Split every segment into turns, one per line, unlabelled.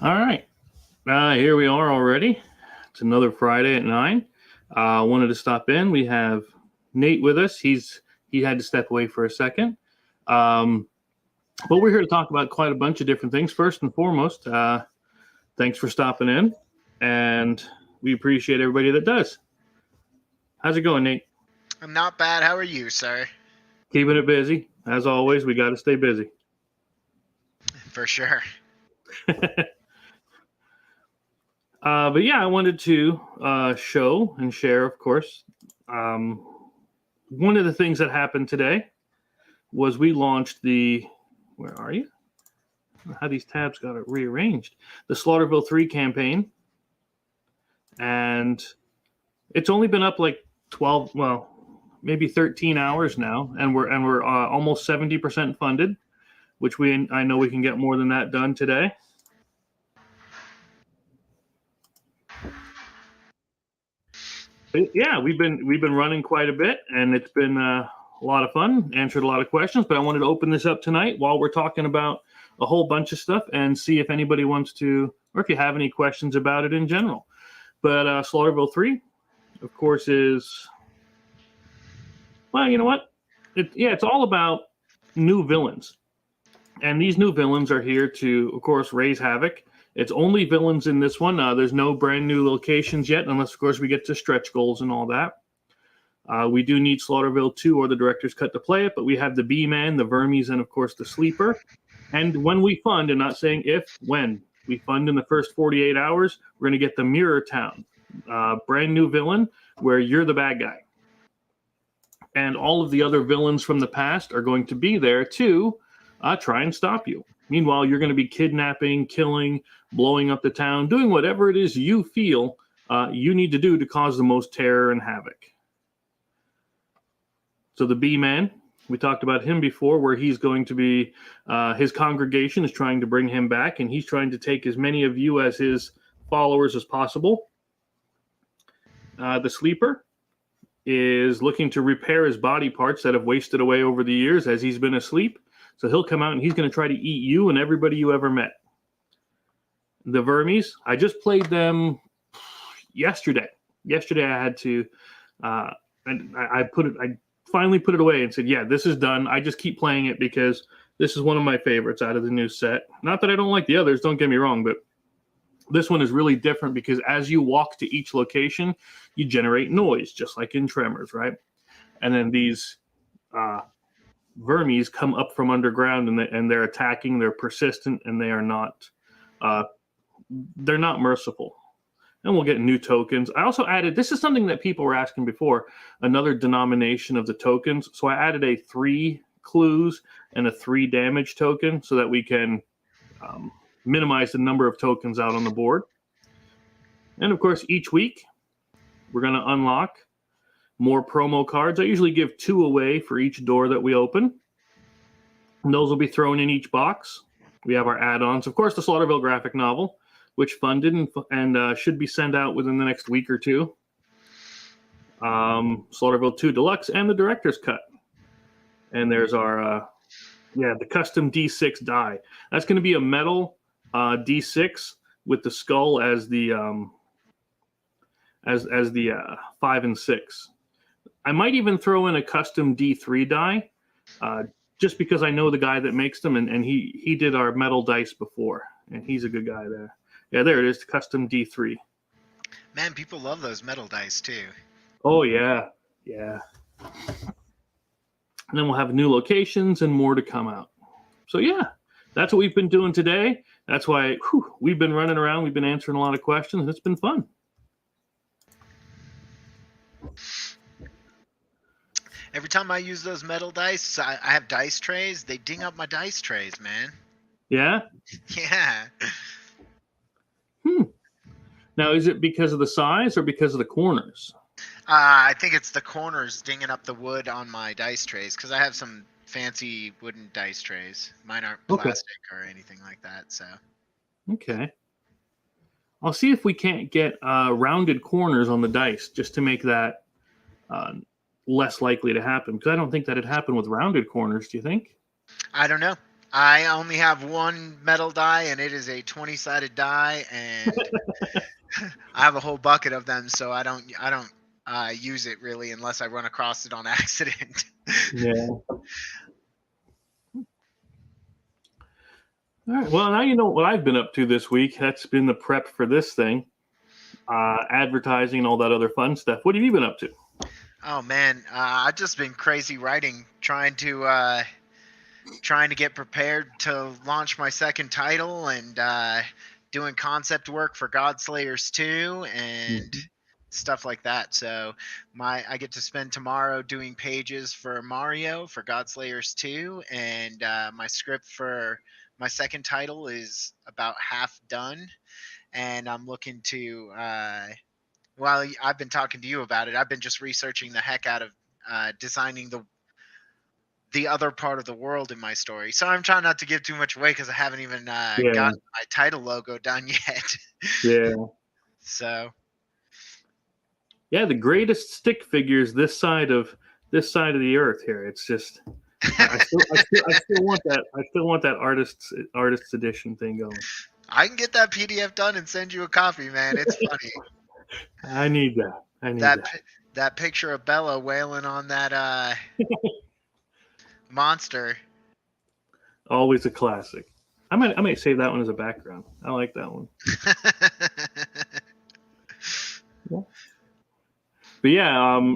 All right. Here we are already. It's another Friday at 9. Wanted to stop in. We have Nate with us. He had to step away for a second. Um, but we're here to talk about quite a bunch of different things. First and foremost, thanks for stopping in, and we appreciate everybody that does. How's it going, Nate?
I'm not bad. How are you, sir?
Keeping it busy. As always, we got to stay busy.
For sure.
But yeah, I wanted to show and share, of course. One of the things that happened today was we launched the, where are you? How these tabs got it rearranged. The Slaughterville 3 campaign. And it's only been up like 12, well, maybe 13 hours now. And we're almost 70% funded, which I know we can get more than that done today. Yeah, we've been running quite a bit, and it's been a lot of fun. Answered a lot of questions, but I wanted to open this up tonight while we're talking about a whole bunch of stuff and see if anybody wants to, or if you have any questions about it in general. But Slaughterville 3, of course, is, well, you know what? It's all about new villains, and these new villains are here to, of course, raise havoc. It's only villains in this one. There's no brand new locations yet, unless, of course, we get to stretch goals and all that. We do need Slaughterville 2 or the director's cut to play it, but we have the B-Man, the Vermies, and, of course, the Sleeper. And when we fund, and not saying if, when, we fund in the first 48 hours, we're going to get the Mirror Town, brand new villain where you're the bad guy. And all of the other villains from the past are going to be there to try and stop you. Meanwhile, you're going to be kidnapping, killing, blowing up the town, doing whatever it is you feel you need to do to cause the most terror and havoc. So the B-Man, we talked about him before, where he's going to be, his congregation is trying to bring him back, and he's trying to take as many of you as his followers as possible. The Sleeper is looking to repair his body parts that have wasted away over the years as he's been asleep. So he'll come out and he's going to try to eat you and everybody you ever met. The Vermies, I just played them yesterday. Yesterday I had to, and I finally put it away and said, yeah, this is done. I just keep playing it because this is one of my favorites out of the new set. Not that I don't like the others, don't get me wrong, but this one is really different because as you walk to each location, you generate noise, just like in Tremors, right? And then these Vermies come up from underground and they're attacking. They're persistent and they are not they're not merciful. And we'll get new tokens. I also added, this is something that people were asking before, another denomination of the tokens. So I added a 3 clues and a 3 damage token so that we can minimize the number of tokens out on the board. And of course, each week we're going to unlock more promo cards. I usually give 2 away for each door that we open. And those will be thrown in each box. We have our add-ons. Of course, the Slaughterville graphic novel, which funded and should be sent out within the next week or two. Slaughterville 2 Deluxe and the director's cut. And there's our, the custom D6 die. That's going to be a metal D6 with the skull as the as the 5 and 6. I might even throw in a custom D3 die, just because I know the guy that makes them, and he did our metal dice before, and he's a good guy there. Yeah, there it is, the custom D3.
Man, people love those metal dice too.
Oh yeah, yeah. And then we'll have new locations and more to come out. So yeah, that's what we've been doing today. That's why we've been running around. We've been answering a lot of questions. It's been fun.
Every time I use those metal dice, I have dice trays. They ding up my dice trays, man.
Yeah?
Yeah.
Now, is it because of the size or because of the corners?
I think it's the corners dinging up the wood on my dice trays because I have some fancy wooden dice trays. Mine aren't plastic or anything like that. So.
Okay. I'll see if we can't get rounded corners on the dice just to make that less likely to happen, because I don't think that it happened with rounded corners. Do you think?
I don't know. I only have one metal die, and it is a 20-sided die, and I have a whole bucket of them, so I don't use it really unless I run across it on accident.
Yeah. All right. Well, now you know what I've been up to this week. That's been the prep for this thing, advertising, and all that other fun stuff. What have you been up to?
Oh man, I've just been crazy writing, trying to get prepared to launch my second title, and doing concept work for Godslayers 2 and stuff like that. So I get to spend tomorrow doing pages for Mario for Godslayers 2, and my script for my second title is about half done, and I'm looking to well, I've been talking to you about it. I've been just researching the heck out of designing the other part of the world in my story. So I'm trying not to give too much away because I haven't even
Yeah.
gotten my title logo done yet.
Yeah.
So
Yeah. The greatest stick figures this side of the earth here. It's just. I still want that. I still want that artist's edition thing going.
I can get that PDF done and send you a copy, man. It's funny.
I need that. I need
that
that.
that picture of Bella wailing on that monster.
Always a classic. I might save that one as a background. I like that one. Yeah. But yeah,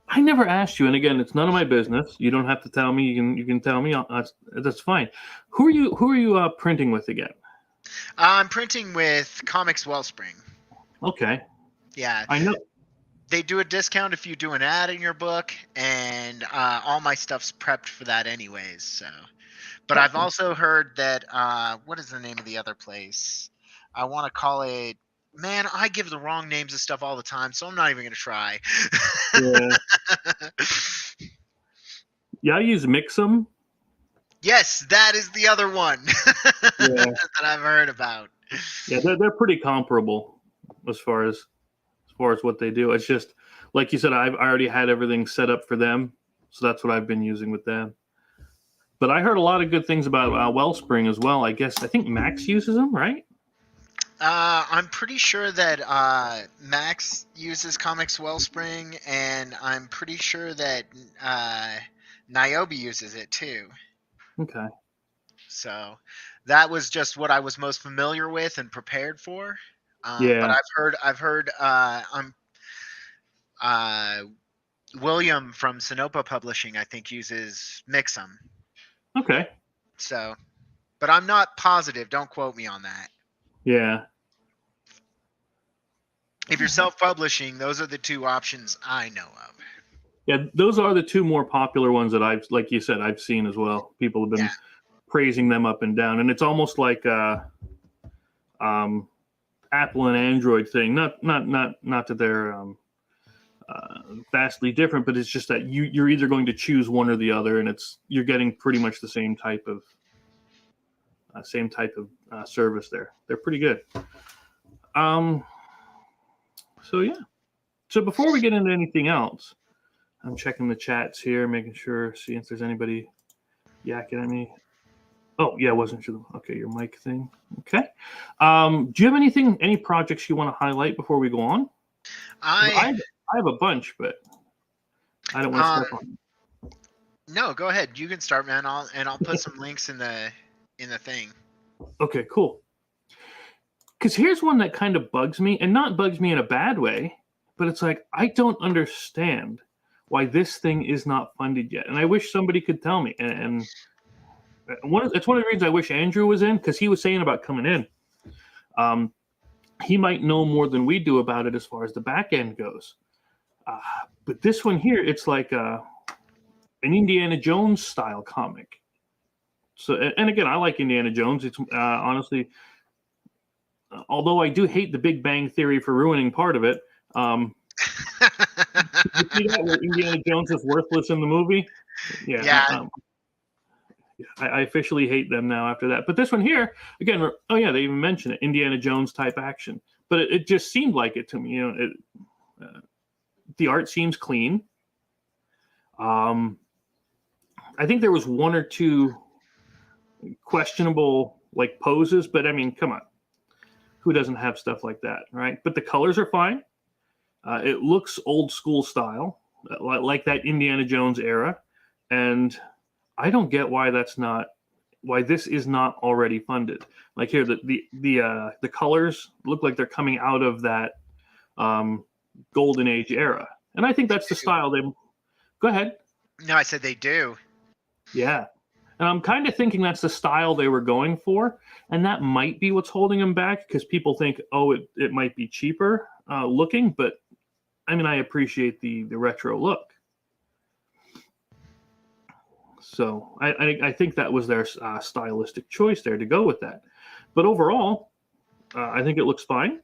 I never asked you, and again, it's none of my business. You don't have to tell me. You can tell me. That's fine. Who are you printing with again?
I'm printing with Comics Wellspring.
Okay.
Yeah.
I know.
They do a discount if you do an ad in your book, and all my stuff's prepped for that anyways. So, but I've also heard that what is the name of the other place? I want to call it. Man, I give the wrong names of stuff all the time, so I'm not even gonna try.
Yeah. Yeah, I use Mix'em.
Yes, that is the other one that I've heard about.
Yeah, they're pretty comparable as far as what they do. It's just like you said, I already had everything set up for them, so that's what I've been using with them. But I heard a lot of good things about Wellspring as well. I think Max uses them, right?
I'm pretty sure that Max uses Comics Wellspring, and I'm pretty sure that Niobe uses it too.
Okay.
So that was just what I was most familiar with and prepared for.
Yeah.
But I've heard William from Sinopa Publishing, I think, uses Mixum.
Okay.
So, but I'm not positive. Don't quote me on that.
Yeah.
If you're self-publishing, those are the two options I know of.
Yeah, those are the two more popular ones that like you said, I've seen as well. People have been praising them up and down, and it's almost like Apple and Android thing. Not that they're vastly different, but it's just that you're either going to choose one or the other, and you're getting pretty much the same type of service there. They're pretty good. So yeah. So before we get into anything else, I'm checking the chats here, making sure, see if there's anybody yakking at me. Oh yeah, wasn't sure. Okay, your mic thing. Okay. Do you have any projects you want to highlight before we go on? I have a bunch, but I don't want to step on.
No, go ahead. You can start, man. I'll put some links in the thing.
Okay, cool. Because here's one that kind of bugs me, and not bugs me in a bad way, but it's like I don't understand why this thing is not funded yet, and I wish somebody could tell me. And it's one of the reasons I wish Andrew was in, because he was saying about coming in. He might know more than we do about it as far as the back end goes. But this one here, it's like an Indiana Jones style comic. So, and again, I like Indiana Jones. It's honestly, although I do hate the Big Bang Theory for ruining part of it. You see that where Indiana Jones is worthless in the movie? Yeah. I officially hate them now after that. But this one here, again, they even mention it, Indiana Jones type action. But it just seemed like it to me. The art seems clean. I think there was one or two questionable like poses, but I mean, come on, who doesn't have stuff like that, right? But the colors are fine. It looks old school style, like that Indiana Jones era, and I don't get why this is not already funded. Like here, the colors look like they're coming out of that golden age era, and I think that's the style they. Go ahead.
No, I said they do.
Yeah. And I'm kind of thinking that's the style they were going for. And that might be what's holding them back because people think, oh, it might be cheaper looking. But I mean, I appreciate the retro look. So I think that was their stylistic choice there to go with that. But overall, I think it looks fine.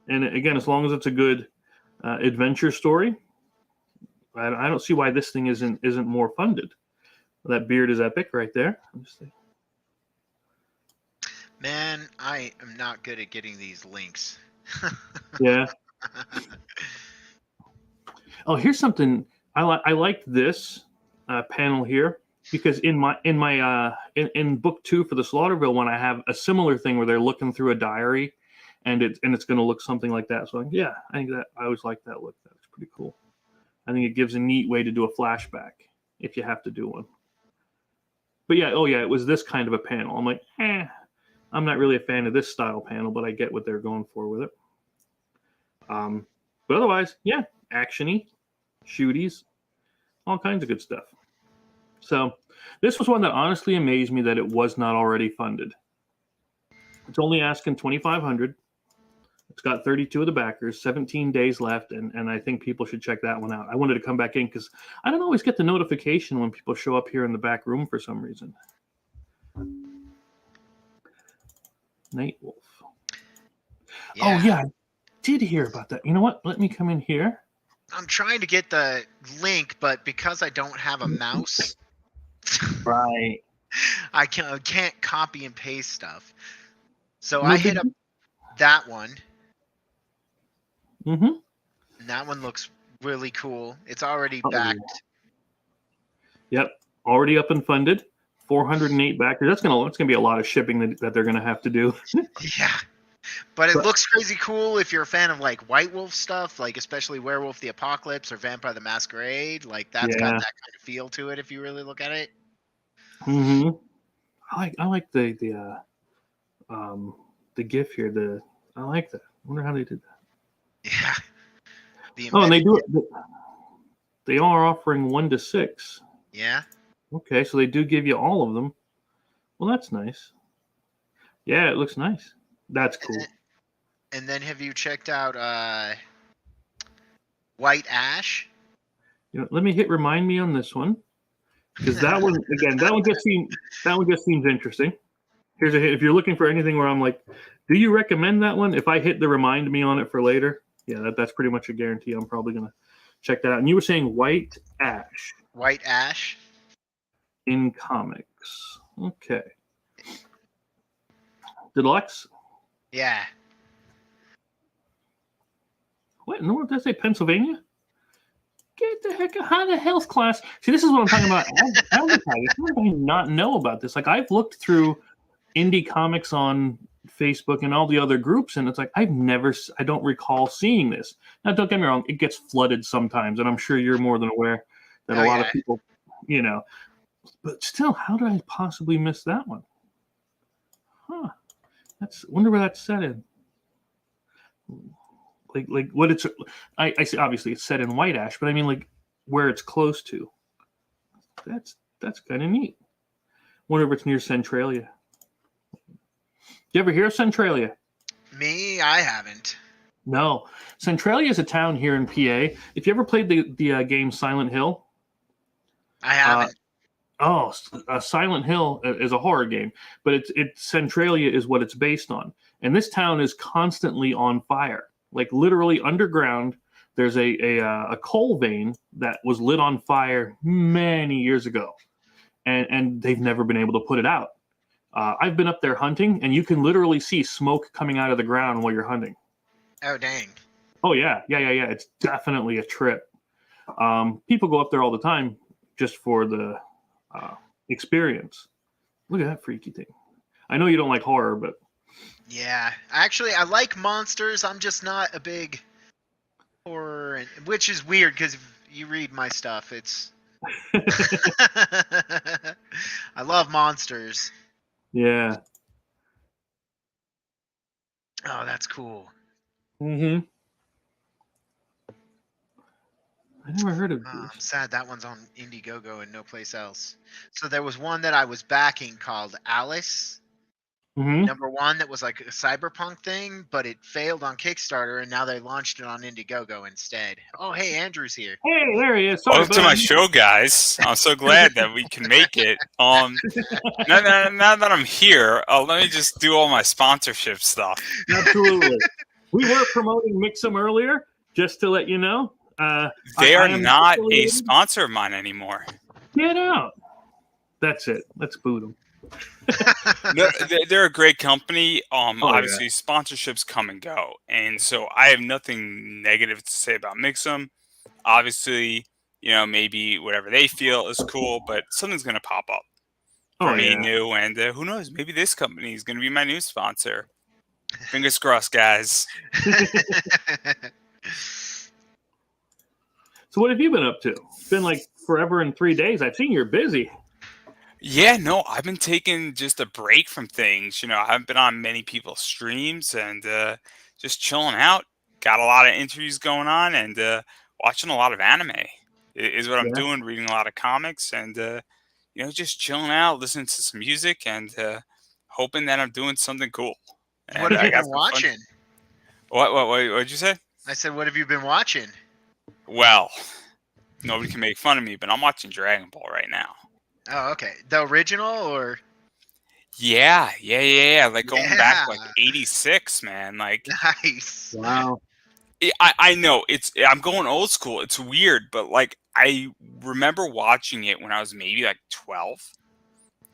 And again, as long as it's a good adventure story, I don't see why this thing isn't more funded. That beard is epic right there.
Man, I am not good at getting these links.
Yeah. Oh, here's something I liked this panel here because in book 2 for the Slaughterville one, I have a similar thing where they're looking through a diary, and it's going to look something like that. So yeah, I think that I always like that look. That's pretty cool. I think it gives a neat way to do a flashback if you have to do one. But yeah, it was this kind of a panel. I'm like, I'm not really a fan of this style panel, but I get what they're going for with it. But otherwise, yeah, actiony, shooties, all kinds of good stuff. So this was one that honestly amazed me that it was not already funded. It's only asking $2,500. It's got 32 of the backers, 17 days left, and I think people should check that one out. I wanted to come back in because I don't always get the notification when people show up here in the back room for some reason. Night Wolf. Yeah. Oh, yeah, I did hear about that. You know what? Let me come in here.
I'm trying to get the link, but because I don't have a mouse,
right,
I can't copy and paste stuff. So I hit up that one.
Mm-hmm.
And that one looks really cool. It's already backed.
Yep, already up and funded. 408 backers. That's gonna be a lot of shipping that they're gonna have to do.
Yeah, but it looks crazy cool if you're a fan of like White Wolf stuff, like especially Werewolf the Apocalypse or Vampire the Masquerade. Like that's got that kind of feel to it if you really look at it.
Mm-hmm. I like the GIF here. I like that. I wonder how they did that.
Yeah.
And they do it. They are offering 1 to 6.
Yeah.
Okay, so they do give you all of them. Well, that's nice. Yeah, it looks nice. That's cool.
And then have you checked out White Ash?
Let me hit remind me on this one because that one just seems interesting. Here's a hit. If you're looking for anything where I'm like, do you recommend that one? If I hit the remind me on it for later, yeah, that's pretty much a guarantee. I'm probably gonna check that out. And you were saying White Ash.
White Ash.
In comics. Okay. Deluxe? Yeah. What in the world did I say? Pennsylvania? Get the heck out. How the hell's class? See, this is what I'm talking about. Advertising. How did I not know about this? Like, I've looked through indie comics on Facebook and all the other groups, and it's like, I don't recall seeing this. Now, don't get me wrong, it gets flooded sometimes, and I'm sure you're more than aware that a lot of people, but still, how did I possibly miss that one? Huh. Wonder where that's set in. Like what it's, I see, obviously it's set in White Ash, but I mean like where it's close to. That's kind of neat. Wonder if it's near Centralia. You ever hear of Centralia?
Me, I haven't.
No. Centralia is a town here in PA. If you ever played the game Silent Hill?
I haven't.
Silent Hill is a horror game, but it's Centralia is what it's based on. And this town is constantly on fire. Like literally underground, there's a coal vein that was lit on fire many years ago. And they've never been able to put it out. I've been up there hunting, and you can literally see smoke coming out of the ground while you're hunting.
Oh, dang.
Oh, yeah. It's definitely a trip. People go up there all the time just for the experience. Look at that freaky thing. I know you don't like horror, but
Yeah, actually, I like monsters. I'm just not a big horror, which is weird because if you read my stuff, it's. I love monsters.
yeah.
Oh, that's cool.
Mm-hmm. I never heard of
Oh,
these.
I'm sad that one's on Indiegogo and no place else. So there was one that I was backing called Alice.
Mm-hmm.
Number one, that was like a cyberpunk thing, but it failed on Kickstarter, and now they launched it on Indiegogo instead. Oh, hey, Andrew's here.
Hey, there he is. Sorry,
Welcome to my
buddy.
show, guys. I'm so glad that we can make it. Now that I'm here, let me just do all my sponsorship stuff.
Absolutely. We were promoting Mix'em earlier, just to let you know.
They
I
are
am
not a
affiliated.
sponsor of mine anymore.
Get out. That's it. Let's boot them.
No, they're a great company.
Yeah.
Obviously, sponsorships come and go, and so I have nothing negative to say about Mix'em. Obviously, maybe whatever they feel is cool, but something's going to pop up for me new, and who knows? Maybe this company is going to be my new sponsor. Fingers crossed, guys.
So what have you been up to? It's been like forever and 3 days. I've seen you're busy.
Yeah, no, I've been taking just a break from things. I haven't been on many people's streams and just chilling out. Got a lot of interviews going on and watching a lot of anime is what I'm doing. Reading a lot of comics and just chilling out, listening to some music and hoping that I'm doing something cool. And
What have you been watching?
What'd you say?
I said, what have you been watching?
Well, nobody can make fun of me, but I'm watching Dragon Ball right now.
Oh, okay. The original or?
Yeah. Like going back like 86, man. Like
nice.
Wow.
I know I'm going old school. It's weird, but like I remember watching it when I was maybe like 12,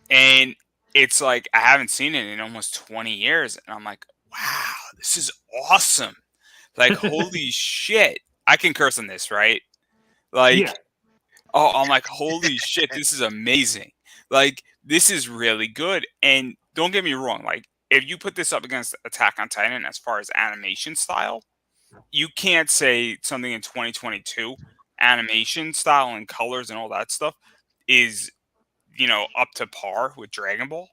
and it's like I haven't seen it in almost 20 years, and I'm like, wow, this is awesome. Like holy shit, I can curse on this, right? Like.
Yeah.
Oh, I'm like, holy shit, this is amazing. Like, this is really good. And don't get me wrong, like, if you put this up against Attack on Titan as far as animation style, you can't say something in 2022, animation style and colors and all that stuff is, up to par with Dragon Ball.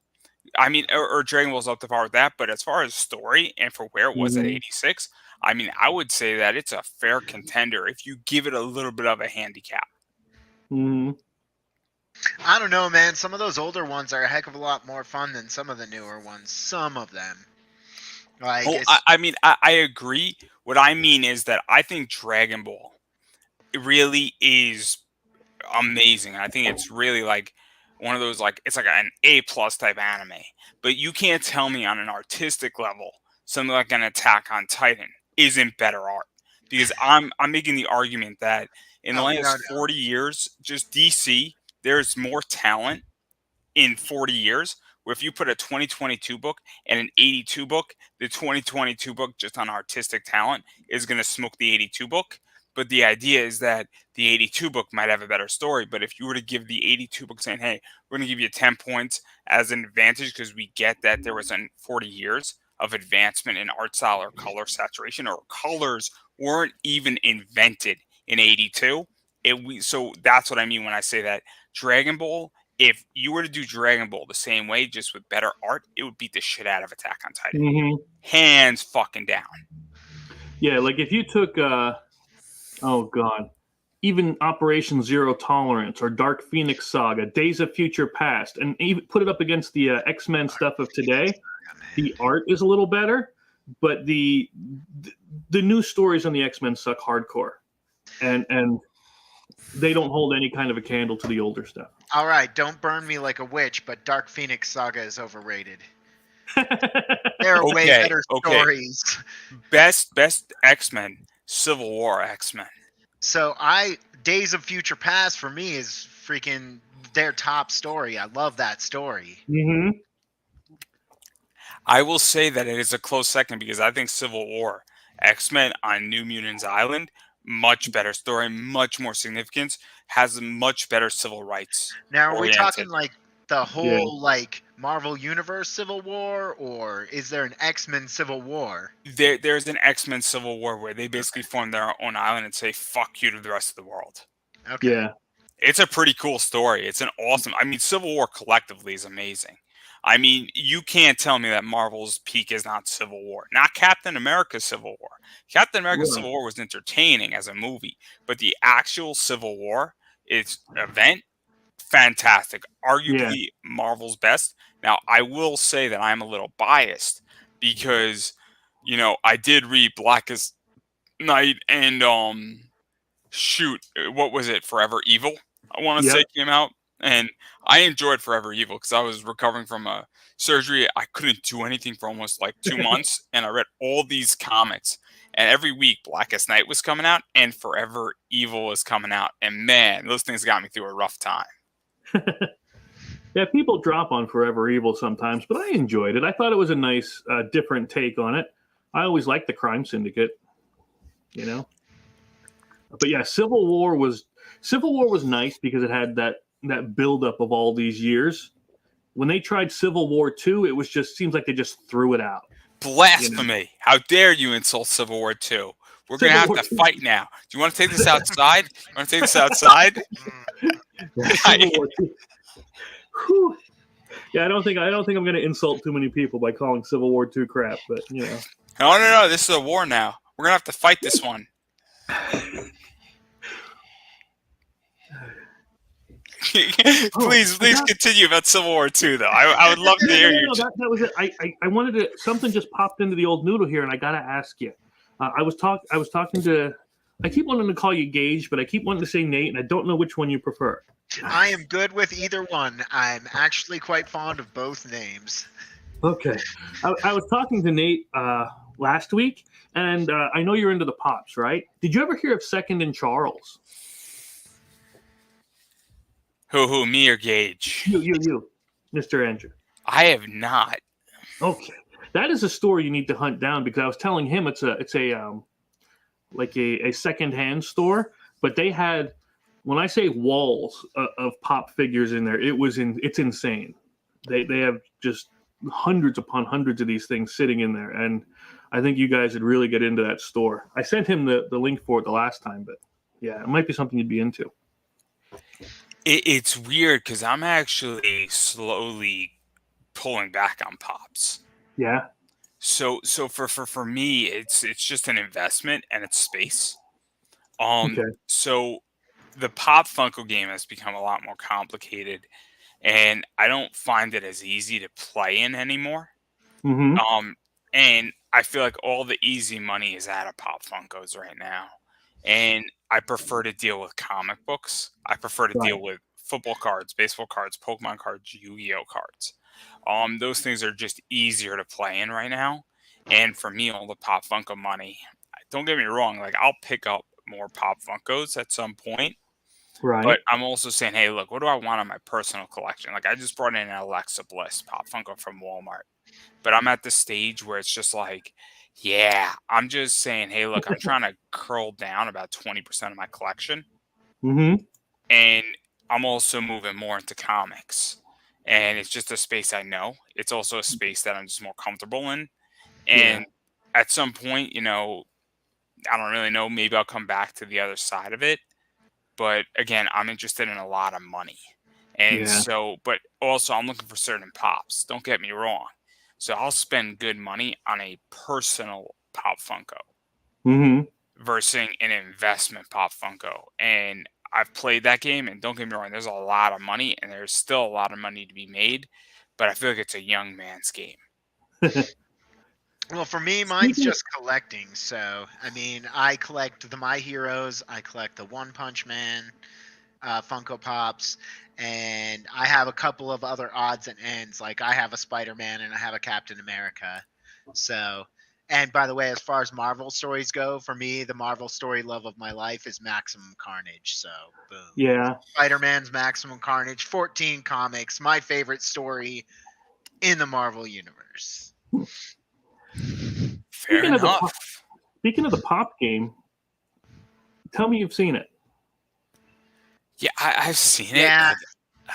I mean, or Dragon Ball's up to par with that. But as far as story and for where it was at 86, I mean, I would say that it's a fair contender if you give it a little bit of a handicap.
Mm-hmm.
I don't know, man. Some of those older ones are a heck of a lot more fun than some of the newer ones. Some of them. Like,
I agree. What I mean is that I think Dragon Ball really is amazing. I think it's really like one of those, like, it's like an A+ type anime. But you can't tell me on an artistic level something like an Attack on Titan isn't better art. Because I'm making the argument that in the last 40 years, just DC, there's more talent in 40 years. Where if you put a 2022 book and an 82 book, the 2022 book, just on artistic talent, is going to smoke the 82 book. But the idea is that the 82 book might have a better story. But if you were to give the 82 book saying, hey, we're going to give you 10 points as an advantage because we get that there was 40 years of advancement in art style or color saturation, or colors weren't even invented in 82. So that's what I mean when I say that Dragon Ball, if you were to do Dragon Ball the same way, just with better art, it would beat the shit out of Attack on Titan.
Mm-hmm.
Hands fucking down.
Yeah, like if you took, even Operation Zero Tolerance or Dark Phoenix Saga, Days of Future Past, and even put it up against the X-Men stuff of today, the art is a little better, but the new stories on the X-Men suck hardcore, and they don't hold any kind of a candle to the older stuff.
All right, don't burn me like a witch, but Dark Phoenix Saga is overrated. There are way better stories.
Best X-Men, Civil War X-Men.
So Days of Future Past for me is freaking their top story. I love that story.
Mm-hmm.
I will say that it is a close second because I think Civil War X-Men on New Mutants Island, much better story, much more significance, has much better civil rights.
Now, are we talking like the whole like Marvel Universe Civil War, or is there an X-Men Civil War?
There's an X-Men Civil War where they basically form their own island and say "fuck you" to the rest of the world.
Okay.
Yeah.
It's a pretty cool story. It's an awesome. I mean, Civil War collectively is amazing. I mean, you can't tell me that Marvel's peak is not Civil War, not Captain America's Civil War. Captain America's
Right.
Civil War was entertaining as a movie, but the actual Civil War, its event, fantastic.
Yeah.
Arguably Marvel's best. Now, I will say that I'm a little biased because, I did read Blackest Night and what was it? Forever Evil, I want to
Yep.
say, came out, and I enjoyed Forever Evil because I was recovering from a surgery. I couldn't do anything for almost like 2 months, and I read all these comics. And every week, Blackest Night was coming out, and Forever Evil was coming out, and man, those things got me through a rough time.
Yeah, people drop on Forever Evil sometimes, but I enjoyed it. I thought it was a nice, different take on it. I always liked the Crime Syndicate, But yeah, Civil War was nice because it had that buildup of all these years. When they tried Civil War 2, it was seems like they just threw it out.
Blasphemy! How dare you insult Civil War 2? We're going to have to fight now. Do you want to take this outside?
Civil War 2. Whew. Yeah, I don't think I'm going to insult too many people by calling Civil War 2 crap, but
No. This is a war now. We're going to have to fight this one. Please continue about Civil War 2, though. I would love to hear you.
That was it. I wanted to. Something just popped into the old noodle here, and I got to ask you. I was talking to. I keep wanting to call you Gage, but I keep wanting to say Nate, and I don't know which one you prefer.
I am good with either one. I'm actually quite fond of both names.
Okay. I was talking to Nate last week, and I know you're into the pops, right? Did you ever hear of Second and Charles?
Who, me or Gage?
You, Mr. Andrew.
I have not.
Okay. That is a story you need to hunt down because I was telling him it's a secondhand store, but they had, when I say walls of pop figures in there, it's insane. They have just hundreds upon hundreds of these things sitting in there, and I think you guys would really get into that store. I sent him the link for it the last time, but yeah, it might be something you'd be into.
It's weird because I'm actually slowly pulling back on pops.
Yeah.
So for me, it's just an investment and it's space. Okay. So the Pop Funko game has become a lot more complicated, and I don't find it as easy to play in anymore.
Mm-hmm.
And I feel like all the easy money is out of Pop Funkos right now. And I prefer to deal with comic books. I prefer to deal with football cards, baseball cards, Pokemon cards, Yu-Gi-Oh cards. Those things are just easier to play in right now. And for me, all the Pop Funko money, don't get me wrong, like I'll pick up more Pop Funkos at some point.
Right.
But I'm also saying, hey, look, what do I want on my personal collection? Like I just brought in an Alexa Bliss Pop Funko from Walmart. But I'm at the stage where it's just like, yeah, I'm just saying, hey, look, I'm trying to curl down about 20% of my collection.
Mm-hmm.
And I'm also moving more into comics. And it's just a space I know. It's also a space that I'm just more comfortable in. And at some point, I don't really know. Maybe I'll come back to the other side of it. But again, I'm interested in a lot of money. And but also I'm looking for certain pops. Don't get me wrong. So I'll spend good money on a personal Pop Funko versus an investment Pop Funko. And I've played that game, and don't get me wrong, there's a lot of money, and there's still a lot of money to be made, but I feel like it's a young man's game.
Well, for me, mine's just collecting. So, I mean, I collect the My Heroes, I collect the One Punch Man Funko Pops, and I have a couple of other odds and ends. Like I have a Spider-Man and I have a Captain America. So, and by the way, as far as Marvel stories go, for me, the Marvel story love of my life is Maximum Carnage. So, boom.
Yeah.
Spider-Man's Maximum Carnage, 14 comics, my favorite story in the Marvel universe.
Fair enough.
Speaking of the Pop game, tell me you've seen it.
Yeah, I've seen it.
Yeah.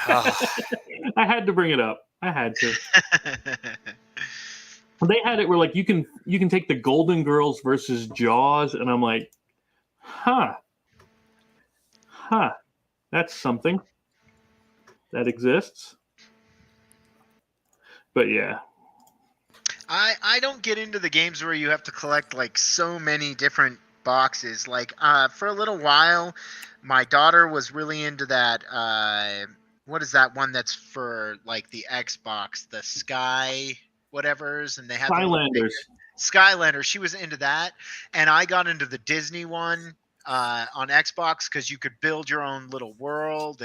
I had to bring it up. I had to. They had it where like you can take the Golden Girls versus Jaws, and I'm like, huh, that's something that exists. But yeah,
I don't get into the games where you have to collect like so many different boxes. Like for a little while, my daughter was really into that. What is that one that's for like the Xbox, the Sky whatever's, and they have the little
Skylanders.
Skylander. She was into that, and I got into the Disney one on Xbox because you could build your own little world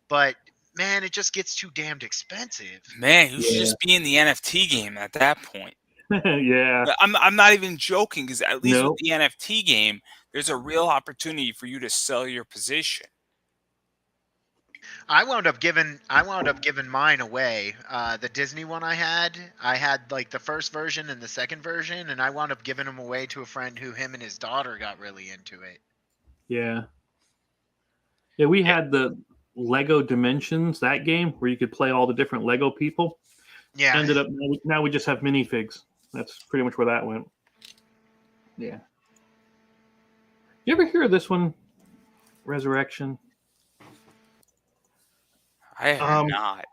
but man, it just gets too damned expensive.
Man, you should
Yeah.
just be in the NFT game at that point.
Yeah.
I'm not even joking, because at least
No.
with the NFT game, there's a real opportunity for you to sell your position.
I wound up giving mine away. The Disney one I had like the first version and the second version, and I wound up giving them away to a friend who him and his daughter got really into it.
Yeah. Yeah, we had the Lego Dimensions, that game where you could play all the different Lego people.
Yeah.
Ended up now we just have minifigs. That's pretty much where that went. Yeah. You ever hear of this one? Resurrection.
I have not.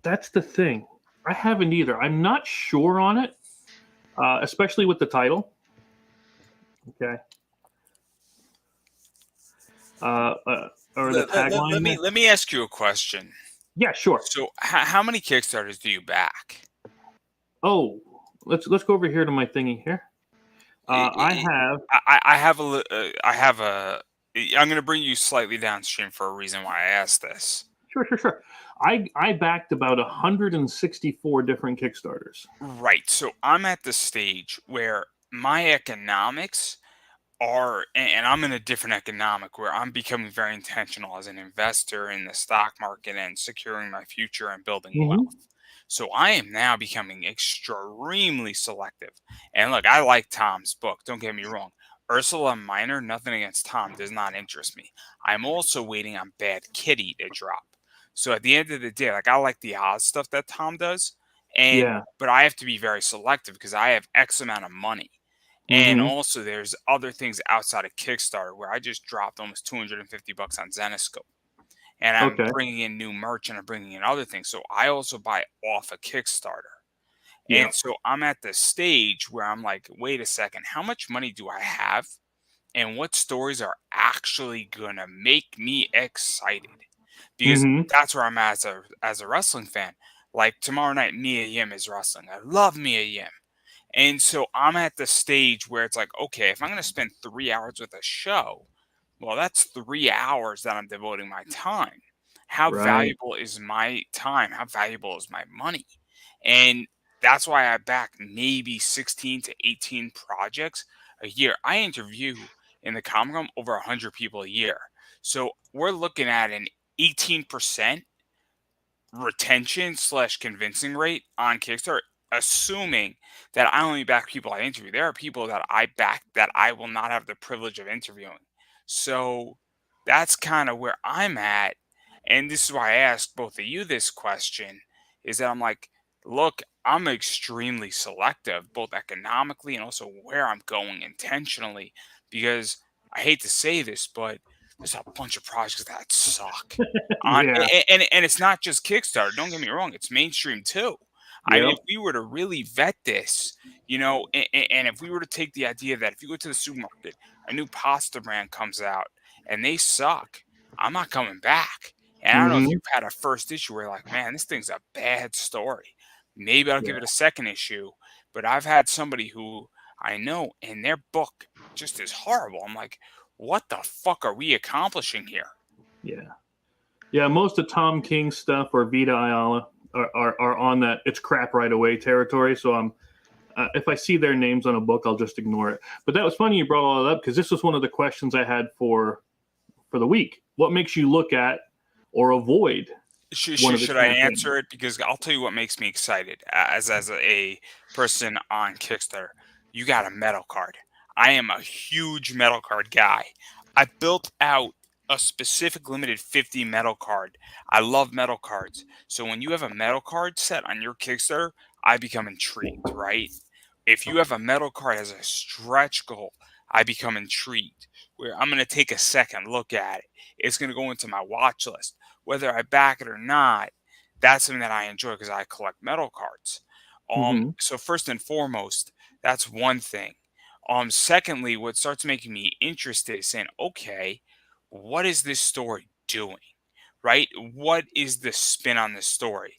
That's the thing. I haven't either. I'm not sure on it, especially with the title. Okay. Or the tagline.
Let me ask you a question.
Yeah, sure.
So, how many Kickstarters do you back?
Oh, let's go over here to my thingy here. I have
I'm going to bring you slightly downstream for a reason why I asked this.
Sure. I backed about 164 different Kickstarters.
Right. So I'm at the stage where my economics are, and I'm in a different economic where I'm becoming very intentional as an investor in the stock market and securing my future and building wealth. So I am now becoming extremely selective. And look, I like Tom's book. Don't get me wrong. Ursula Minor, nothing against Tom, does not interest me. I'm also waiting on Bad Kitty to drop. So at the end of the day, like, I like the Oz stuff that Tom does, but I have to be very selective because I have X amount of money. And also there's other things outside of Kickstarter where I just dropped almost $250 on Zenoscope. And I'm bringing in new merch and I'm bringing in other things. So I also buy off a Kickstarter. Yeah. And so I'm at the stage where I'm like, wait a second, how much money do I have? And what stories are actually going to make me excited? Because that's where I'm at as a wrestling fan. Like tomorrow night, Mia Yim is wrestling. I love Mia Yim. And so I'm at the stage where it's like, okay, if I'm going to spend 3 hours with a show, well, that's 3 hours that I'm devoting my time. How valuable is my time? How valuable is my money? And that's why I back maybe 16 to 18 projects a year. I interview in the Comic Room over 100 people a year. So we're looking at an 18% retention / convincing rate on Kickstarter, assuming that I only back people I interview. There are people that I back that I will not have the privilege of interviewing. So that's kind of where I'm at. And this is why I asked both of you this question, is that I'm like, look, I'm extremely selective, both economically and also where I'm going intentionally, because I hate to say this, but there's a bunch of projects that suck. And it's not just Kickstarter. Don't get me wrong. It's mainstream too. I mean, if we were to really vet this, and if we were to take the idea that if you go to the supermarket, a new pasta brand comes out and they suck, I'm not coming back. And I don't know if you've had a first issue where you're like, man, this thing's a bad story. Maybe I'll give it a second issue. But I've had somebody who I know and their book just is horrible. I'm like, what the fuck are we accomplishing here?
Yeah, most of Tom King's stuff or Vita Ayala are on that it's crap right away territory. So I'm if I see their names on a book, I'll just ignore it. But that was funny you brought all that up because this was one of the questions I had for the week. What makes you look at or avoid?
Should I answer it? Because I'll tell you what makes me excited as a person on Kickstarter. You got a metal card. I am a huge metal card guy. I built out a specific limited 50 metal card. I love metal cards. So when you have a metal card set on your Kickstarter, I become intrigued, right? If you have a metal card as a stretch goal, I become intrigued. Where I'm going to take a second look at it. It's going to go into my watch list. Whether I back it or not, that's something that I enjoy because I collect metal cards.
Mm-hmm.
So first and foremost, that's one thing. Secondly, what starts making me interested is saying, okay, what is this story doing? Right? What is the spin on this story?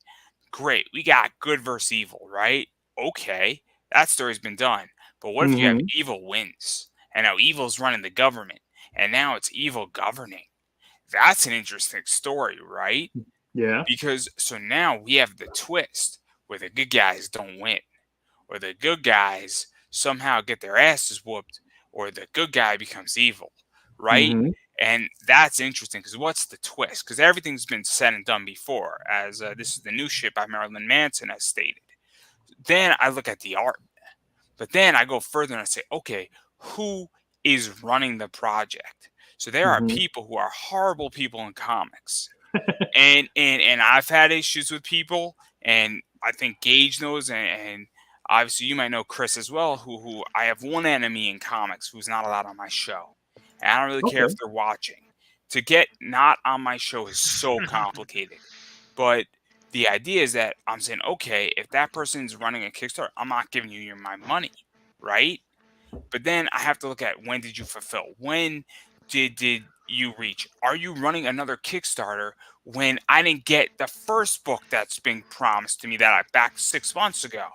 Great, we got good versus evil, right? Okay, that story's been done. But what if you have
Mm-hmm.
evil wins? And now evil's running the government, and now it's evil governing. That's an interesting story, right?
Yeah.
Because so now we have the twist where the good guys don't win, or the good guys somehow get their asses whooped, or the good guy becomes evil, right?
Mm-hmm.
And that's interesting because what's the twist? Because everything's been said and done before, as this is the new ship by Marilyn Manson has stated. Then I look at the art, but then I go further and I say, okay, who is running the project? So there are
Mm-hmm.
people who are horrible people in comics, and I've had issues with people, and I think Gage knows, and obviously you might know Chris as well, who I have one enemy in comics who's not allowed on my show, and I don't really care
Okay.
if they're watching. To get not on my show is so complicated, but the idea is that I'm saying, okay, if that person's running a Kickstarter, I'm not giving you my money, right? But then I have to look at when did you fulfill? When did you reach? Are you running another Kickstarter when I didn't get the first book that's being promised to me that I backed 6 months ago?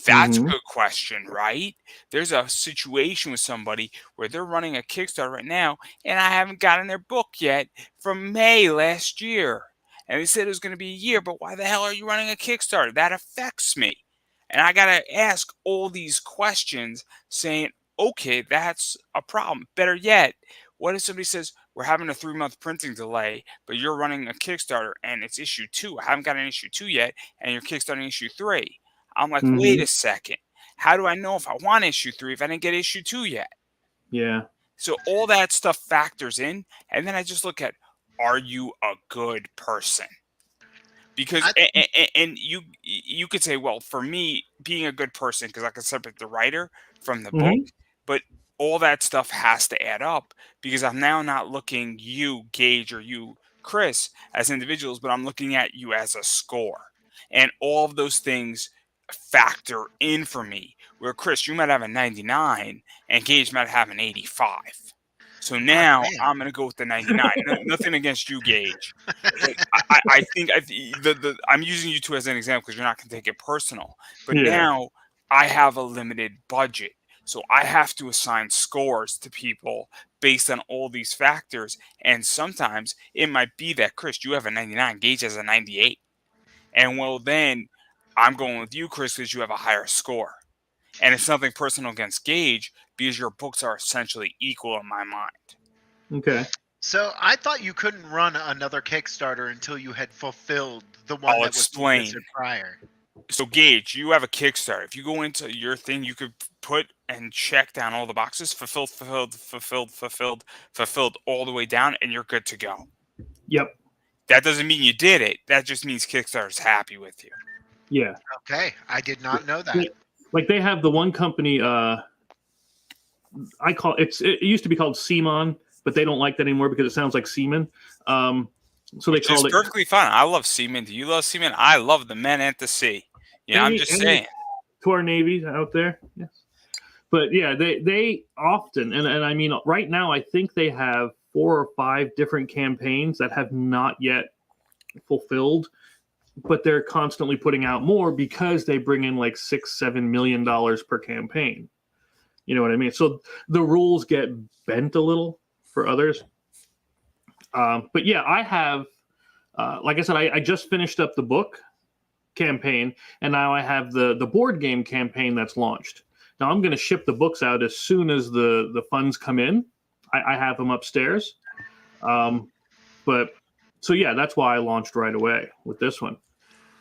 That's a
Mm-hmm.
good question, right? There's a situation with somebody where they're running a Kickstarter right now, and I haven't gotten their book yet from May last year. And they said it was going to be a year, but why the hell are you running a Kickstarter? That affects me. And I got to ask all these questions saying, okay, that's a problem. Better yet, what if somebody says, we're having a 3 month printing delay, but you're running a Kickstarter and it's issue 2. I haven't got an issue 2 yet, and you're kickstarting issue 3. I'm like, wait
Mm-hmm.
a second. How do I know if I want issue 3 if I didn't get issue 2 yet?
Yeah.
So all that stuff factors in, and then I just look at, are you a good person? Because
I,
and you could say, well, for me, being a good person, because I can separate the writer from the book,
Mm-hmm.
but all that stuff has to add up because I'm now not looking you, Gage, or you, Chris, as individuals, but I'm looking at you as a score, and all of those things factor in for me. Where Chris, you might have a 99, and Gage might have an 85. So
God
now
damn.
I'm going to go with the 99. Nothing against you, Gage, but I think I'm using you two as an example because you're not going to take it personal. But
Yeah.
now I have a limited budget. So I have to assign scores to people based on all these factors. And sometimes it might be that, Chris, you have a 99, Gage has a 98. And well, then I'm going with you, Chris, because you have a higher score. And it's nothing personal against Gage because your books are essentially equal in my mind.
Okay.
So I thought you couldn't run another Kickstarter until you had fulfilled the one
I'll
that was
explain.
listed prior.
So Gage, you have a Kickstarter. If you go into your thing, you could put and check down all the boxes, fulfilled, fulfilled, fulfilled, fulfilled, fulfilled, all the way down, and you're good to go.
Yep.
That doesn't mean you did it. That just means Kickstarter's happy with you.
Yeah.
Okay, I did not know that.
Like they have the one company. I call it used to be called Seamon, but they don't like that anymore because it sounds like semen. So they
Which is
called it
perfectly fine. I love seamen. Do you love seamen? I love the men at the sea. Yeah, I'm just saying.
to our navies out there. Yes. But yeah, they often and I mean right now I think they have 4 or 5 different campaigns that have not yet fulfilled, but they're constantly putting out more because they bring in like $6-7 million per campaign. You know what I mean? So the rules get bent a little for others. But yeah, I have, like I said, I just finished up the book campaign, and now I have the board game campaign that's launched. Now I'm going to ship the books out as soon as the funds come in. I have them upstairs. But so yeah, that's why I launched right away with this one.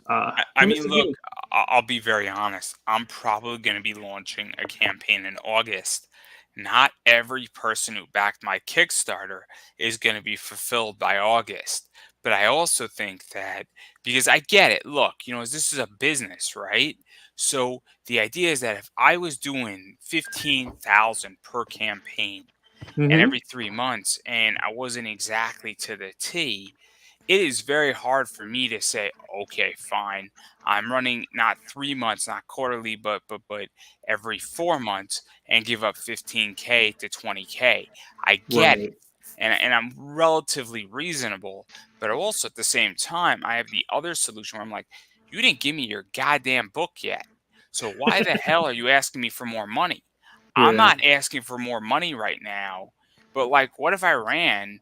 I mean, look, I'll be very honest. I'm probably going to be launching a campaign in August, not every person who backed my Kickstarter is going to be fulfilled by August. But I also think that because I get it, look, this is a business, right? So the idea is that if I was doing 15,000 per campaign and
Mm-hmm.
every 3 months, and I wasn't exactly to the T, it is very hard for me to say, okay, fine. I'm running not 3 months, not quarterly, but every 4 months and give up 15K to 20K. I get it.
Right.
And I'm relatively reasonable, but also at the same time, I have the other solution where I'm like, you didn't give me your goddamn book yet. So why the hell are you asking me for more money? I'm
Yeah.
not asking for more money right now, but like, what if I ran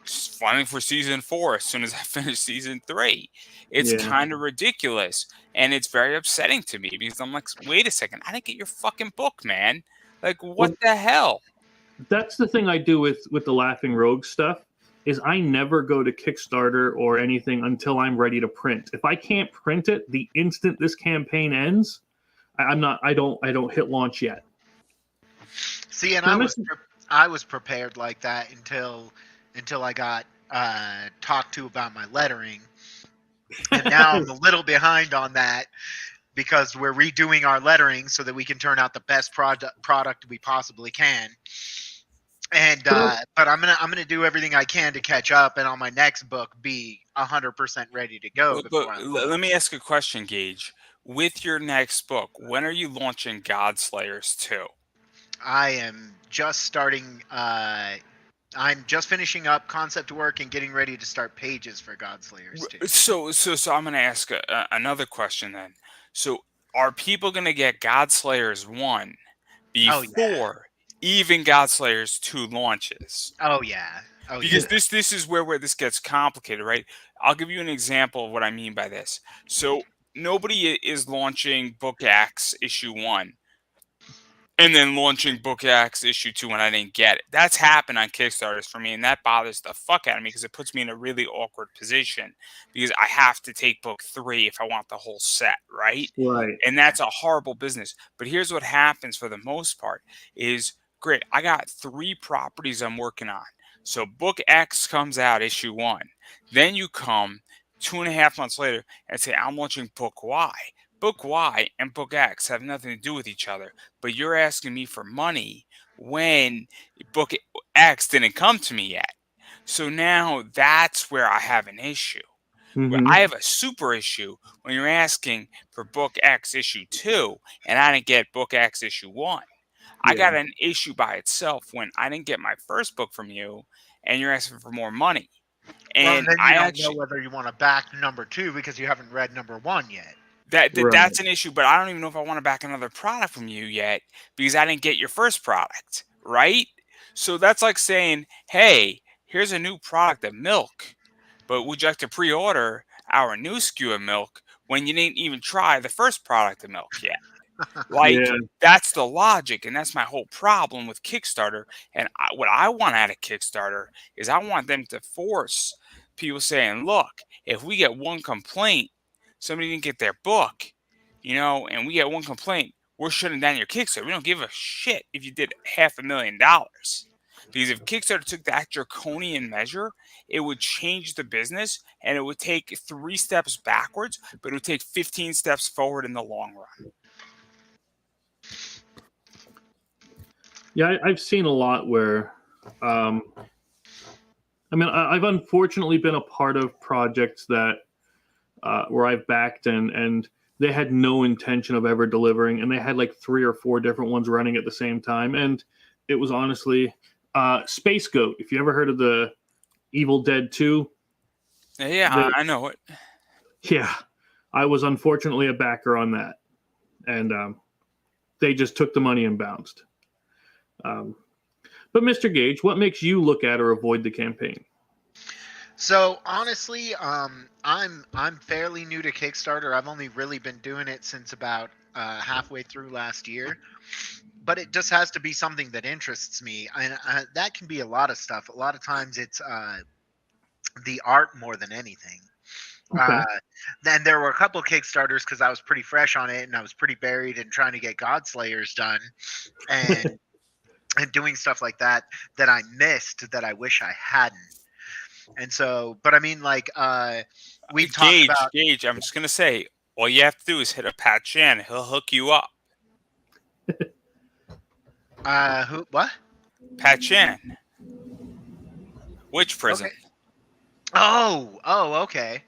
funding for season 4 as soon as I finish season 3? It's
Yeah.
kind of ridiculous, and it's very upsetting to me because I'm like, wait a second, I didn't get your fucking book, man. Like, what
Well,
the hell?
that's the thing I do with the Laughing Rogue stuff is I never go to Kickstarter or anything until I'm ready to print. If I can't print it the instant this campaign ends, I'm not. I don't hit launch yet.
See, and
Now,
I was prepared like that until I got talked to about my lettering, and now I'm a little behind on that because we're redoing our lettering so that we can turn out the best product we possibly can. And
but
but I'm gonna do everything I can to catch up, and on my next book be 100% ready to go
But
before I
let me
launch.
ask a question, Gage. With your next book, when are you launching Godslayers 2?
I am just starting. I'm just finishing up concept work and getting ready to start pages for Godslayers too.
So I'm going to ask another question then. So are people going to get Godslayers 1
Oh yeah.
before even Godslayers 2 launches?
Oh yeah. Oh
Because
yeah.
this is where this gets complicated, right? I'll give you an example of what I mean by this. So nobody is launching Book X issue 1 and then launching Book X issue 2 when I didn't get it. That's happened on Kickstarters for me, and that bothers the fuck out of me because it puts me in a really awkward position because I have to take book 3 if I want the whole set, right?
right.
And that's a horrible business. But here's what happens for the most part is great. I got 3 properties I'm working on. So Book X comes out issue 1. Then you come 2.5 months later and say, I'm launching Book Y. Book Y and Book X have nothing to do with each other, but you're asking me for money when Book X didn't come to me yet. So now that's where I have an issue. Where
Mm-hmm.
I have a super issue when you're asking for Book X issue 2 and I didn't get Book X issue 1. I
Yeah.
got an issue by itself when I didn't get my first book from you and you're asking for more money.
Well, and
And
then you
I
don't know
actually
whether you want to back number 2 because you haven't read number 1 yet.
Right.
that's an issue, but I don't even know if I want to back another product from you yet because I didn't get your first product, right? So that's like saying, hey, here's a new product of milk, but would you like to pre-order our new SKU of milk when you didn't even try the first product of milk yet? Like,
Yeah.
that's the logic, and that's my whole problem with Kickstarter. And what I want out of Kickstarter is I want them to force people saying, look, if we get one complaint, somebody didn't get their book, and we get one complaint, we're shutting down your Kickstarter. We don't give a shit if you did $500,000. Because if Kickstarter took that draconian measure, it would change the business and it would take 3 steps backwards, but it would take 15 steps forward in the long run.
Yeah. I've seen a lot where, I mean, I've unfortunately been a part of projects that where I've backed and they had no intention of ever delivering, and they had like 3 or 4 different ones running at the same time, and it was honestly Space Goat. If you ever heard of the Evil Dead 2,
Yeah,
the,
I know it.
yeah, I was unfortunately a backer on that, and they just took the money and bounced. But Mr. Gage, what makes you look at or avoid the campaign?
So honestly, I'm fairly new to Kickstarter. I've only really been doing it since about halfway through last year. But it just has to be something that interests me, and that can be a lot of stuff. A lot of times it's the art more than anything.
Okay.
Then there were a couple of Kickstarters because I was pretty fresh on it and I was pretty buried in trying to get Godslayers done, and and doing stuff like that I missed that I wish I hadn't. And so, but I mean, like, we've talked about.
Gage, I'm just gonna say, all you have to do is hit a Pat Shan. He'll hook you up.
Who? What?
Pat Shan. Witch prison.
Okay. Oh, okay.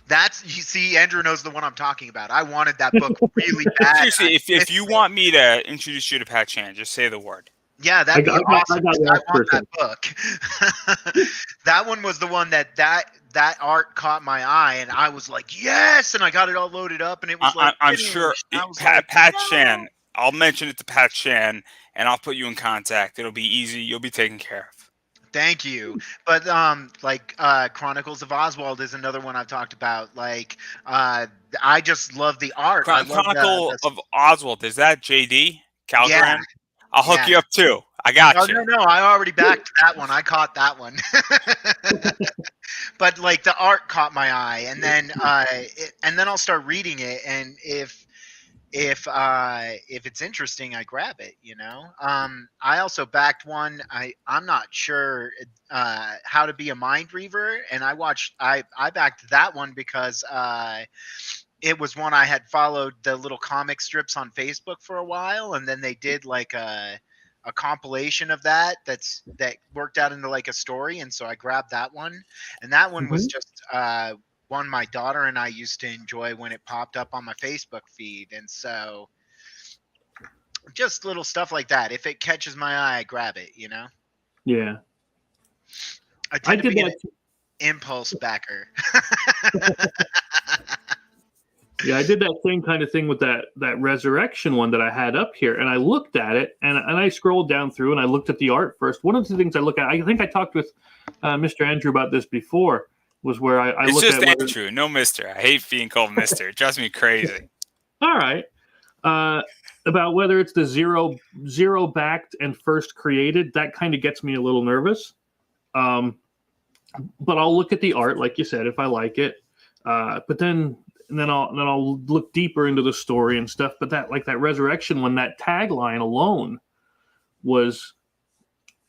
That's, you see, Andrew knows the one I'm talking about. I wanted that book really bad.
Seriously, if you want me to introduce you to Pat Shan, just say the word.
Yeah, that'd be awesome. I want
person.
that book. That one was the one that art caught my eye, and I was like, yes, and I got it all loaded up, and it was like,
I'm sure Pat Shan. I'll mention it to Pat Shan, and I'll put you in contact. It'll be easy. You'll be taken care of.
Thank you. But like Chronicles of Oswald is another one I've talked about. Like I just love the art.
Chronicle of Oswald, is that JD Calderon?
Yeah.
I'll hook you up too. I got you.
No, I already backed that one. I caught that one. But like the art caught my eye, and then I'll start reading it, and if it's interesting, I grab it. I also backed one. I'm not sure how to be a mind reaver, and I backed that one because it was one I had followed the little comic strips on Facebook for a while, and then they did like a compilation of that worked out into like a story, and so I grabbed that one, and that one was just one my daughter and I used to enjoy when it popped up on my Facebook feed. And so just little stuff like that. If it catches my eye, I grab it,
Yeah.
I tend to be an impulse backer.
Yeah, I did that same kind of thing with that Resurrection one that I had up here, and I looked at it, and I scrolled down through, and I looked at the art first. One of the things I look at, I think I talked with Mr. Andrew about this before, was where I look at...
It's just Andrew, no Mister. I hate being called Mister. It drives me crazy.
All right. About whether it's the zero backed and first created, that kind of gets me a little nervous. But I'll look at the art, like you said, if I like it. But then I'll look deeper into the story and stuff. But that Resurrection one, that tagline alone was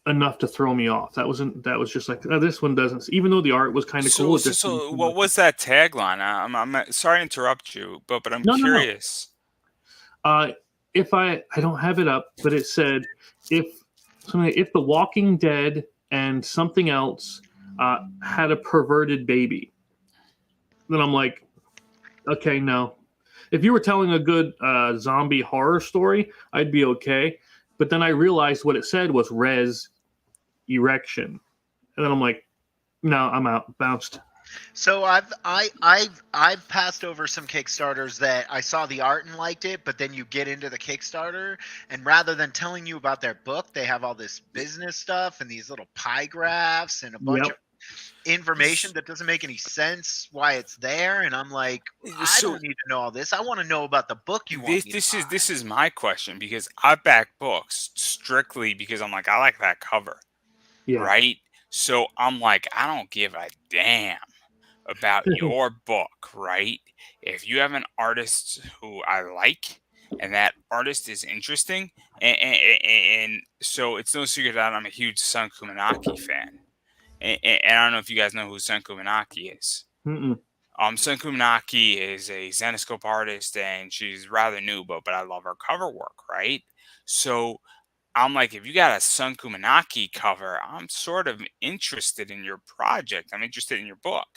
enough to throw me off. That was just like, oh, this one doesn't. Even though the art was kind of cool.
So what was that tagline? I'm sorry to interrupt you, but I'm curious.
No. If I don't have it up, but it said if The Walking Dead and something else had a perverted baby, then I'm like, okay, no. If you were telling a good zombie horror story, I'd be okay. But then I realized what it said was Erection, and then I'm like, no, I'm out, bounced.
So I've passed over some Kickstarters that I saw the art and liked it, but then you get into the Kickstarter, and rather than telling you about their book, they have all this business stuff and these little pie graphs and a bunch of information that doesn't make any sense why it's there, and I'm like, I don't need to know all this. I want to know about the book you want.
This is my question, because I back books strictly because I'm like, I like that cover. Yeah. Right? So I'm like, I don't give a damn about your book, right? If you have an artist who I like and that artist is interesting, and so it's no secret that I'm a huge Sun Kumanaki fan. And I don't know if you guys know who Sun Kumanaki is.
Mm-mm.
Sun Kumanaki is a Zenescope artist, and she's rather new, but I love her cover work, right? So I'm like, if you got a Sun Kumanaki cover, I'm sort of interested in your project. I'm interested in your book.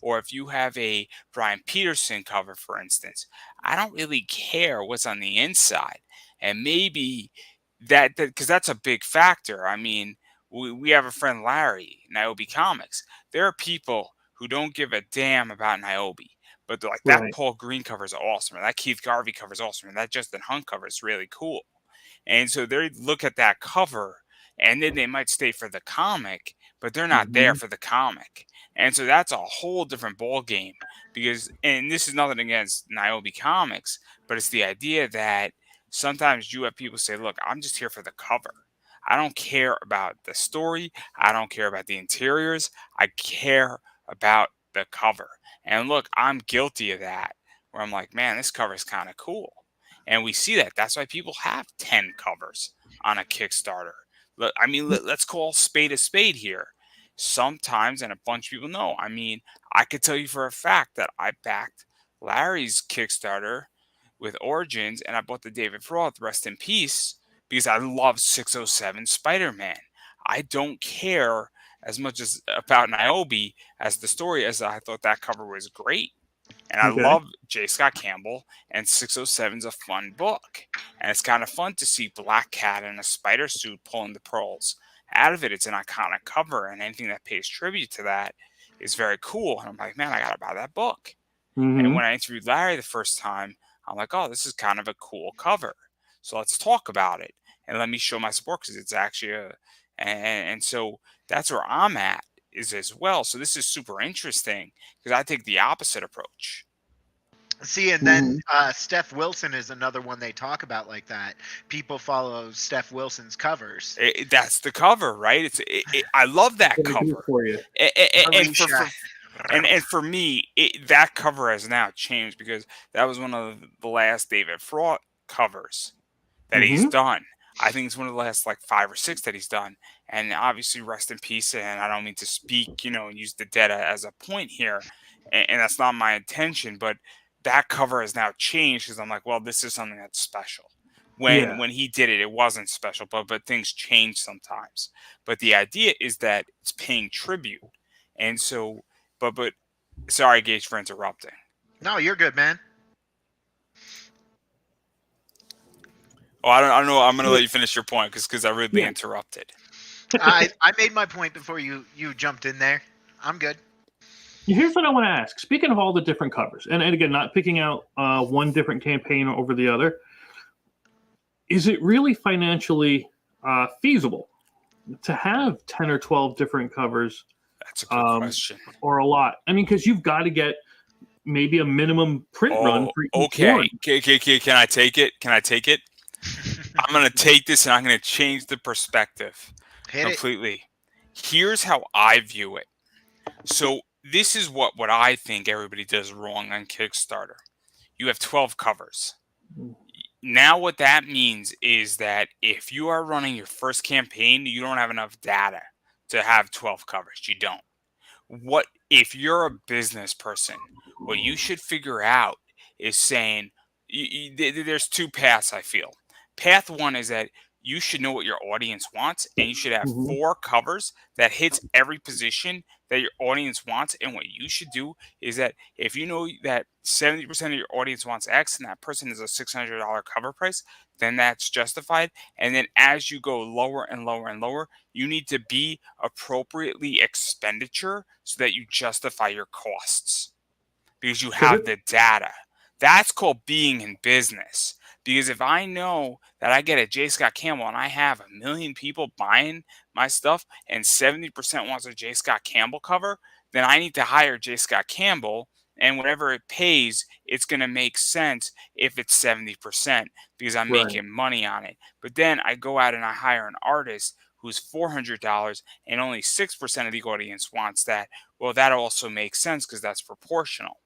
Or if you have a Brian Peterson cover, for instance, I don't really care what's on the inside. And maybe that because that's a big factor. I mean, we have a friend, Larry, Niobe Comics. There are people who don't give a damn about Niobe. But they're like, that Paul Green cover is awesome. Or that Keith Garvey cover is awesome. Or that Justin Hunt cover is really cool. And so they look at that cover, and then they might stay for the comic, but they're not there for the comic. And so that's a whole different ball game, because, and this is nothing against Niobe Comics, but it's the idea that sometimes you have people say, look, I'm just here for the cover. I don't care about the story. I don't care about the interiors. I care about the cover. And look, I'm guilty of that, where I'm like, man, this cover is kind of cool. And we see that. That's why people have 10 covers on a Kickstarter. I mean, let's call a spade here. Sometimes, and a bunch of people know, I mean, I could tell you for a fact that I backed Larry's Kickstarter with Origins, and I bought the David Froth, rest in peace, because I love 607 Spider-Man. I don't care as much as about Niobe as the story, as I thought that cover was great. And I
Okay.
love J. Scott Campbell, and 607's a fun book. And it's kind of fun to see Black Cat in a spider suit pulling the pearls out of it. It's an iconic cover, and anything that pays tribute to that is very cool. And I'm like, man, I got to buy that book.
Mm-hmm.
And when I interviewed Larry the first time, I'm like, oh, this is kind of a cool cover. So let's talk about it. And let me show my support, because it's actually and so that's where I'm at is as well. So this is super interesting because I take the opposite approach.
See, and then Steph Wilson is another one they talk about like that. People follow Steph Wilson's covers.
That's the cover, right? I love that
What can I do
cover.
for you?
And for me, that cover has now changed, because that was one of the last David Froth covers that he's done. I think it's one of the last like 5 or 6 that he's done. And obviously, rest in peace. And I don't mean to speak, and use the dead as a point here. And that's not my intention. But that cover has now changed, because I'm like, well, this is something that's special. When he did it, it wasn't special. But things change sometimes. But the idea is that it's paying tribute. And so, but sorry, Gage, for interrupting.
No, you're good, man.
Oh, I don't know. I'm going to let you finish your point because I rudely interrupted.
I made my point before you jumped in there. I'm good.
Here's what I want to ask. Speaking of all the different covers, and again, not picking out one different campaign over the other, is it really financially feasible to have 10 or 12 different covers?
That's a good question.
Or a lot? I mean, because you've got to get maybe a minimum print run for each one.
Okay. Can I take it? I'm going to take this and I'm going to change the perspective completely. Here's how I view it. So this is what I think everybody does wrong on Kickstarter. You have 12 covers. Now what that means is that if you are running your first campaign, you don't have enough data to have 12 covers. You don't. What if you're a business person? What you should figure out is saying there's 2 paths, I feel. Path 1 is that you should know what your audience wants, and you should have 4 covers that hits every position that your audience wants. And what you should do is that if you know that 70% of your audience wants X and that person is a $600 cover price, then that's justified. And then as you go lower and lower and lower, you need to be appropriately expenditure so that you justify your costs, because you have the data. That's called being in business. Because if I know that I get a J. Scott Campbell and I have 1 million people buying my stuff and 70% wants a J. Scott Campbell cover, then I need to hire J. Scott Campbell, and whatever it pays, it's going to make sense if it's 70% because I'm making money on it. But then I go out and I hire an artist who's $400 and only 6% of the audience wants that. Well, that also makes sense because that's proportional.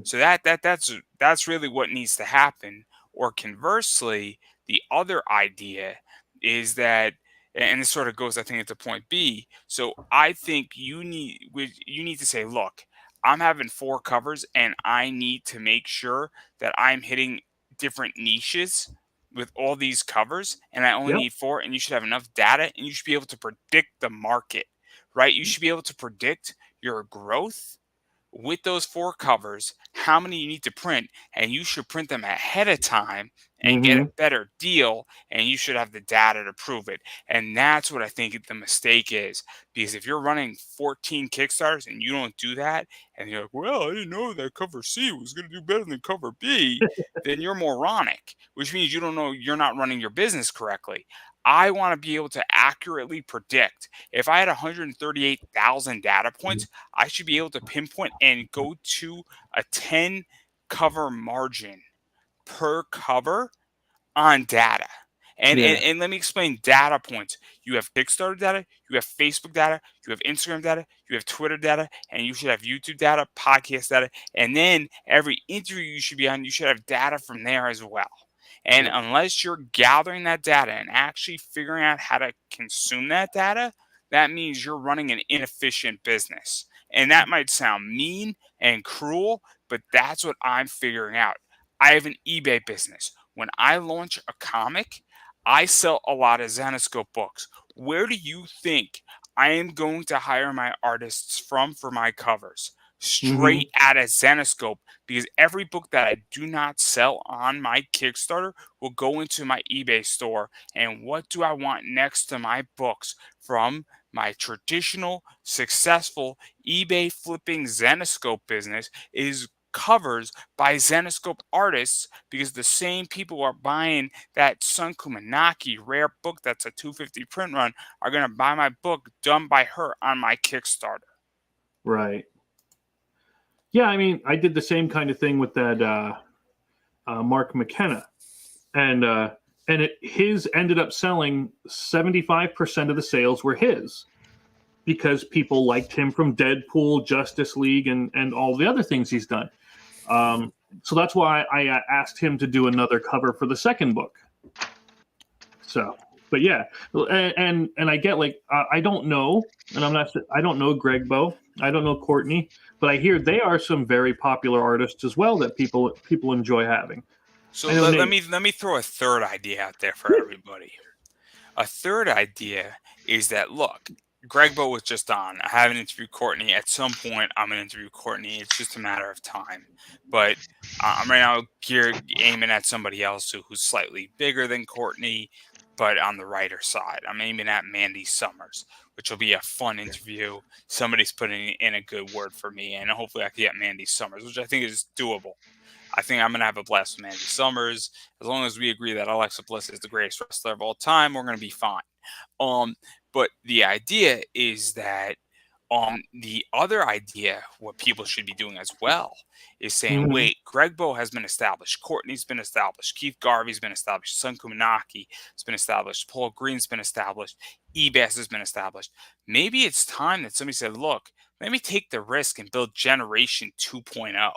So that's really what needs to happen. Or conversely, the other idea is that, and this sort of goes, I think, into point B. So I think you need to say, look, I'm having 4 covers, and I need to make sure that I'm hitting different niches with all these covers, and I only need 4. And you should have enough data, and you should be able to predict the market, right? You should be able to predict your growth with those 4 covers, how many you need to print, and you should print them ahead of time and get a better deal, and you should have the data to prove it. And that's what I think the mistake is, because if you're running 14 Kickstarters and you don't do that, and you're like, well, I didn't know that cover C was going to do better than cover B, then you're moronic, which means you don't know, you're not running your business correctly. I want to be able to accurately predict. If I had 138,000 data points, I should be able to pinpoint and go to a 10 cover margin per cover on data. And let me explain data points. You have Kickstarter data, you have Facebook data, you have Instagram data, you have Twitter data, and you should have YouTube data, podcast data, and then every interview you should be on, you should have data from there as well. And
Yep.
unless you're gathering that data and actually figuring out how to consume that data, that means you're running an inefficient business. And that might sound mean and cruel, but that's what I'm figuring out. I have an eBay business. When I launch a comic, I sell a lot of Zenoscope books. Where do you think I am going to hire my artists from for my covers?
Hmm.
Straight out of Zenoscope, because every book that I do not sell on my Kickstarter will go into my eBay store. And what do I want next to my books from my traditional, successful eBay flipping Zenoscope business is covers by Zenoscope artists, because the same people are buying that Sun Kumanaki rare book that's a 250 print run are going to buy my book done by her on my Kickstarter.
Right. Yeah, I mean, I did the same kind of thing with that Mark McKenna, and his ended up selling 75% of the sales were his, because people liked him from Deadpool, Justice League, and all the other things he's done. So that's why I asked him to do another cover for the second book. So, but yeah, and I get, like, I don't know, and I don't know Greg Bow, I don't know Courtney, but I hear they are some very popular artists as well that people enjoy having.
So
I know
let
Nate.
me throw a third idea out there for everybody. A third idea is that, look, Greg Bow was just on. I haven't interviewed Courtney. At some point, I'm going to interview Courtney. It's just a matter of time. But I'm right now aiming at somebody else who's slightly bigger than Courtney, but on the writer side. I'm aiming at Mandy Summers, which will be a fun interview. Somebody's putting in a good word for me, and hopefully I can get Mandy Summers, which I think is doable. I think I'm going to have a blast with Mandy Summers. As long as we agree that Alexa Bliss is the greatest wrestler of all time, we're going to be fine. But the idea is that the other idea, what people should be doing as well, is saying,
Mhm.
wait, Greg Bow has been established, Courtney's been established, Keith Garvey's been established, Sun Kumanaki has been established, Paul Green's been established, Ebass has been established. Maybe it's time that somebody said, look, let me take the risk and build Generation 2.0,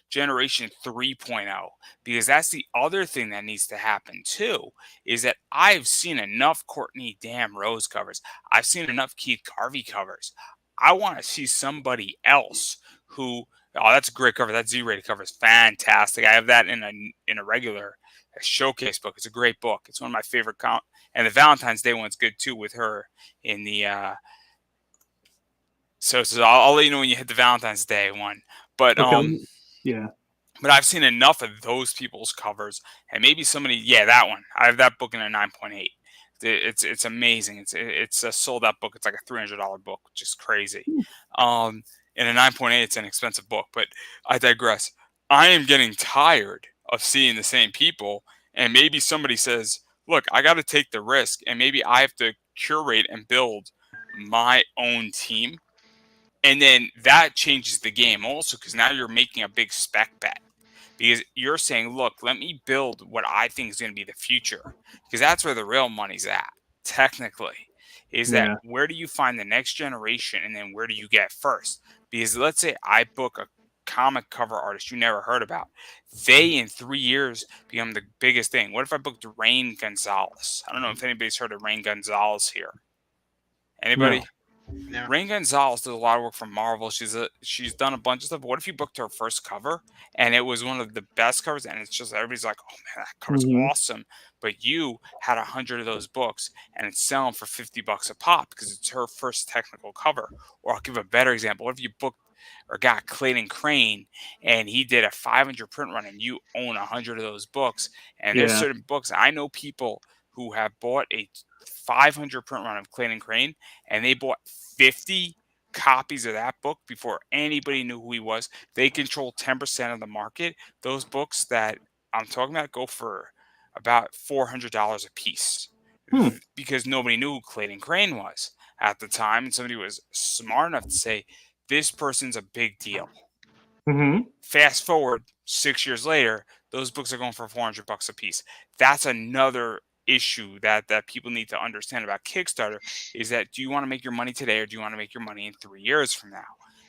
Generation 3.0, because that's the other thing that needs to happen too, is that I've seen enough Courtney Damn Rose covers. I've seen enough Keith Garvey covers. I want to see somebody else who, oh, that's a great cover. That Z-rated cover is fantastic. I have that in a regular showcase book. It's a great book. It's one of my favorite and the Valentine's Day one's good too, with her in the so I'll let you know when you hit the Valentine's Day one. But
Okay. Yeah.
but I've seen enough of those people's covers, and maybe somebody, yeah, that one. I have that book in a 9.8. It's amazing. It's a sold out book. It's like a $300 book, which is crazy. In a 9.8, it's an expensive book, but I digress. I am getting tired of seeing the same people, and maybe somebody says, "Look, I got to take the risk, and maybe I have to curate and build my own team." And then that changes the game also, because now you're making a big spec bet, because you're saying, look, let me build what I think is going to be the future, because that's where the real money's at, technically, is that
Yeah.
where do you find the next generation, and then where do you get first? Because let's say I book a comic cover artist you never heard about. They, in 3 years, become the biggest thing. What if I booked Rain Gonzalez? I don't know if anybody's heard of Rain Gonzalez here.
No.
Anybody?
No.
Rain Gonzalez does a lot of work for Marvel. She's done a bunch of stuff. But what if you booked her first cover and it was one of the best covers, and it's just everybody's like, "Oh man, that cover's
Hmm.
awesome," but you had 100 of those books and it's selling for $50 a pop because it's her first technical cover? Or I'll give a better example. What if you booked or got Clayton Crane and he did a 500 print run and you own 100 of those books? And there's
Yeah.
certain books I know people who have bought a 500 print run of Clayton Crane, and they bought 50 copies of that book before anybody knew who he was. They control 10% of the market. Those books that I'm talking about go for about $400 a piece,
Hmm.
because nobody knew who Clayton Crane was at the time, and somebody was smart enough to say, this person's a big deal.
Hmm.
Fast forward 6 years later, those books are going for $400 a piece. That's another issue that people need to understand about Kickstarter, is that, do you want to make your money today, or do you want to make your money in 3 years from now?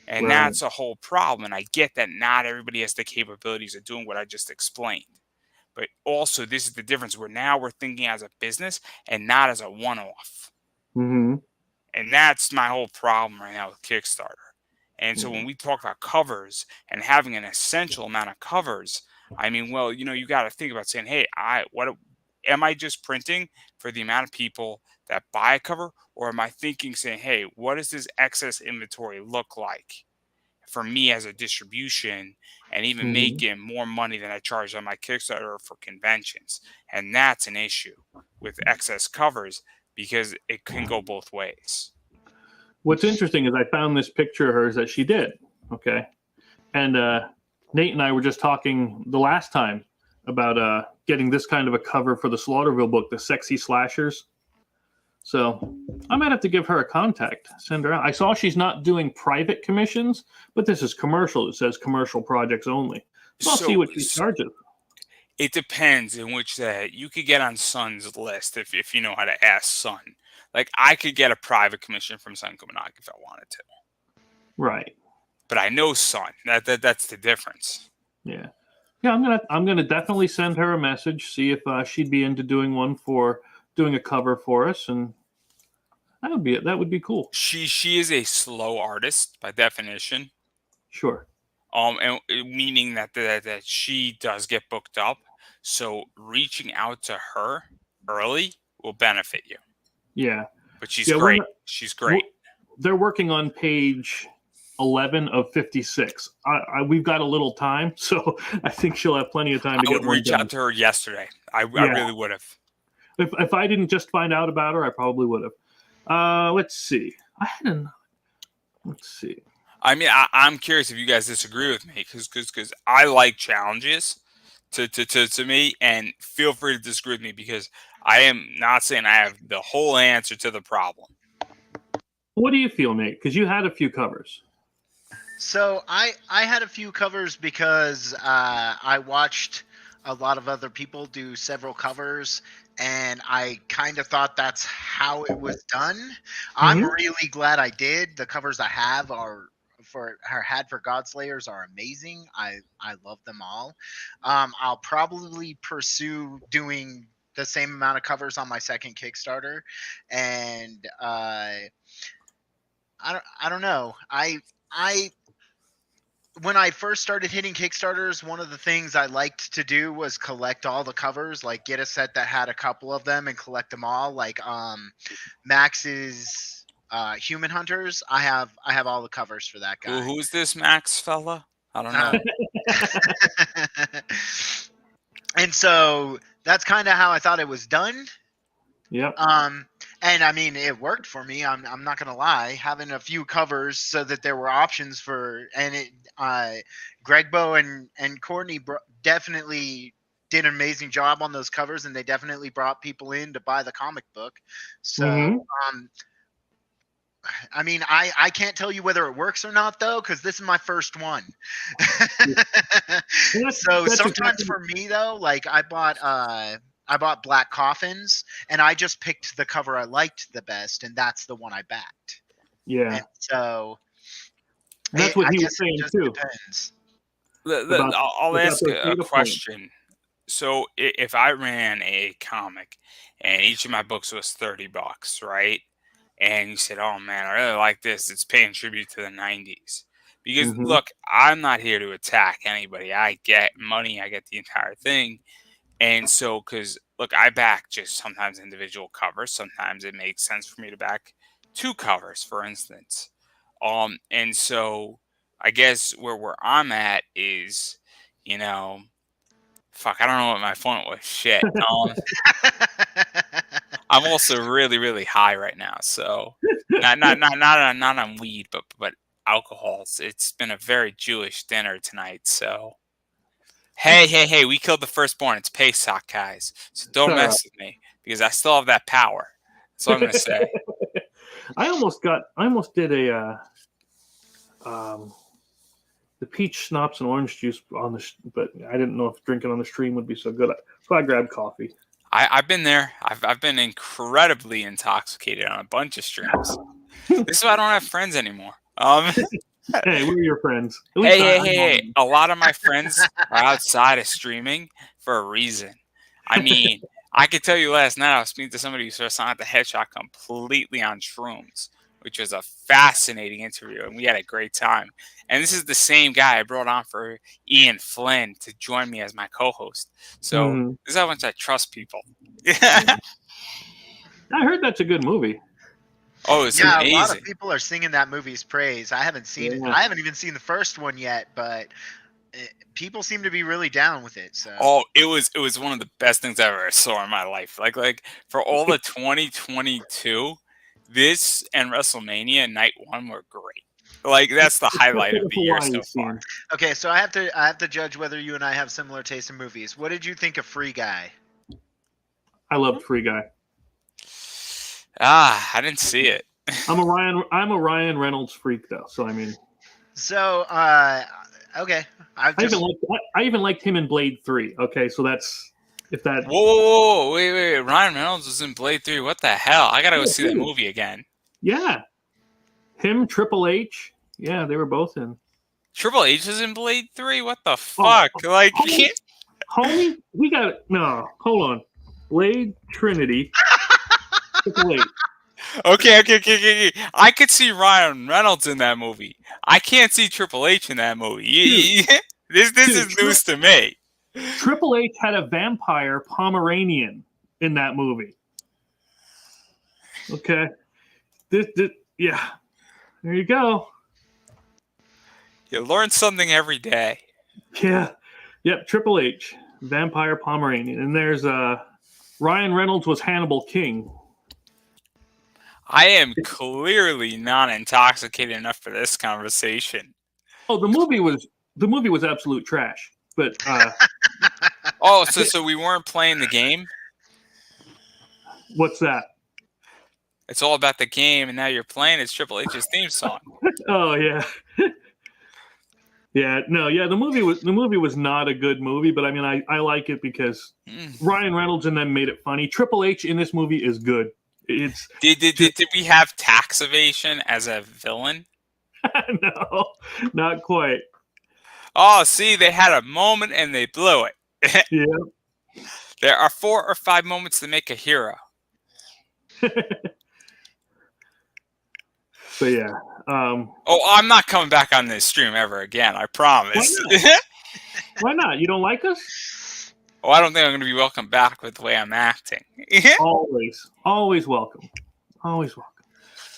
And
Right.
that's a whole problem. And I get that not everybody has the capabilities of doing what I just explained. But also, this is the difference where now we're thinking as a business and not as a one-off.
Mm-hmm.
And that's my whole problem right now with Kickstarter. And so when we talk about covers and having an essential amount of covers, I mean, well, you got to think about saying, hey, what am I just printing for the amount of people that buy a cover, or am I thinking, saying, hey, what does this excess inventory look like for me as a distribution, and even making more money than I charge on my Kickstarter for conventions? And that's an issue with excess covers, because it can go both ways.
What's interesting is I found this picture of hers that she did. Okay. And Nate and I were just talking the last time about getting this kind of a cover for the Slaughterville book, the Sexy Slashers. So I might have to give her a contact, send her out. I saw she's not doing private commissions, but this is commercial. It says commercial projects only. So I'll see what she charges.
It depends in which you could get on Sun's list if you know how to ask Sun. Like, I could get a private commission from Sun Kumanagi if I wanted to.
Right.
But I know Sun. That's the difference.
Yeah. Yeah, I'm gonna definitely send her a message, see if she'd be into doing a cover for us, and that would be cool.
She is a slow artist by definition.
Sure.
And meaning that she does get booked up. So reaching out to her early will benefit you.
Yeah.
But she's great. She's great.
They're working on page 11 of 56. We've got a little time, so I think she'll have plenty of time to get one done.
I would reach out to her yesterday. I really would have.
If I didn't just find out about her, I probably would have. Let's see. Let's see.
I mean, I'm curious if you guys disagree with me, because I like challenges to me, and feel free to disagree with me, because I am not saying I have the whole answer to the problem.
What do you feel, Nate? Because you had a few covers.
So I had a few covers because I watched a lot of other people do several covers, and I kind of thought that's how it was done. I'm really glad I did. The covers I have had for Godslayers are amazing. I love them all. I'll probably pursue doing the same amount of covers on my second Kickstarter, and I don't know. When I first started hitting Kickstarters, one of the things I liked to do was collect all the covers, like get a set that had a couple of them and collect them all. Like Max's Human Hunters, I have all the covers for that guy.
Who's this Max fella? I don't know.
And so that's kind of how I thought it was done.
Yep.
And I mean, it worked for me. I'm not gonna lie. Having a few covers so that there were options Gregbo and Courtney definitely did an amazing job on those covers, and they definitely brought people in to buy the comic book. So, I mean, I can't tell you whether it works or not, though, because this is my first one. So sometimes for me, though, like I bought Black Coffins, and I just picked the cover I liked the best, and that's the one I backed.
Yeah.
And so
that's what he was saying too.
Depends.
I'll ask a question. So if I ran a comic and each of my books was $30, right? And you said, oh man, I really like this. It's paying tribute to the 90s. Because look, I'm not here to attack anybody. I get money. I get the entire thing. And so, because look, I back just sometimes individual covers. Sometimes it makes sense for me to back two covers, for instance. And so I guess where I'm at is, fuck, I don't know what my point was. Shit. I'm also really, really high right now. So not on weed, but alcohols. It's been a very Jewish dinner tonight. So hey, we killed the firstborn. It's Pesach, guys. So don't mess with me, because I still have that power. That's what I'm gonna say.
I almost did a the peach schnapps and orange juice but I didn't know if drinking on the stream would be so good. So I grabbed coffee.
I've been there. I've been incredibly intoxicated on a bunch of streams. This is why I don't have friends anymore.
Hey, we're your friends. At least I know
Hey.
them.
A lot of my friends are outside of streaming for a reason. I mean, I could tell you last night I was speaking to somebody who saw Sonic the Hedgehog completely on shrooms, which was a fascinating interview, and we had a great time. And this is the same guy I brought on for Ian Flynn to join me as my co-host. So
Mhm.
this is how much I trust people.
I heard that's a good movie.
Oh, it's
Yeah, a lot
amazing.
of people are singing that movie's praise. I haven't seen it.
Yeah.
I haven't even seen the first one yet, but people seem to be really down with it. So
Oh, it was one of the best things I ever saw in my life. Like for all the 2022, this and WrestleMania Night 1 were great. Like that's the highlight of the year
Hawaii
so
scene.
far.
okay, so I have to judge whether you and I have similar taste in movies. What did you think of Free Guy?
I loved Free Guy.
I didn't see it.
I'm a Ryan Reynolds freak though. So I mean,
So okay,
I even liked him in Blade 3. Okay, so that's if that.
Whoa, wait. Ryan Reynolds was in Blade 3. What the hell? I gotta go see that movie again.
Yeah, him, Triple H. Yeah, they were both in.
Triple H is in Blade 3? What the fuck? Like
Homie, we got it. No, hold on. Blade Trinity. Triple H.
Okay. I could see Ryan Reynolds in that movie. I can't see Triple H in that movie. This is news to me.
Triple H had a vampire Pomeranian in that movie. Okay. Yeah. There you go.
You learn something every day.
Yeah. Yep. Triple H, vampire Pomeranian, and there's Ryan Reynolds was Hannibal King.
I am clearly not intoxicated enough for this conversation.
Oh, the movie was absolute trash. But
oh, so we weren't playing the game?
What's that?
It's all about the game, and now you're playing. It's Triple H's theme song.
Oh yeah. Yeah, no, yeah. The movie was not a good movie, but I mean, I like it because Ryan Reynolds and them made it funny. Triple H in this movie is good. It's
did we have tax evasion as a villain?
No, not quite.
Oh, see, they had a moment and they blew it.
Yeah.
There are 4 or 5 moments to make a hero.
So yeah.
I'm not coming back on this stream ever again. I promise.
Why not? You don't like us?
Oh, I don't think I'm going to be welcome back with the way I'm acting.
always welcome. Always welcome.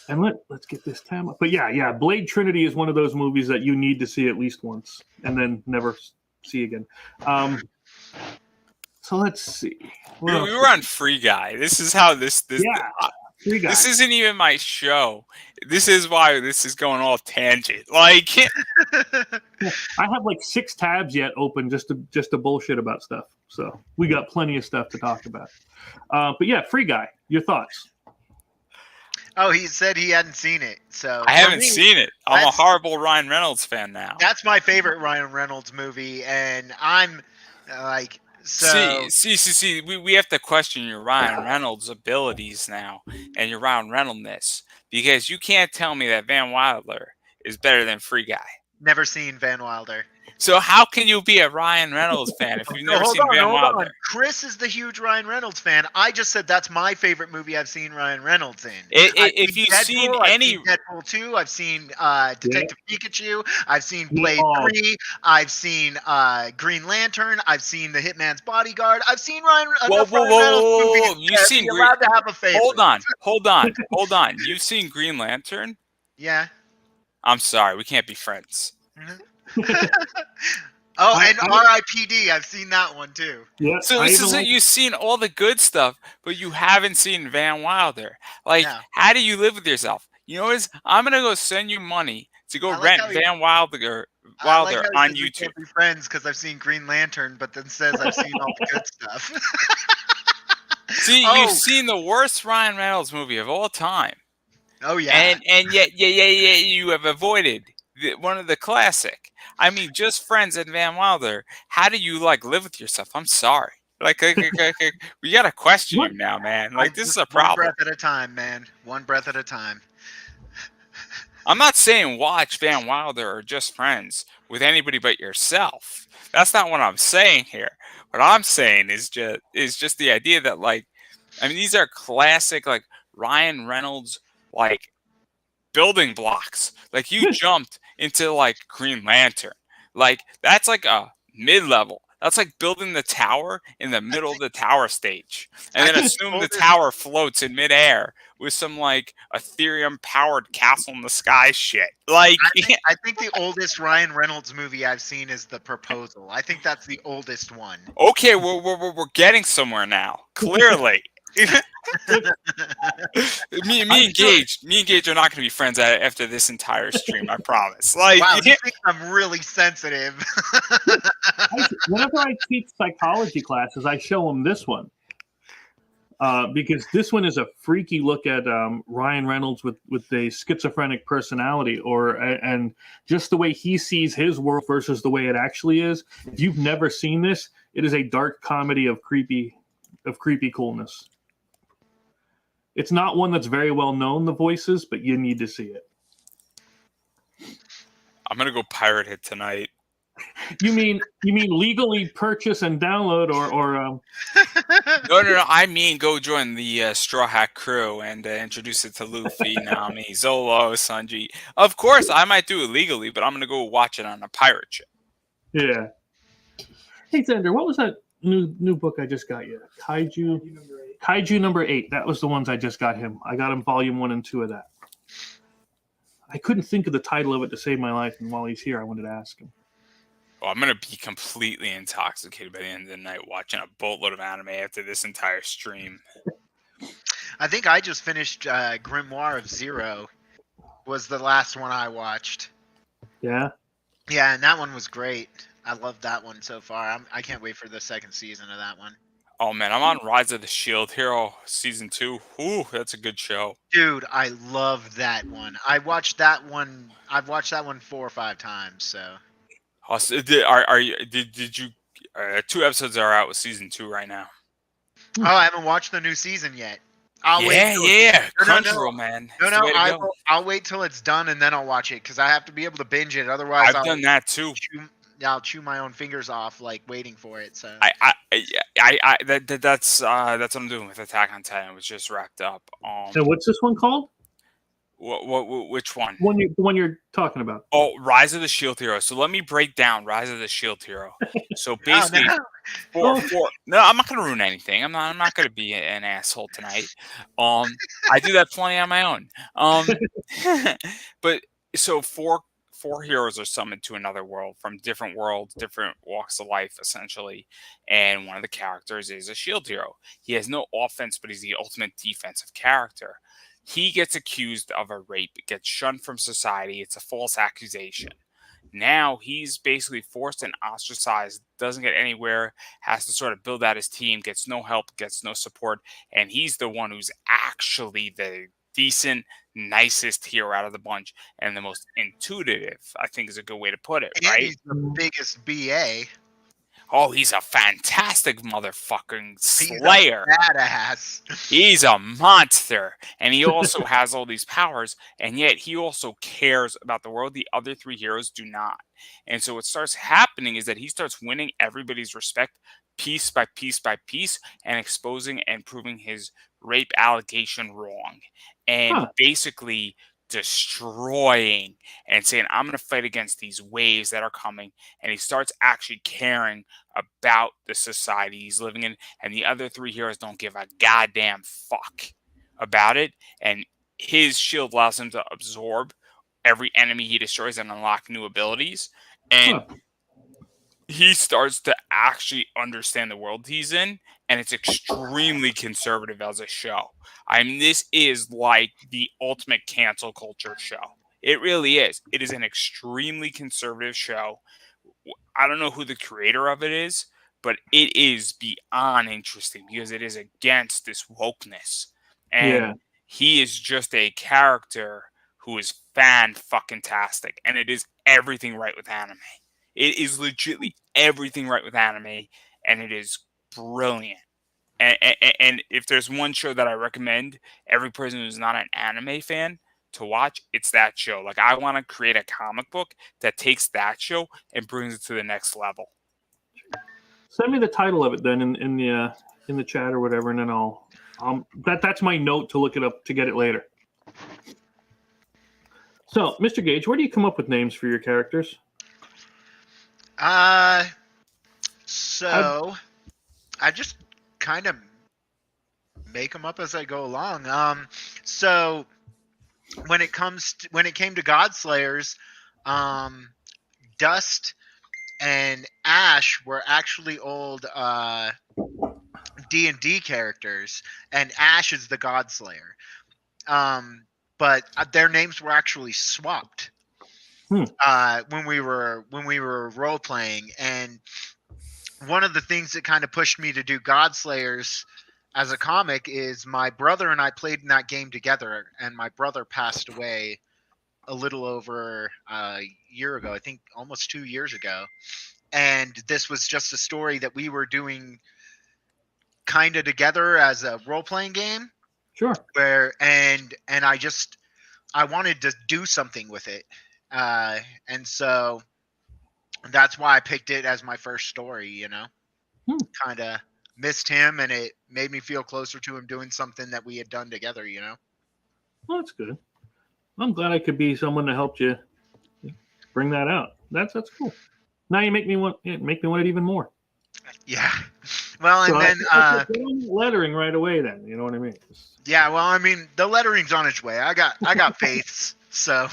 And let's get this time up. But yeah, Blade Trinity is one of those movies that you need to see at least once and then never see again. So let's see.
We were on Free Guy. This is how this
Free Guy.
This isn't even my show. This is why this is going all tangent. Like
I have like 6 tabs yet open just to bullshit about stuff. So we got plenty of stuff to talk about. But yeah, Free Guy. Your thoughts?
Oh, he said he hadn't seen it. So
I haven't seen it. I'm a horrible Ryan Reynolds fan now.
That's my favorite Ryan Reynolds movie, and I'm like, so.
See. We have to question your Ryan Reynolds abilities now and your Ryan Reynoldsness, because you can't tell me that Van Wilder is better than Free Guy.
Never seen Van Wilder.
So how can you be a Ryan Reynolds fan if you've never seen Van Wilder?
Chris is the huge Ryan Reynolds fan. I just said that's my favorite movie I've seen Ryan Reynolds in.
If you've seen any
Deadpool 2, I've seen Detective Pikachu, I've seen Blade 3, I've seen Green Lantern, I've seen The Hitman's Bodyguard, I've seen Ryan Reynolds movies.
You've seen
allowed to have a favorite.
Hold on. You've seen Green Lantern?
Yeah.
I'm sorry, we can't be friends.
And R.I.P.D. I've seen that one too.
Yeah.
So you've seen all the good stuff, but you haven't seen Van Wilder. Like, how do you live with yourself? You know what? I'm gonna go send you money to go rent Van Wilder on YouTube.
Can't be friends because I've seen Green Lantern, but then says I've seen all the good stuff.
See, you've seen the worst Ryan Reynolds movie of all time.
Oh yeah.
And yet you have avoided one of the classic. I mean, just Friends and Van Wilder. How do you live with yourself? I'm sorry. We got to question you now, man. This is a problem.
One breath at a time, man. One breath at a time.
I'm not saying watch Van Wilder or Just Friends with anybody but yourself. That's not what I'm saying here. What I'm saying is just the idea that, like, I mean, these are classic, like, Ryan Reynolds, like, building blocks. Like, you jumped into, like, Green Lantern. Like, that's like a mid-level. That's like building the tower in the middle of the tower stage, and
I
then
think
assume
the
the
oldest,
tower floats in midair with some, like, Ethereum-powered castle in the sky shit. Like,
I think the oldest Ryan Reynolds movie I've seen is The Proposal. I think that's the oldest one.
okay, we're getting somewhere now. Clearly. Me and Gage are not going to be friends after this entire stream. I promise. Like,
Wow, you think I'm really sensitive.
Whenever I teach psychology classes, I show them this one. Because this one is a freaky look at Ryan Reynolds with a schizophrenic personality, and just the way he sees his world versus the way it actually is. If you've never seen this, it is a dark comedy of creepy coolness. It's not one that's very well known, the voices, but you need to see it.
I'm gonna go pirate it tonight.
You mean legally purchase and download, or
No. I mean, go join the Straw Hat crew and introduce it to Luffy, Nami, Zolo, Sanji. Of course, I might do it legally, but I'm gonna go watch it on a pirate ship.
Yeah. Hey, Xander, what was that new book I just got you? Kaiju number 8. That was the ones I just got him. I got him volume 1 and 2 of that. I couldn't think of the title of it to save my life, and while he's here, I wanted to ask him.
Well, I'm gonna be completely intoxicated by the end of the night watching a boatload of anime after this entire stream.
I think I just finished Grimoire of Zero. Was the last one I watched.
Yeah?
Yeah, and that one was great. I love that one so far. I can't wait for the second season of that one.
Oh man, I'm on Rise of the Shield Hero season 2. Ooh, that's a good show.
Dude, I love that one. I've watched that one 4 or 5 times, so.
Also, did you 2 episodes are out with season 2 right now.
Oh, I haven't watched the new season yet. I'll wait.
Yeah.
No,
Crunchyroll, man.
I'll wait till it's done and then I'll watch it because I have to be able to binge it. Otherwise,
I've done that too.
I'll chew my own fingers off like waiting for it. So
that's what I'm doing with Attack on Titan. It was just wrapped up.
And what's this one called?
Which one?
The one you're talking about.
Oh, Rise of the Shield Hero. So let me break down Rise of the Shield Hero. So basically, no, I'm not going to ruin anything. I'm not going to be an asshole tonight. I do that plenty on my own. But so four heroes are summoned to another world from different worlds, different walks of life, essentially. And one of the characters is a shield hero. He has no offense, but he's the ultimate defensive character. He gets accused of a rape, gets shunned from society. It's a false accusation. Now he's basically forced and ostracized, doesn't get anywhere, has to sort of build out his team, gets no help, gets no support, and he's the one who's actually the decent, nicest hero out of the bunch and the most intuitive, I think is a good way to put it, right?
He's the biggest BA.
Oh, he's a fantastic motherfucking slayer.
He's a badass.
He's a monster. And he also has all these powers, and yet he also cares about the world. The other 3 heroes do not. And so what starts happening is that he starts winning everybody's respect piece by piece by piece and exposing and proving his rape allegation wrong. And basically destroying and saying, I'm going to fight against these waves that are coming. And he starts actually caring about the society he's living in. And the other 3 heroes don't give a goddamn fuck about it. And his shield allows him to absorb every enemy he destroys and unlock new abilities. And he starts to actually understand the world he's in, and it's extremely conservative as a show. I mean, this is like the ultimate cancel culture show. It really is. It is an extremely conservative show. I don't know who the creator of it is, but it is beyond interesting because it is against this wokeness. And he is just a character who is fan-fucking-tastic, and it is everything right with anime. It is legitimately everything right with anime, and it is brilliant. And if there's one show that I recommend every person who's not an anime fan to watch, it's that show. Like, I want to create a comic book that takes that show and brings it to the next level.
Send me the title of it then in the chat or whatever, and then that's my note to look it up to get it later. So, Mr. Gage, where do you come up with names for your characters?
So I just kind of make them up as I go along. So when it came to Godslayers, Dust and Ash were actually old D&D characters, and Ash is the Godslayer. But their names were actually swapped when we were role playing. And one of the things that kind of pushed me to do Godslayers as a comic is my brother and I played in that game together, and my brother passed away a little over a year ago, I think almost 2 years ago. And this was just a story that we were doing kind of together as a role-playing game.
Sure.
And I wanted to do something with it. And so that's why I picked it as my first story, you know. Kind of missed him, and it made me feel closer to him doing something that we had done together, you know.
Well, that's good. I'm glad I could be someone to help you bring that out. That's cool. Now you make me want it even more.
Yeah. Well, and
so
then
lettering right away. Then you know what I mean.
Yeah. Well, I mean, the lettering's on its way. I got faiths. So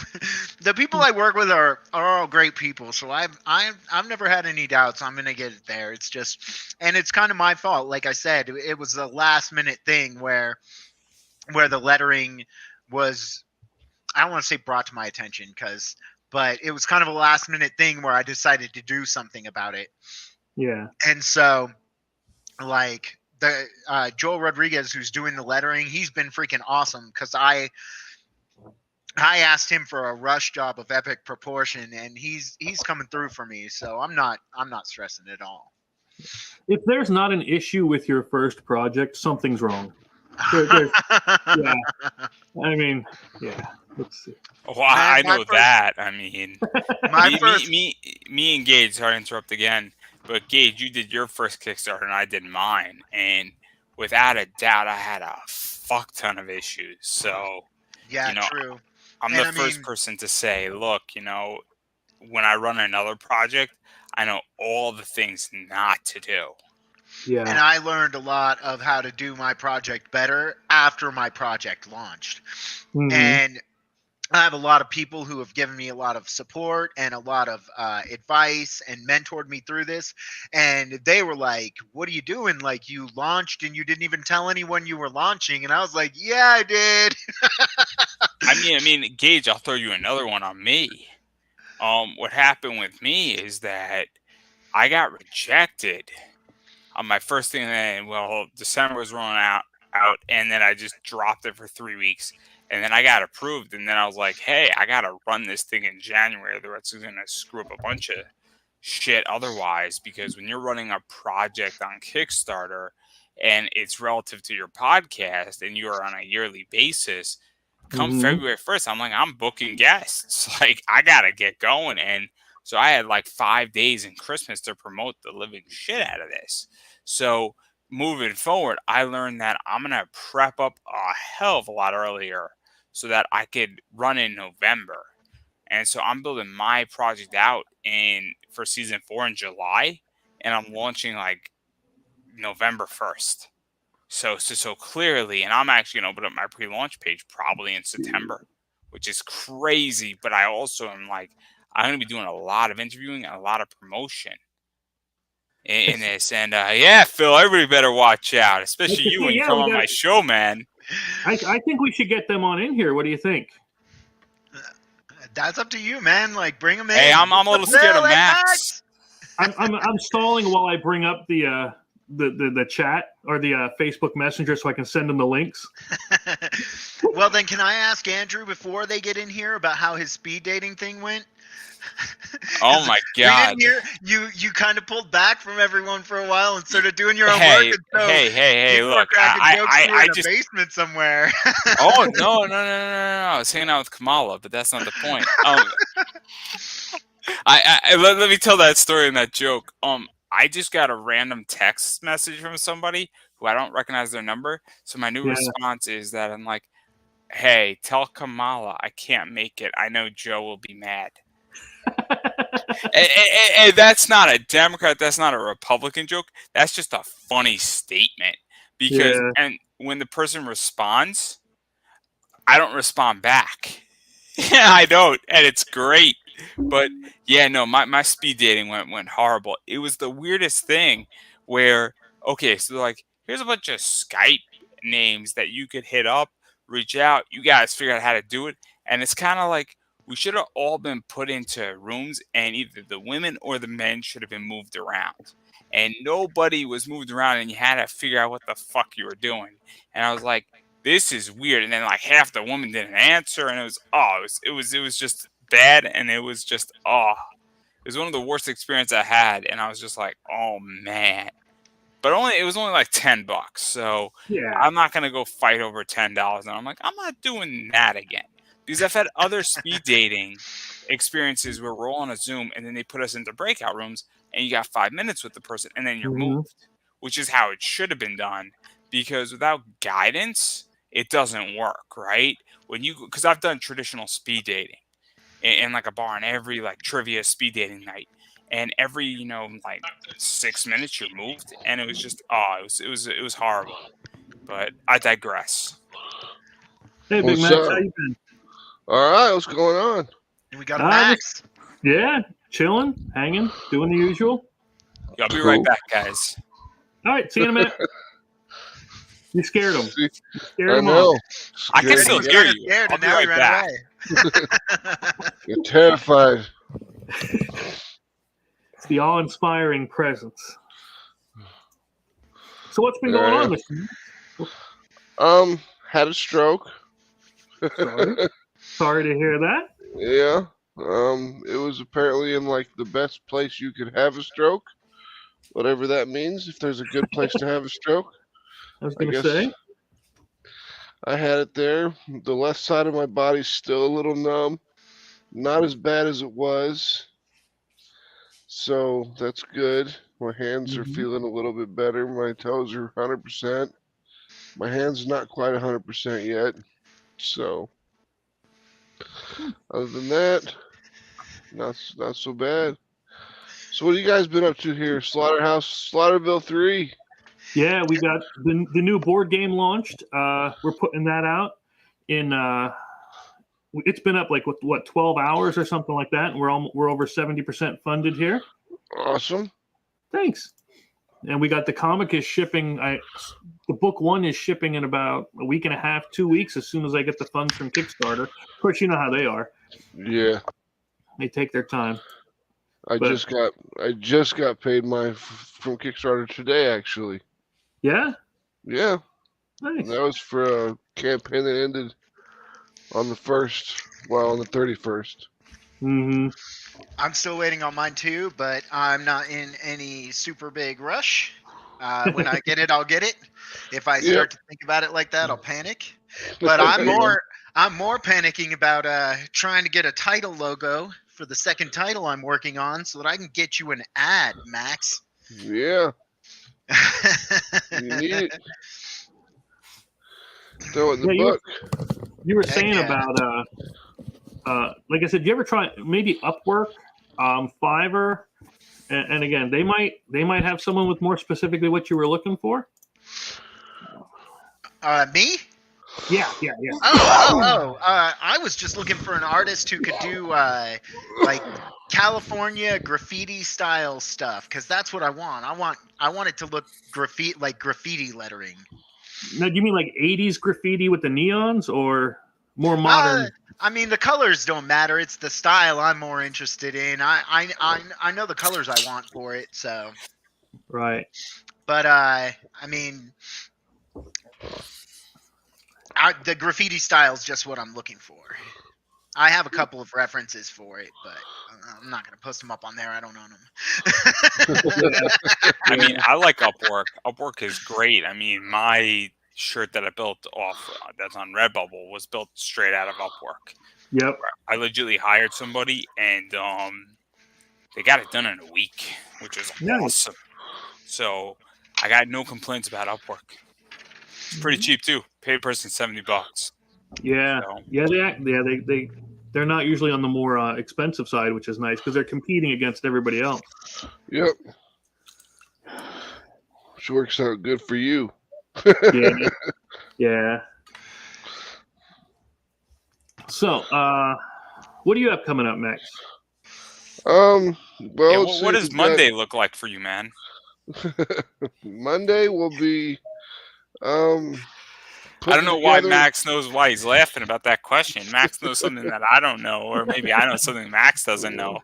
the people I work with are all great people. So I've never had any doubts I'm gonna get it there. It's just, and it's kind of my fault. Like I said, it was a last minute thing where the lettering was, I don't want to say brought to my attention, but it was kind of a last minute thing where I decided to do something about it.
Yeah.
And so, like, the Joel Rodriguez, who's doing the lettering, he's been freaking awesome, because I asked him for a rush job of epic proportion, and he's coming through for me. So I'm not stressing at all.
If there's not an issue with your first project, something's wrong. Yeah. I mean, yeah. Let's see.
Well, I know that. I mean, me and Gage, sorry to interrupt again, but Gage, you did your first Kickstarter and I did mine. And without a doubt, I had a fuck ton of issues. So,
yeah,
you know,
true.
I'm the first person to say, look, you know, when I run another project, I know all the things not to do.
Yeah.
And I learned a lot of how to do my project better after my project launched. Mm-hmm. And I have a lot of people who have given me a lot of support and a lot of advice and mentored me through this. And they were like, what are you doing? Like, you launched and you didn't even tell anyone you were launching. And I was like, yeah, I did.
I mean, Gage, I'll throw you another one on me. What happened with me is that I got rejected on my first thing. Then, well, December was rolling out, and then I just dropped it for 3 weeks. And then I got approved, and then I was like, hey, I got to run this thing in January. The rest is going to screw up a bunch of shit otherwise, because when you're running a project on Kickstarter and it's relative to your podcast and you are on a yearly basis, come February 1st, I'm like, I'm booking guests. Like, I got to get going. And so I had like 5 days in Christmas to promote the living shit out of this. So moving forward, I learned that I'm going to prep up a hell of a lot earlier so that I could run in November. And so I'm building my project out for season 4 in July, and I'm launching like November 1st. So clearly, and I'm actually going to open up my pre-launch page probably in September, which is crazy. But I also am like, I'm going to be doing a lot of interviewing and a lot of promotion in this. And yeah, Phil, everybody better watch out, especially you when you come on my show, man.
I think we should get them on in here. What do you think?
That's up to you, man. Like, bring them in.
Hey, I'm a little scared of Max.
I'm stalling while I bring up the the chat or the Facebook Messenger so I can send them the links?
Well, then can I ask Andrew before they get in here about how his speed dating thing went?
Oh my God!
We didn't hear you kind of pulled back from everyone for a while and started doing your own work.
Hey,
And so
hey!
you were
Look,
cracking jokes you were
I
in
just.
a basement somewhere.
Oh no! I was hanging out with Kamala, but that's not the point. Let me tell that story and that joke. I just got a random text message from somebody who I don't recognize their number. So my new
Yeah.
response is that I'm like, "Hey, tell Kamala I can't make it. I know Joe will be mad." And that's not a Democrat. That's not a Republican joke. That's just a funny statement. Because
Yeah.
and when the person responds, I don't respond back. Yeah, I don't, and it's great. But yeah, no, my speed dating went horrible. It was the weirdest thing where okay, so like here's a bunch of Skype names that you could hit up, reach out, you guys figure out how to do it, and it's kind of like we should have all been put into rooms, and either the women or the men should have been moved around, and nobody was moved around, and you had to figure out what the fuck you were doing, and I was like, this is weird. And then like half the woman didn't answer, and it was just bad, and it was just it was one of the worst experiences I had, and I was just like, oh man. But it was only like $10, so
Yeah.
I'm not gonna go fight over $10. And I'm like, I'm not doing that again because I've had other speed dating experiences where we're all on a Zoom, and then they put us into breakout rooms, and you got 5 minutes with the person, and then you're moved, which is how it should have been done. Because without guidance, it doesn't work, right? Because I've done traditional speed dating in like a bar, and every like trivia speed dating night, and every like 6 minutes you're moved, and it was just it was horrible. But I digress.
Hey, Big
What's
Max,
up?
how you been?
All right, what's going on?
We got a Max.
Yeah, chilling, hanging, doing the usual.
Yeah, I'll be
Cool.
right back, guys.
All right, see you in a minute. You scared him.
See,
You scared
I
him
know.
off.
I can
Scared
still
to
hear
death.
you.
Scared,
I'll
and
be
now he
right
ran
back.
away.
You're terrified.
It's the awe-inspiring presence. So what's been going on this week?
Had a stroke.
Sorry to hear that.
Yeah. It was apparently in like the best place you could have a stroke, whatever that means. If there's a good place to have a stroke,
I was
I
going to
guess
say.
I had it there. The left side of my body's still a little numb, not as bad as it was. So that's good. My hands are feeling a little bit better. My toes are 100%. My hands not quite 100% yet. So other than that, not so bad. So what have you guys been up to here? Slaughterville 3.
Yeah, we got the new board game launched. We're putting that out in. It's been up like what 12 hours or something like that, and we're over 70% funded here.
Awesome.
Thanks. And we got the comic is shipping. The book 1 is shipping in about a week and a half, 2 weeks, as soon as I get the funds from Kickstarter. Of course, you know how they are.
Yeah.
They take their time.
I just got paid from Kickstarter today actually.
Yeah.
Yeah.
Nice.
That was for a campaign that ended on the 31st.
Mm-hmm.
I'm still waiting on mine too, but I'm not in any super big rush. When I get it, I'll get it. If I start to think about it like that, I'll panic. But I'm more panicking about trying to get a title logo for the second title I'm working on, so that I can get you an ad, Max.
Yeah. You need it. Throw it in the book.
You were saying about like I said, you ever try maybe Upwork, Fiverr, and again they might have someone with more specifically what you were looking for.
Me?
Yeah.
I was just looking for an artist who could do like California graffiti style stuff, because that's what I want. I want it to look graffiti lettering.
Now, do you mean like 80s graffiti with the neons, or more modern?
I mean, the colors don't matter. It's the style I'm more interested in. I know the colors I want for it. So
right.
But I mean, the graffiti style is just what I'm looking for. I have a couple of references for it, but I'm not going to post them up on there. I don't own them.
I mean, I like Upwork. Upwork is great. I mean, my shirt that I built off that's on Redbubble was built straight out of Upwork.
Yep.
I legitimately hired somebody, and they got it done in a week, which is awesome. So I got no complaints about Upwork. It's pretty cheap too. Paid person $70.
Yeah,
So.
They're not usually on the more expensive side, which is nice because they're competing against everybody else.
Yep. Which works out good for you.
Yeah. So, what do you have coming up next?
Well,
what does Monday look like for you, man?
Monday will be
I don't know why Max knows why he's laughing about that question. Max knows something that I don't know, or maybe I know something Max doesn't know.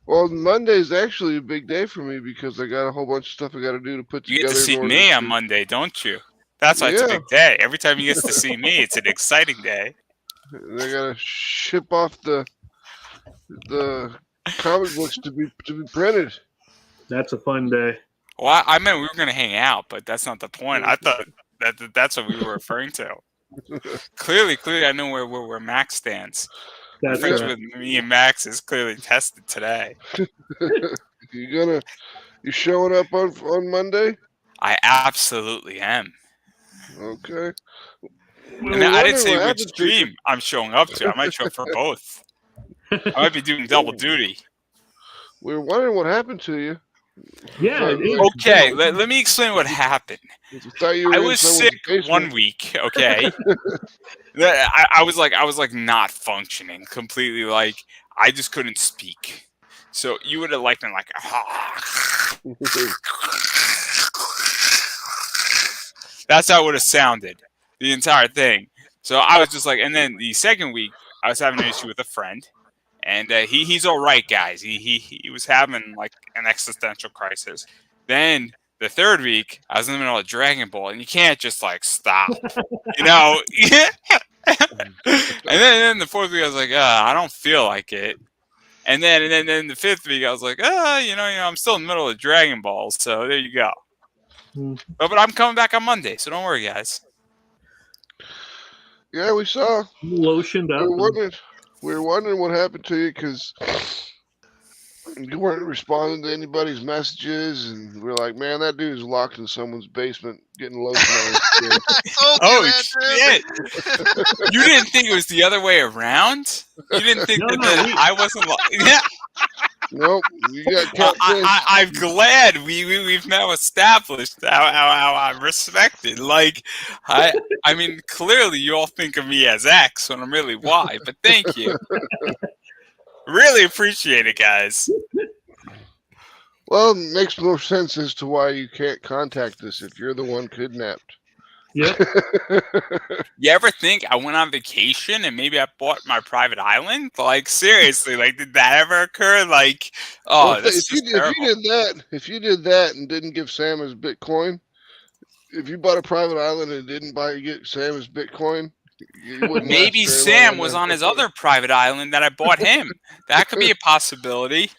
Well, Monday's actually a big day for me because I got a whole bunch of stuff I got to do to put together.
You get to see me on Monday, don't you? That's why it's a big day. Every time he gets to see me, it's an exciting day.
And I got to ship off the comic books to be printed.
That's a fun day.
Well, I meant we were going to hang out, but that's not the point. I thought that's what we were referring to. Clearly, I know where Max stands.
That's
the difference
right.
with me and Max is clearly tested today.
You showing up on Monday?
I absolutely am.
Okay.
And I didn't say which stream I'm showing up to. I might show up for both. I might be doing double duty.
We were wondering what happened to you.
Yeah.
Okay, let me explain what happened. I was sick 1 week. Okay, I was like not functioning completely. Like I just couldn't speak. So you would have liked me like. That's how it would have sounded the entire thing. So I was just like, and then the second week I was having an issue with a friend. And he's all right, guys. He was having like an existential crisis. Then the third week, I was in the middle of Dragon Ball, and you can't just like stop, you know. And then the fourth week, I was like, I don't feel like it. And then the fifth week, I was like, I'm still in the middle of Dragon Ball, so there you go. But I'm coming back on Monday, so don't worry, guys.
Yeah, we saw.
Lotioned up.
We were wondering what happened to you because you weren't responding to anybody's messages, and we're like, man, that dude's locked in someone's basement getting lotion on his skin.
Shit! You didn't think it was the other way around? You didn't think that I wasn't? Yeah.
Nope, you got catfish.
I'm glad we've now established how I'm respected. Like, I mean, clearly you all think of me as X when I'm really Y, but thank you. Really appreciate it, guys.
Well, it makes more sense as to why you can't contact us if you're the one kidnapped.
Yep.
You ever think I went on vacation and maybe I bought my private island? Like, seriously, like, did that ever occur? Like,
if you did that and didn't give Sam his Bitcoin, if you bought a private island and didn't get Sam his Bitcoin, you wouldn't.
Maybe Sam was on his other private island that I bought him. That could be a possibility.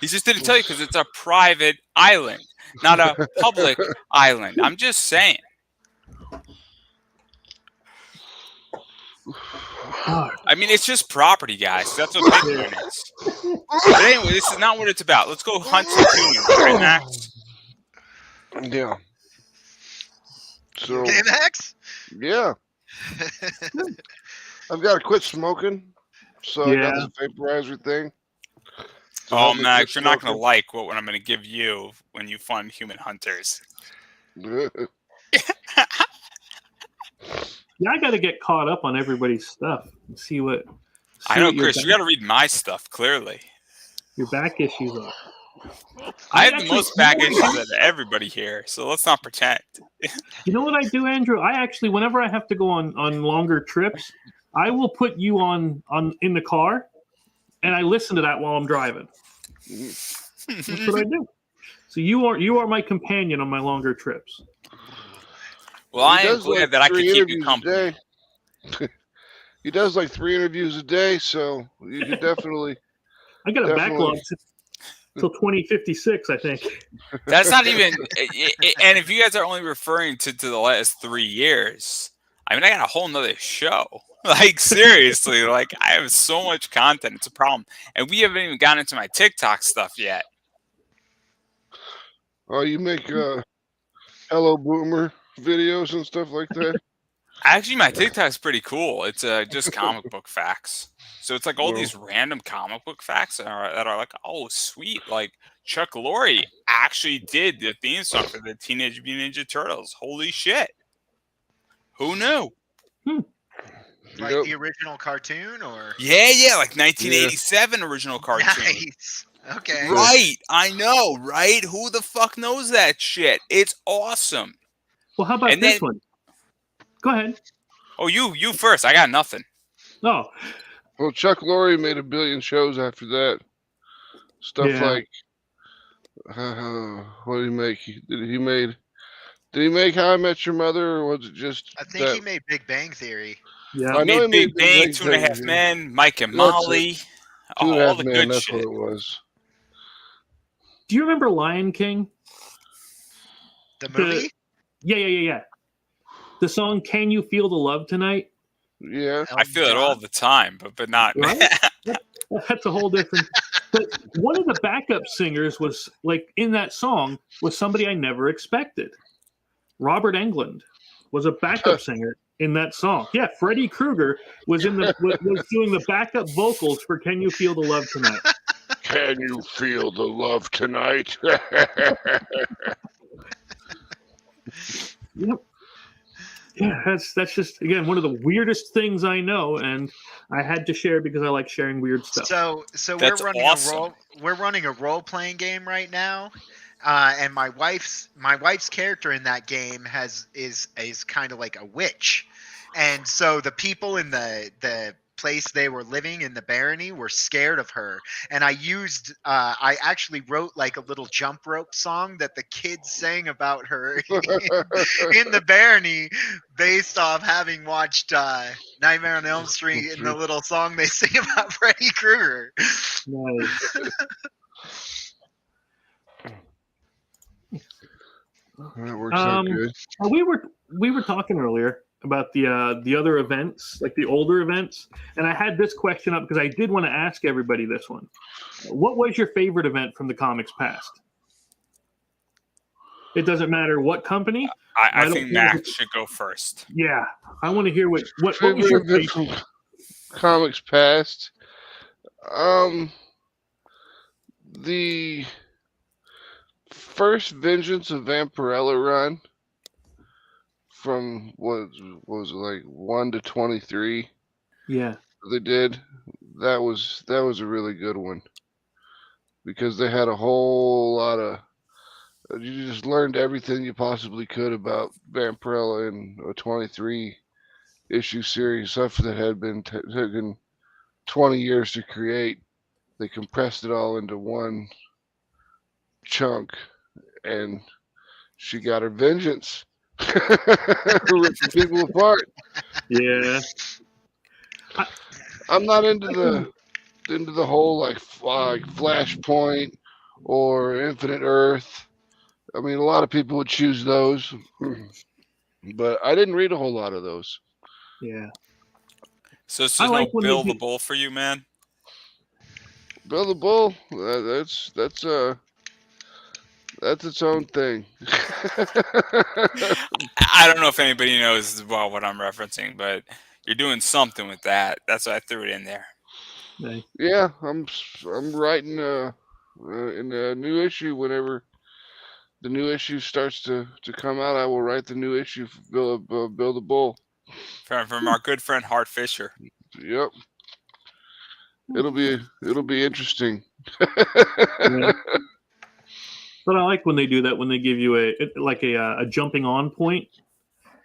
He just didn't tell you because it's a private island, not a public island. I'm just saying. I mean, it's just property, guys. That's what Bitcoin is. But anyway, this is not what it's about. Let's go hunt some humans, right, Max?
Yeah. So,
Okay, Max?
Yeah. I've got to quit smoking, so I got this vaporizer thing.
Oh, Max, you're not going to like what I'm going to give you when you fund human hunters.
Yeah, I got to get caught up on everybody's stuff and see what.
I know, Chris, you got to read my stuff, clearly.
Your back issues are.
I have the most back issues out of everybody here, so let's not pretend.
You know what I do, Andrew? I actually, whenever I have to go on longer trips, I will put you on in the car, and I listen to that while I'm driving. That's what I do. So So you are my companion on my longer trips.
Well, I
He
am
does
glad
like
that I can
3
keep you
interviews a
company.
day. He does like 3 interviews a day, so you could definitely.
I got a
Definitely.
backlog till 2056, I think.
That's not even. And if you guys are only referring to the last 3 years, I mean, I got a whole nother show. Like seriously, like I have so much content. It's a problem, and we haven't even gotten into my TikTok stuff yet.
Oh, you make Hello Boomer videos and stuff like that?
Actually, my TikTok's pretty cool. It's just comic book facts. So it's like all
Well.
these random comic book facts that are like, oh, sweet. Like Chuck Lorre actually did the theme song for the Teenage Mutant Ninja Turtles. Holy shit. Who knew?
Like
Yep.
the original cartoon, or
Yeah, like 1987 original cartoon.
nice. Okay.
Right. I know, right? Who the fuck knows that shit? It's awesome.
Well, how about
And
this
then-
one? Go ahead.
Oh, you first. I got nothing.
Oh,
Well, Chuck Lorre made a billion shows after that. Stuff
Yeah.
like what did he make? Did he make How I Met Your Mother, or was it just
I think
that?
he made Big Bang Theory.
yeah.
I know
Made
he
Big Bang,
Bang
2.5
Theory.
Men, Mike and
That's it.
Molly.
Two and a
all
Half
the
Men,
good
that's
shit.
what it was.
Do you remember Lion King?
The movie?
Yeah. The song "Can You Feel the Love Tonight"?
Yeah.
I feel it all the time, but not.
Right? That's a whole different. But one of the backup singers was like in that song was somebody I never expected. Robert Englund was a backup singer in that song. Yeah, Freddy Krueger was was doing the backup vocals for "Can You Feel the Love Tonight."
Can you feel the love tonight?
Yep. Yeah, that's just again one of the weirdest things I know, and I had to share because I like sharing weird stuff.
So
That's
we're running
awesome.
we're running a role playing game right now, and my wife's character in that game is kind of like a witch, and so the people in the place they were living in the barony were scared of her, and I actually wrote like a little jump rope song that the kids sang about her in the barony based off having watched Nightmare on Elm Street and the little song they sing about Freddy Krueger.
Nice.
That works out good.
We were talking earlier about the other events, like the older events, and I had this question up because I did want to ask everybody this one. What was your favorite event from the comics past? It doesn't matter what company.
I think Max should go first.
Yeah, I want to hear what was
Favorite
your
event
favorite?
from comics past? The first Vengeance of Vampirella run from what was it, like 1 to 23.
Yeah,
They did. That was a really good one because they had a whole lot of. You just learned everything you possibly could about Vampirella in a 23 issue series, stuff that had been taken 20 years to create. They compressed it all into one chunk, and she got her vengeance. Ripping people apart.
yeah.
I'm not into the whole like Flashpoint or Infinite Earth. I mean, a lot of people would choose those, but I didn't read a whole lot of those.
Yeah.
So it's
I
just
like
no
when they
Bill the
do-
Bull for you, man.
Bill the Bull, that's its own thing.
I don't know if anybody knows about what I'm referencing, but you're doing something with that. That's why I threw it in there.
Nice.
Yeah, I'm writing in a new issue. Whenever the new issue starts to come out, I will write the new issue for Bill the Bull.
From our good friend Hart Fisher.
Yep. It'll be interesting.
Yeah. But I like when they do that, when they give you a jumping on point,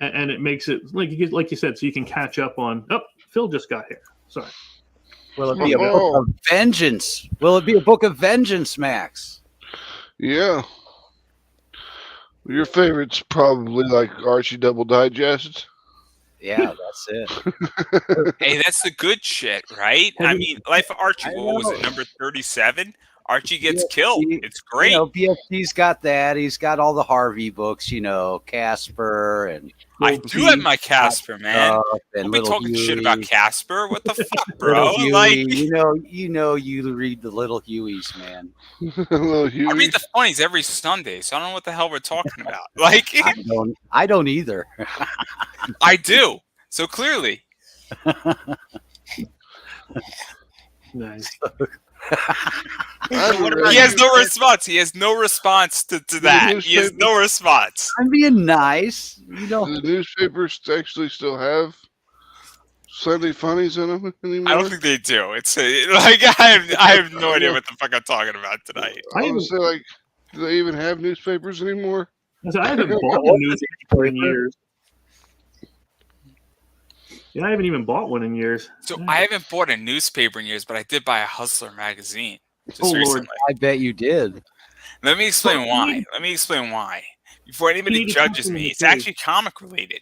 and it makes it like you said, so you can catch up on. Oh, Phil just got here. Sorry.
Will it be a book of vengeance? Will it be a book of vengeance, Max?
Yeah. Your favorite's probably like Archie Double Digest.
Yeah, that's it.
Hey, that's the good shit, right?
Have
I
you-
mean, Life of Archie,
I
what was it,
know.
number 37? Archie gets killed.
BFG,
It's great.
BFG's got that. He's got all the Harvey books, Casper and
I
Gold
do have
Key.
my Casper, man.
stuff, and
Don't be
little
talking shit about
Huey.
Casper. What the fuck,
Little
bro?
Huey,
Like,
you read the Little Hueys, man.
Little
I
Huey.
read the funnies every Sunday, so I don't know what the hell we're talking about. Like,
I don't either.
I do. So clearly,
Nice.
I
what
read-
about
he has
you,
no
Chris?
response. He has no response to that. He has no response.
I'm being nice.
Do the newspapers actually still have Sunday funnies in them anymore?
I don't think they do. It's like I have no idea what the fuck I'm talking about tonight.
I would say, like, do they even have newspapers anymore?
I haven't bought a newspaper in years. Yeah, I haven't even bought one in years.
So I haven't bought a newspaper in years, but I did buy a Hustler magazine just
Oh, Lord.
recently.
I bet you did.
Let me explain
Well,
why. Let me explain why. Before anybody
need to
judges
come
me,
from
it's
the page.
actually comic related.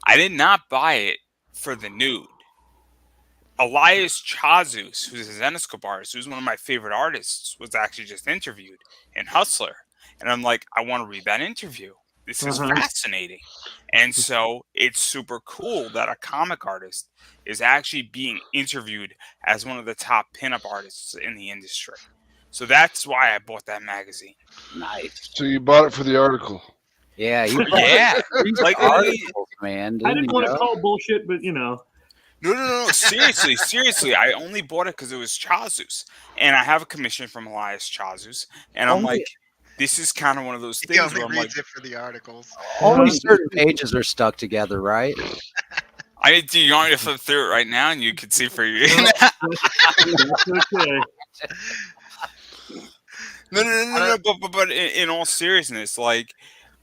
I did not buy it for the nude. Elias Chazus, who's a Zenescope artist, who's one of my favorite artists, was actually just interviewed in Hustler. And I'm like, I want to read that interview. This is
Uh-huh.
fascinating. And so it's super cool that a comic artist is actually being interviewed as one of the top pinup artists in the industry. So that's why I bought that magazine.
Nice.
So you bought it for the article.
Yeah, you
Yeah. Like,
articles, man.
I didn't
didn't
want
you
to
know?
call bullshit, but
No. Seriously. I only bought it because it was Chazus. And I have a commission from Elias Chazus. And I'm
Only-
like, this is kind of one of those
He
things
only
where I'm like,
reads it for the articles.
Only certain pages are stuck together, right?
do you want me to flip through it right now and you can see for you?
that's okay.
No. But in all seriousness, like,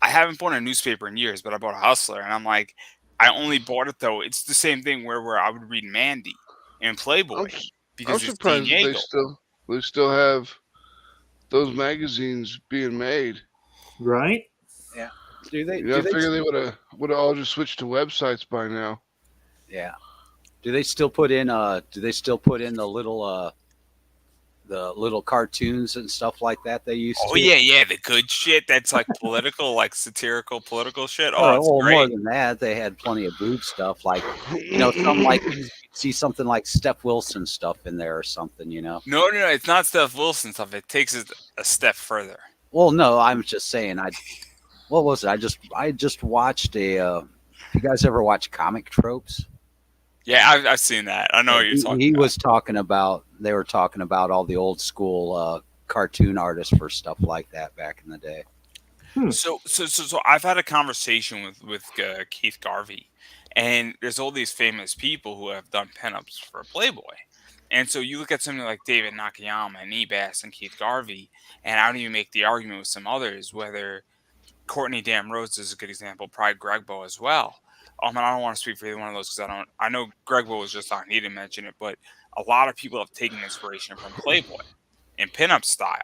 I haven't bought a newspaper in years, but I bought a Hustler. And I'm like, I only bought it, though. It's the same thing where I would read Mandy and Playboy
I'm
because it's
surprised
Dean
that
Yeagle.
they still have those magazines being made.
Right?
Do they?
I
Do they
figure they would have all just switched to websites by now.
yeah. Do they still put in? Do they still put in the little cartoons and stuff like that they used
Oh
to?
yeah, the good shit that's like political, like satirical political shit. Oh,
Or,
it's
more
great.
than that, they had plenty of boob stuff, like some like you'd see something like Steph Wilson stuff in there or something,
No, it's not Steph Wilson stuff. It takes it a step further.
Well, no, I'm just saying. What was it? I just watched a. You guys ever watch Comic Tropes?
Yeah, I've seen that. I know what you're talking about.
was talking about. They were talking about all the old school cartoon artists for stuff like that back in the day.
So I've had a conversation with Keith Garvey, and there's all these famous people who have done pinups for Playboy. And so you look at something like David Nakayama and Ebass and Keith Garvey, and I don't even make the argument with some others, whether Courtney Dam Rhodes is a good example, probably Gregbo as well. And I don't want to speak for either one of those because I know Gregbo was just on, he didn't mention it, but a lot of people have taken inspiration from Playboy in pinup style.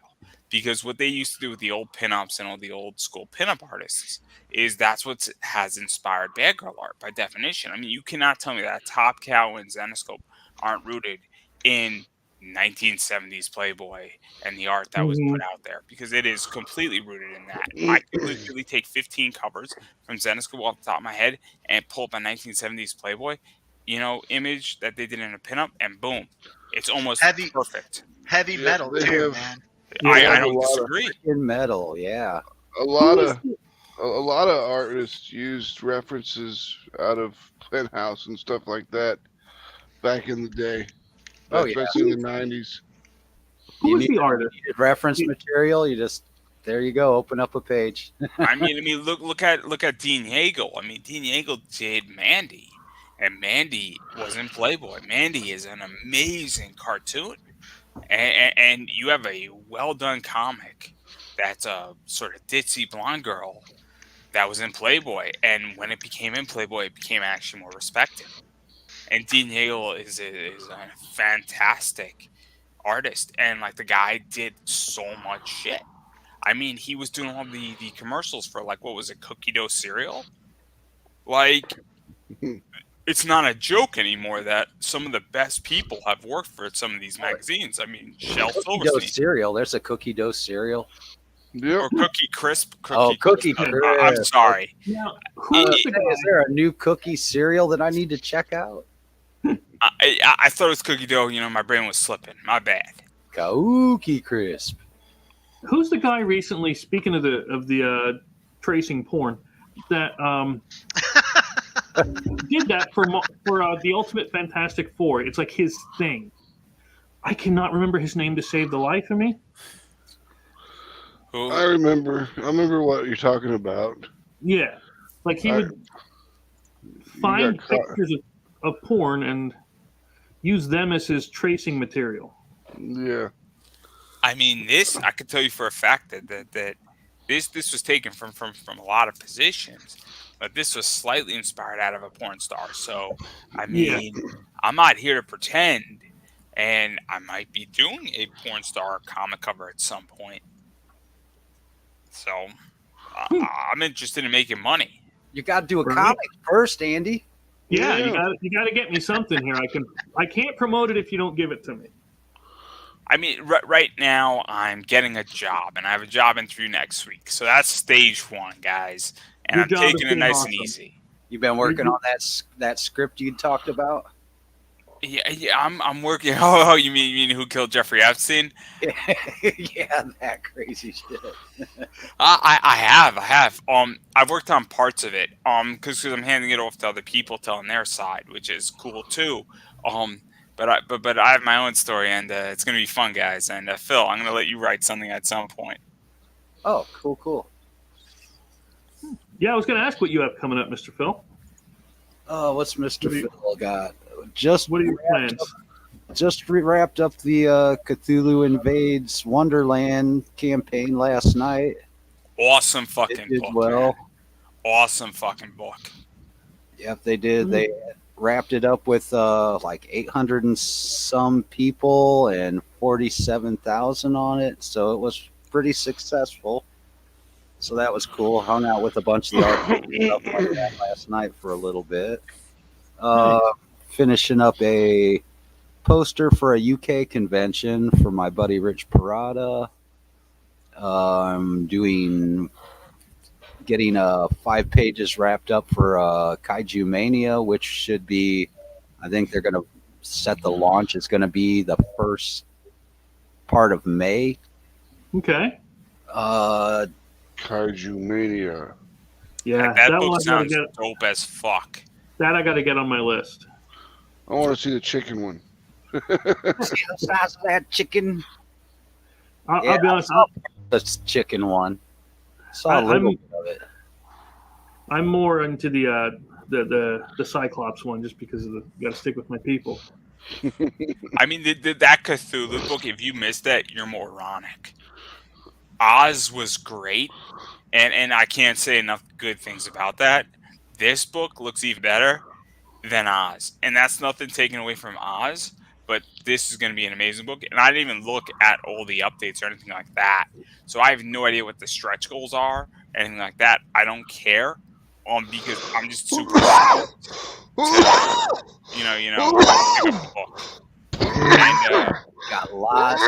Because what they used to do with the old pinups and all the old school pinup artists is that's what has inspired bad girl art by definition. I mean, you cannot tell me that Top Cow and Zenescope aren't rooted in 1970s Playboy and the art that was put out there, because it is completely rooted in that. I could literally take 15 covers from Zenescope off the top of my head and pull up a 1970s Playboy, image that they did in a pinup, and boom, it's almost perfect.
Heavy
Yeah,
metal
they
too,
have-
man.
I don't disagree.
In metal, yeah.
A lot of artists used references out of Penthouse and stuff like that back in the day.
Oh, yeah.
Especially in the 90s.
Who was the artist?
Needed reference material. You just there you go. Open up a page.
I mean, look at Dean Yeagle. I mean, Dean Yeagle did Mandy, and Mandy was in Playboy. Mandy is an amazing cartoon, and you have a well done comic that's a sort of ditzy blonde girl that was in Playboy, and when it became in Playboy, it became actually more respected. And Dean Yeagle is a fantastic artist, and like the guy did so much shit. I mean, he was doing all the commercials for, like, what was it, cookie dough cereal? Like, it's not a joke anymore that some of the best people have worked for some of these magazines. I mean, Shel
Cookie dough
Silverstein
cereal. There's a cookie dough cereal.
Yep.
or Cookie Crisp.
Oh, Cookie
Crisp.
Crisp.
I'm sorry.
Now, who's the guy?
Is there a new cookie cereal that I need to check out?
I thought it was cookie dough. You know, my brain was slipping. My bad.
Cookie Crisp.
Who's the guy recently? Speaking of the tracing porn, that did that for the Ultimate Fantastic Four. It's like his thing. I cannot remember his name to save the life of me.
Who?
I remember what you're talking about.
Yeah, like he would find pictures of porn and use them as his tracing material.
Yeah.
I mean, this I could tell you for a fact that this was taken from a lot of positions, but this was slightly inspired out of a porn star. So, I mean, I'm not here to pretend, and I might be doing a porn star comic cover at some point. So, I'm interested in making money.
You got to do a comic first, Andy.
Yeah, you got to get me something here. I can't promote it if you don't give it to me.
I mean, right now I'm getting a job, and I have a job interview next week. So that's stage one, guys, and
Your
I'm
job
taking
is
it nice
awesome.
and easy.
You've been working on that script you talked about.
Yeah, I'm working. Oh, you mean Who Killed Jeffrey Epstein?
Yeah, that crazy shit.
I have. I've worked on parts of it. Because I'm handing it off to other people telling their side, which is cool too. But I have my own story, and it's gonna be fun, guys. And Phil, I'm gonna let you write something at some point.
Oh, cool.
Yeah, I was going to ask what you have coming up, Mr. Phil.
Oh, what's Mr.
What do you-
Phil got?
What are your plans?
Just wrapped up the Cthulhu Invades Wonderland campaign last night.
Awesome
It
fucking
did
book.
well.
Man. Awesome fucking book.
Yep, they did. They wrapped it up with like 800 and some people and 47,000 on it. So it was pretty successful. So that was cool. Hung out with a bunch of the artists and stuff like that last night for a little bit. Finishing up a poster for a UK convention for my buddy Rich Parada. Getting 5 pages wrapped up for Kaiju Mania, which should be, I think they're going to set the launch. It's going to be the first part of May.
Okay.
Kaiju Mania.
Yeah,
That
one
book
I gotta
sounds
get.
dope as fuck.
That I got to get on my list.
I want to see the chicken one.
See the size of that chicken?
I'll be honest.
The chicken one. Saw a little bit of it.
I'm more into the Cyclops one just because of got to stick with my people.
I mean, that Cthulhu book, if you missed that, you're moronic. Oz was great, and I can't say enough good things about that. This book looks even better than Oz, and that's nothing taken away from Oz, but this is going to be an amazing book. And I didn't even look at all the updates or anything like that, so I have no idea what the stretch goals are, anything like that. I don't care, because I'm just super stoked to, you know, pick up the book. And
Got lots.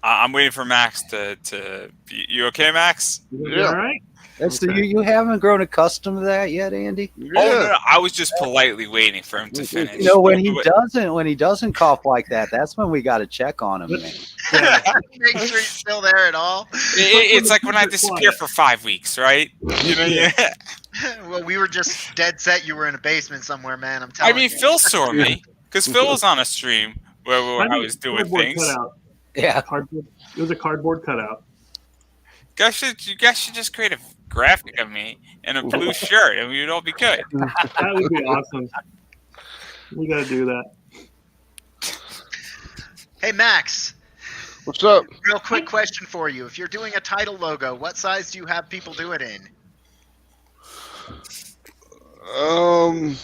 I'm waiting for Max to. You okay, Max?
Yeah.
All right.
So you haven't grown accustomed to that yet, Andy?
Oh no, I was just politely waiting for him to finish.
You know, when he doesn't cough like that, that's when we got to check on him, man.
Make sure he's still there at all.
It's like when I disappear for 5 weeks, right? You know, yeah.
Well, we were just dead set. You were in a basement somewhere, man. I'm telling
I mean,
you.
Phil saw me because Phil was on a stream where I was doing
Cardboard
things.
cutout.
Yeah.
Cardboard. It was a cardboard cutout.
You guys should just create a graphic of me in a blue shirt, and we would all be good.
That would be awesome. We got to do that.
Hey, Max.
What's up?
Real quick question for you. If you're doing a title logo, what size do you have people do it in?
I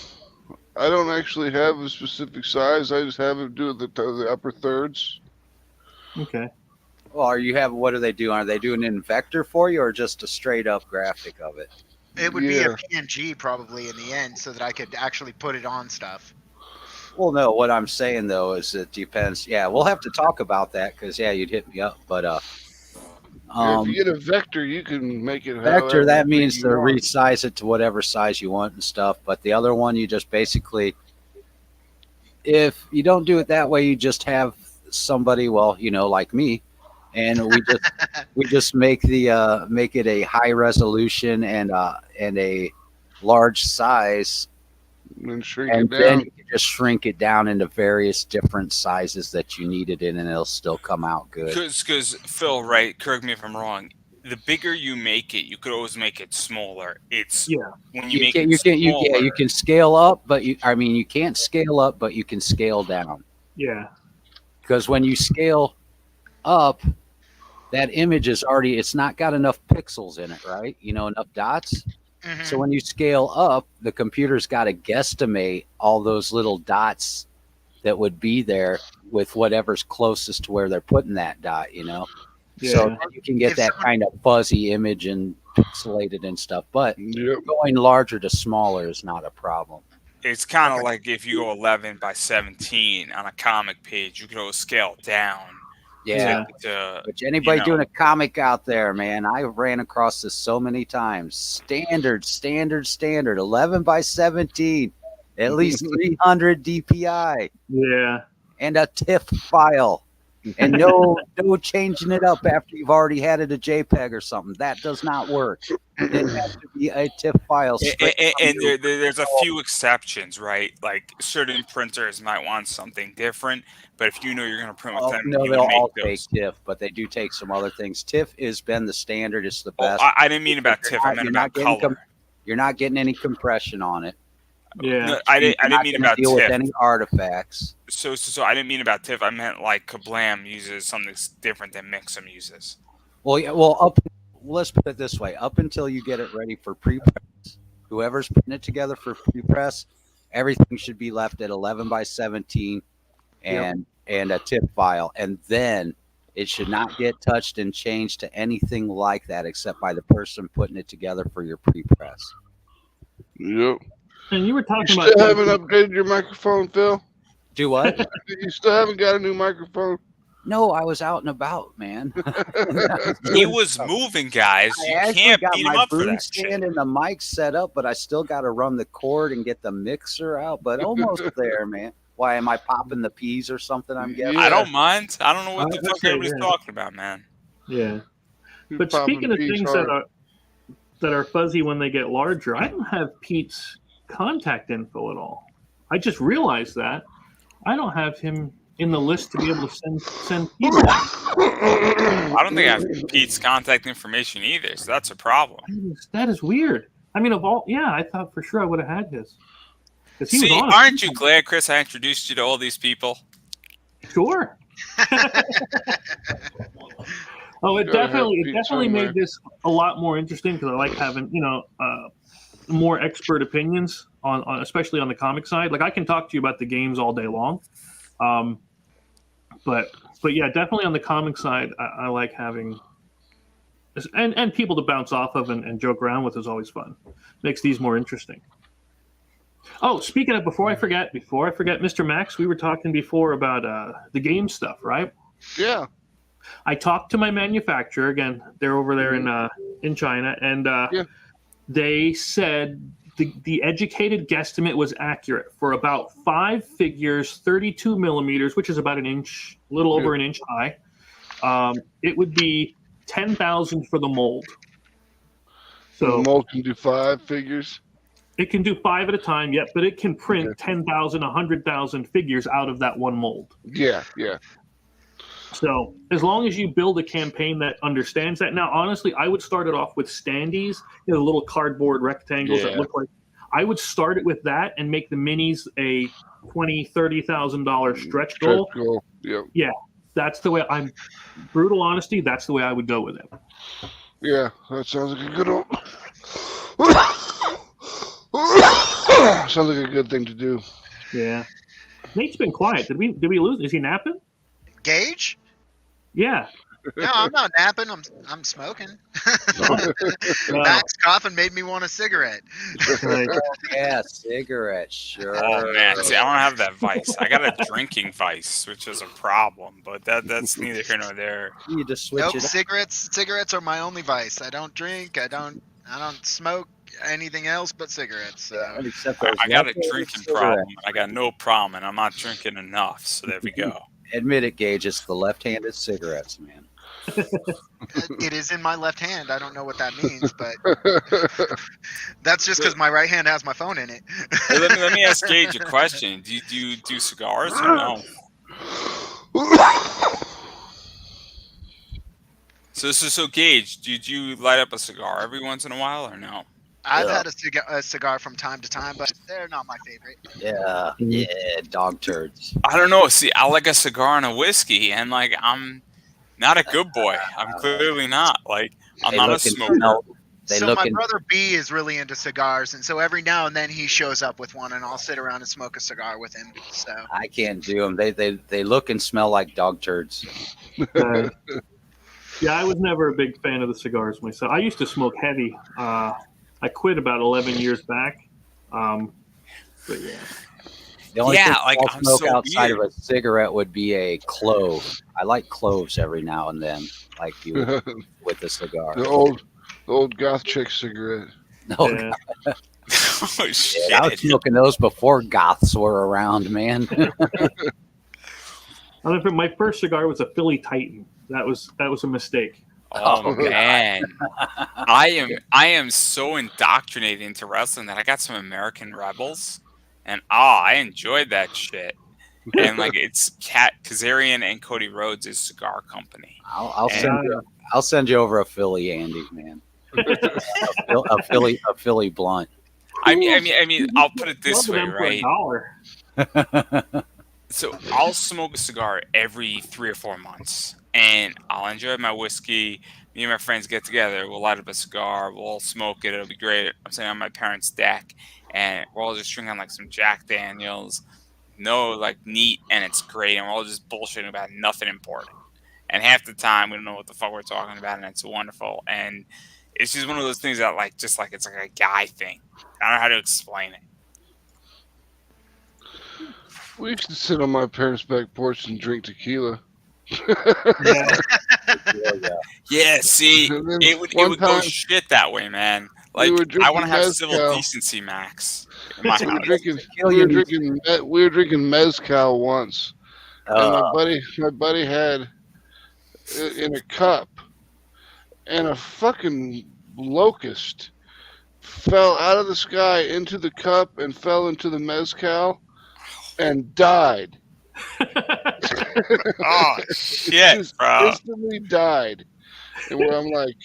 don't actually have a specific size. I just have it do the upper thirds.
Okay.
Well, what are they doing? Are they doing it in vector for you or just a straight up graphic of it?
It would be
Yeah.
a PNG probably in the end, so that I could actually put it on stuff.
Well, no, what I'm saying though is it depends. Yeah, we'll have to talk about that because you'd hit me up. But
If you get a vector, you can make it
vector,
however
that
big
means
you
to
want.
resize it to whatever size you want and stuff. But the other one, you just basically, if you don't do it that way, you just have somebody, well, like me, and we just make it a high resolution and a large size,
And shrink
and
it
then
down.
you can just shrink it down into various different sizes that you need it in, and it'll still come out good.
Because Phil, right? Correct me if I'm wrong. The bigger you make it, you could always make it smaller. It's when you make it smaller.
You can scale up, but you can't scale up, but you can scale down.
Yeah.
Because when you scale up, that image it's not got enough pixels in it, right? Enough dots.
Mhm.
So when you scale up, the computer's got to guesstimate all those little dots that would be there with whatever's closest to where they're putting that dot,
Yeah.
So you can get
If
that
someone-
kind of fuzzy image and pixelated and stuff. But
Yep.
going larger to smaller is not a problem.
It's kind of like if you go 11 by 17 on a comic page, you could always scale down.
Yeah.
To,
But anybody
know.
doing a comic out there, man, I ran across this so many times. Standard, 11 by 17, at least 300 DPI,
Yeah.
and a TIFF file. And no changing it up after you've already had it a JPEG or something. That does not work. It has to be a TIFF file.
And there's a few exceptions, right? Like certain printers might want something different, but if you know you're going to print with them,
No,
you
they'll
would
all
make
take
those.
TIFF, but they do take some other things. TIFF has been the standard. It's the
Oh,
best.
I didn't mean about TIFF. I meant about color.
You're not getting any compression on it.
Yeah.
No, I didn't
You're not
mean
gonna
about
deal with
TIFF.
any artifacts.
So I didn't mean about TIFF. I meant like Kablam uses something different than Mixum uses.
Well, yeah, let's put it this way: up until you get it ready for pre-press, whoever's putting it together for pre-press, everything should be left at 11 by 17 and a TIFF file, and then it should not get touched and changed to anything like that except by the person putting it together for your pre-press.
Yep.
And you were
You
talking
still
about
haven't updated your microphone, Phil?
Do what?
You still haven't got a new microphone?
No, I was out and about, man.
He was moving, guys.
I
You
actually
can't
got
beat him
my
up for
boom
that
stand
shit.
and the mic set up, but I still got to run the cord and get the mixer out. But almost there, man. Why am I popping the peas or something? I'm guessing.
Yeah.
I don't mind. I don't know what the
Okay,
fuck everybody's
yeah.
talking about, man.
Yeah.
You're
But
popping
speaking of
peas
things
hard.
that are fuzzy when they get larger, I don't have Pete's contact info at all. I just realized that I don't have him in the list to be able to send people.
I don't think I have Pete's contact information either, so that's a problem.
That is weird. I mean, I thought for sure I would have had his. 'Cause he was
See,
on it.
aren't you glad, Chris, I introduced you to all these people?
Sure. Oh, it
Gotta have
definitely
Pete
made
somewhere.
this a lot more interesting because I like having more expert opinions on especially on the comic side. Like I can talk to you about the games all day long, but yeah, definitely on the comic side, I like having and people to bounce off of and joke around with is always fun. Makes these more interesting. Oh, speaking of, before I forget, Mr. Max, we were talking before about the game stuff, right?
Yeah.
I talked to my manufacturer again. They're over there in China, and they said the educated guesstimate was accurate for about 5 figures, 32 millimeters, which is about an inch, a little over an inch high. It would be 10,000 for the mold.
So
So
the mold can do 5 figures.
it can do 5 at a time, yep, but it can print 10,000, 100,000 figures out of that one mold.
Yeah, yeah.
So as long as you build a campaign that understands that. Now, honestly, I would start it off with standees, little cardboard rectangles that look like. I would start it with that and make the minis a $20,000-$30,000 stretch goal.
Yep.
Yeah, that's the way. I'm brutal honesty. That's the way I would go with it.
Yeah, that sounds like a good one. Sounds like a good thing to do.
Yeah. Nate's been quiet. Did we lose? Is he napping?
Gage?
Yeah.
No, I'm not napping. I'm smoking.
No.
Max coughing made me want a cigarette.
Right.
Yeah, cigarettes, sure.
Oh man, see, I don't have that vice. I got a drinking vice, which is a problem, but that's neither here nor there.
You just switch
Nope,
it up.
cigarettes are my only vice. I don't drink. I don't smoke anything else but cigarettes. So
Except
I,
those
I got a
leftover
drinking
cigarettes.
problem. I got no problem, and I'm not drinking enough. So there we go.
Admit it, Gage. It's the left-handed cigarettes, man.
it is in my left hand. I don't know what that means, but that's just because my right hand has my phone in it.
Hey, let me ask Gage a question. Do you do cigars or no? So Gage, do you light up a cigar every once in a while or no?
I've
Yeah.
had a cigar from time to time, but they're not my favorite.
Yeah, yeah, dog turds.
I don't know. See, I like a cigar and a whiskey, and like I'm not a good boy. I'm clearly not. Like I'm
They
not a
look and
smoker.
smell- They
So
look
my
and
brother B is really into cigars, and so every now and then he shows up with one, and I'll sit around and smoke a cigar with him. So
I can't do them. They look and smell like dog turds.
Right. Yeah, I was never a big fan of the cigars myself. I used to smoke heavy. I quit about 11 years back. But yeah.
The only
Yeah,
thing
like,
I'll
I'm
smoke
so
outside
weird.
of a cigarette would be a clove. I like cloves every now and then, like you would with a cigar.
The old goth chick cigarette.
No,
Yeah.
Oh shit!
I was smoking those before goths were around, man.
I remember my first cigar was a Philly Titan. That was a mistake.
Oh
Oh,
man, I am so indoctrinated into wrestling that I got some American Rebels, and I enjoyed that shit. And like it's Kat Kazarian and Cody Rhodes' cigar company.
I'll
And-
send you over a Philly, Andy, man. a Philly blunt.
I mean, I'll put it this
Love
way,
them for
right?
$1.
So I'll smoke a cigar every 3 or 4 months, and I'll enjoy my whiskey. Me and my friends get together. We'll light up a cigar. We'll all smoke it. It'll be great. I'm sitting on my parents' deck, and we're all just drinking like some Jack Daniels. No, like neat, and it's great. And we're all just bullshitting about nothing important. And half the time, we don't know what the fuck we're talking about, and it's wonderful. And it's just one of those things that like just like it's like a guy thing. I don't know how to explain it.
We used to sit on my parents' back porch and drink tequila.
Yeah.
Yeah, see,
And then
it would
one
go
time-
shit that way, man.
We
Like
were
I
drinking
want to have civil
mezcal.
decency, Max. In my
We were
house.
drinking.
Kill
We
you
were
need-
drinking. We were drinking mezcal once, and my buddy had it in a cup, and a fucking locust fell out of the sky into the cup and fell into the mezcal, and died.
Oh shit,
Just
bro.
instantly died. And where I'm like,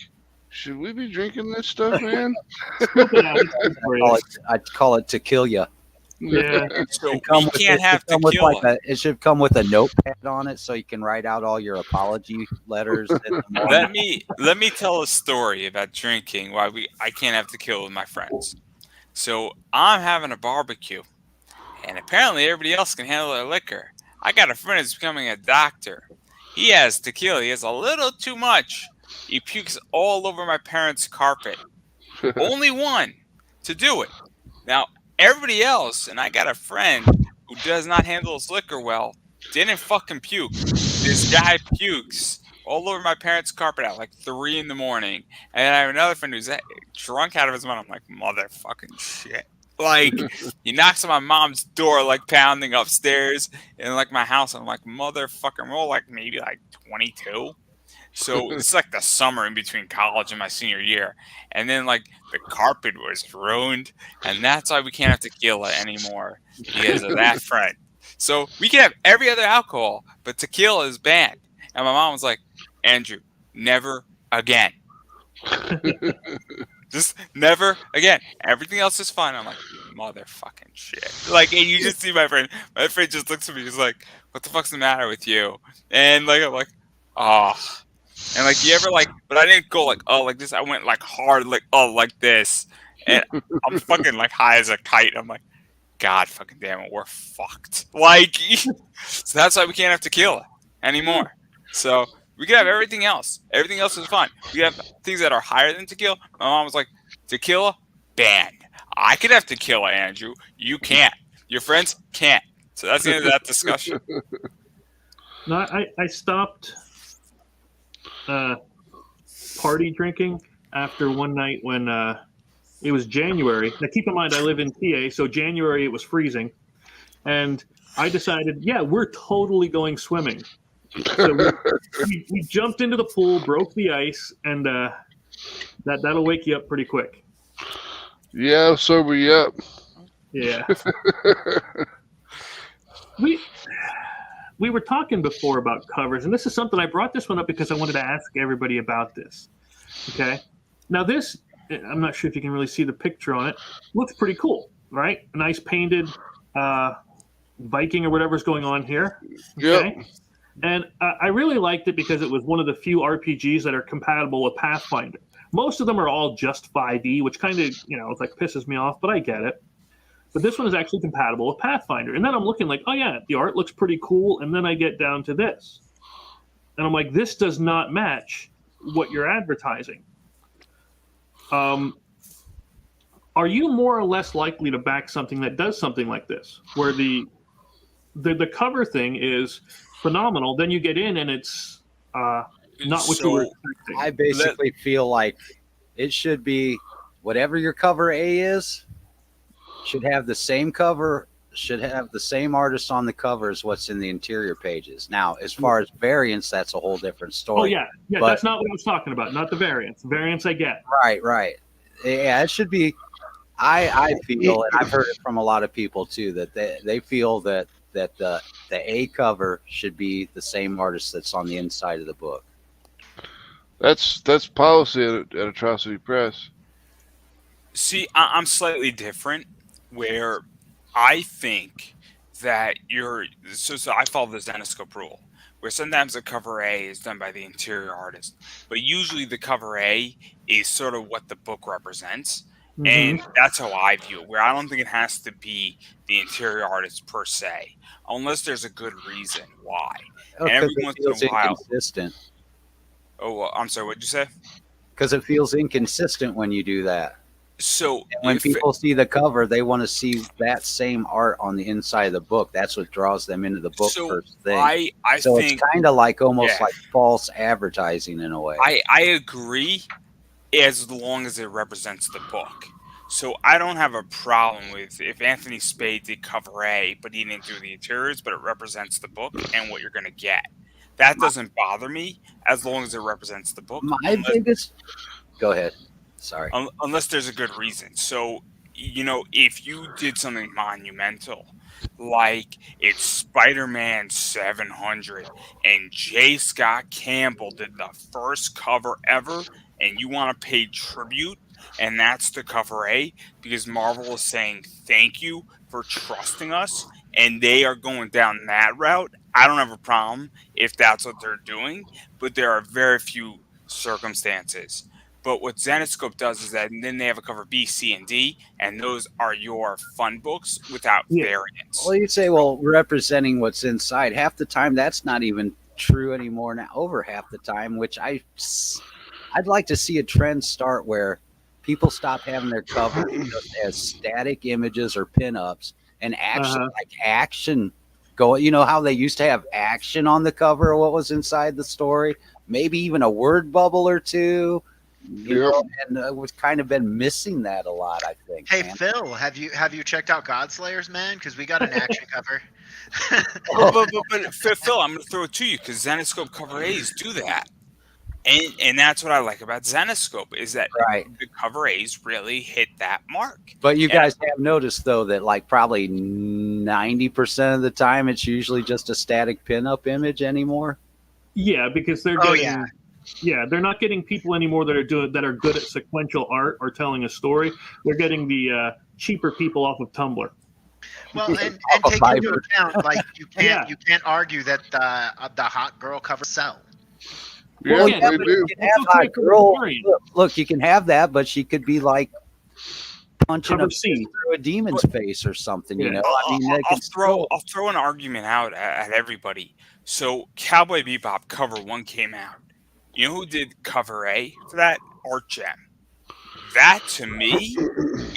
should we be drinking this stuff, man?
I'd call it tequila.
Yeah.
So
It come
we
with-
can't
it
have
should come with
tequila.
like it should come with a notepad on it, so you can write out all your apology letters. in the morning.
Let me tell a story about drinking why I can't have tequila with my friends. So I'm having a barbecue, and apparently everybody else can handle their liquor. I got a friend who's becoming a doctor. He has tequila. He has a little too much. He pukes all over my parents' carpet. Only one to do it. Now everybody else, and I got a friend who does not handle his liquor well, didn't fucking puke. This guy pukes all over my parents' carpet at like 3 a.m. And then I have another friend who's drunk out of his mind. I'm like, motherfucking shit. Like, he knocks on my mom's door, like pounding upstairs in like my house. I'm like, motherfucking, we're all like maybe like 22. So it's like the summer in between college and my senior year. And then like the carpet was ruined. And that's why we can't have tequila anymore because of that friend. So we can have every other alcohol, but tequila is banned. And my mom was like, Andrew, never again. Just never again. Everything else is fine. I'm like, motherfucking shit. Like, and you just see my friend. My friend just looks at me. He's like, what the fuck's the matter with you? And like, I'm like, oh. And like, you ever like, but I didn't go like, oh, like this. I went like hard, like, oh, like this. And I'm fucking like high as a kite. I'm like, God fucking damn it, we're fucked. Like, so that's why we can't have tequila anymore. So We could have everything else. Everything else is fine. We have things that are higher than tequila. My mom was like, tequila, banned. I could have tequila, Andrew. You can't. Your friends can't. So that's the end of that discussion.
No, I stopped party drinking after one night when it was January. Now, keep in mind, I live in PA, so January it was freezing. And I decided, yeah, we're totally going swimming. So we jumped into the pool, broke the ice, and that'll wake you up pretty quick.
Yeah, sober you up.
Yeah. We were talking before about covers, and this is something I brought this one up because I wanted to ask everybody about this. Okay. Now this, I'm not sure if you can really see the picture on it. Looks pretty cool, right? A nice painted Viking or whatever's going on here. Okay.
Yep.
And I really liked it because it was one of the few RPGs that are compatible with Pathfinder. Most of them are all just 5e, which kind of, it's like pisses me off, but I get it. But this one is actually compatible with Pathfinder. And then I'm looking like, oh yeah, the art looks pretty cool. And then I get down to this. And I'm like, this does not match what you're advertising. Are you more or less likely to back something that does something like this, where the cover thing is phenomenal, then you get in and it's not what you were expecting?
I basically feel like it should be whatever your cover A is, should have the same cover, should have the same artist on the cover as what's in the interior pages. Now, as far as variants, that's a whole different story.
Oh yeah, but that's not what I was talking about. Not the variants. Variants I get.
Right. Yeah, it should be. I feel, and I've heard it from a lot of people too, that they feel that the A cover should be the same artist that's on the inside of the book.
That's policy at Atrocity Press.
See, I'm slightly different, where I think that so I follow the Zenescope rule, where sometimes the cover A is done by the interior artist, but usually the cover A is sort of what the book represents.
Mm-hmm.
And that's how I view it, where I don't think it has to be the interior artist per se, unless there's a good reason why.
Oh,
and every once in a while,
inconsistent.
Oh, I'm sorry, what'd you say?
Because it feels inconsistent when you do that.
So
and when people see the cover, they want to see that same art on the inside of the book. That's what draws them into the book first thing.
I
so
think,
it's kind of like almost like false advertising in a way.
I agree, as long as it represents the book. So I don't have a problem with if Anthony Spade did cover A, but he didn't do the interiors, but it represents the book and what you're going to get. That doesn't bother me as long as it represents the book.
Go ahead. Sorry.
Unless there's a good reason. So, if you did something monumental, like it's Spider-Man 700 and J. Scott Campbell did the first cover ever, and you want to pay tribute, and that's the cover A, because Marvel is saying thank you for trusting us, and they are going down that route, I don't have a problem if that's what they're doing, but there are very few circumstances. But what Zenescope does is that then they have a cover B, C, and D, and those are your fun books without variants.
Well, you say, representing what's inside. Half the time, that's not even true anymore now, over half the time, which I'd like to see a trend start where people stop having their cover just as static images or pinups and actually action go. You know how they used to have action on the cover of what was inside the story? Maybe even a word bubble or two. And we've kind of been missing that a lot, I think.
Hey,
man.
Phil, have you checked out Godslayers, man? Because we got an action cover.
but Phil, I'm going to throw it to you because Zenescope cover A's do that. And that's what I like about Zenescope is that the cover A's really hit that mark.
But you guys have noticed, though, that like probably 90% of the time it's usually just a static pinup image anymore?
Yeah, because they're getting... Yeah, they're not getting people anymore that are good at sequential art or telling a story. They're getting the cheaper people off of Tumblr.
Well, and take into account, like you can't argue that the hot girl covers sell.
Well, they do. You can have hot girl. Look, you can have that, but she could be like punching
Cover
a
C.
fist through a demon's face or something. You
Yeah.
know, I mean, they
I'll
can still.
throw an argument out at everybody. So Cowboy Bebop cover 1 came out. You know who did cover A for that? Art Gem. That to me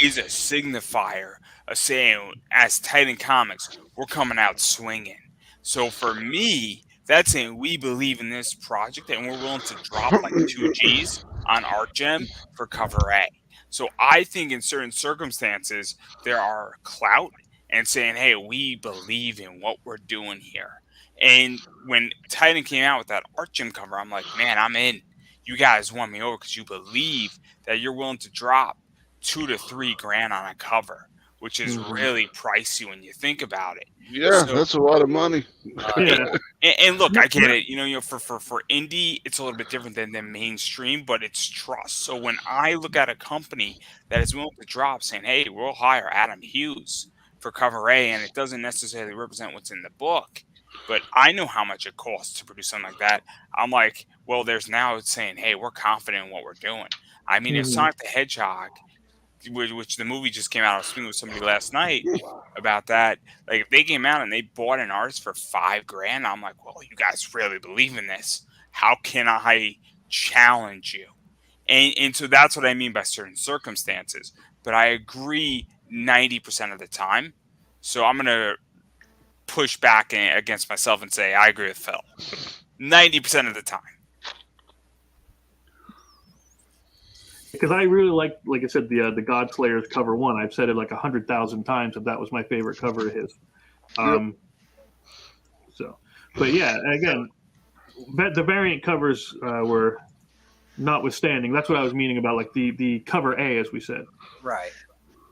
is a signifier of saying, as Titan Comics, we're coming out swinging. So for me, that's saying we believe in this project and we're willing to drop like 2 G's on Art Gem for cover A. So I think in certain circumstances there are clout and saying, hey, we believe in what we're doing here. And when Titan came out with that Art Gem cover, I'm like, man, I'm in. You guys won me over because you believe that you're willing to drop $2 to $3 grand on a cover, which is really pricey when you think about it.
Yeah,
So-
that's a lot of money.
Yeah.
And look, I get it. You know, for indie, it's a little bit different than mainstream, but it's trust. So when I look at a company that is willing to drop, saying, "Hey, we'll hire Adam Hughes for cover A," and it doesn't necessarily represent what's in the book, but I know how much it costs to produce something like that. I'm like, well, there's now saying, "Hey, we're confident in what we're doing." I mean, if Sonic the Hedgehog, which the movie just came out, I was speaking with somebody last night about that. Like, if they came out and they bought an artist for $5 grand, I'm like, well, you guys really believe in this. How can I challenge you? And so that's what I mean by certain circumstances. But I agree 90% of the time. So I'm going to push back against myself and say I agree with Phil 90% of the time.
Because I really like I said, the Godslayers cover 1. I've said it like 100,000 times that that was my favorite cover of his. So, but yeah, again, the variant covers were notwithstanding. That's what I was meaning about, like the cover A, as we said.
Right.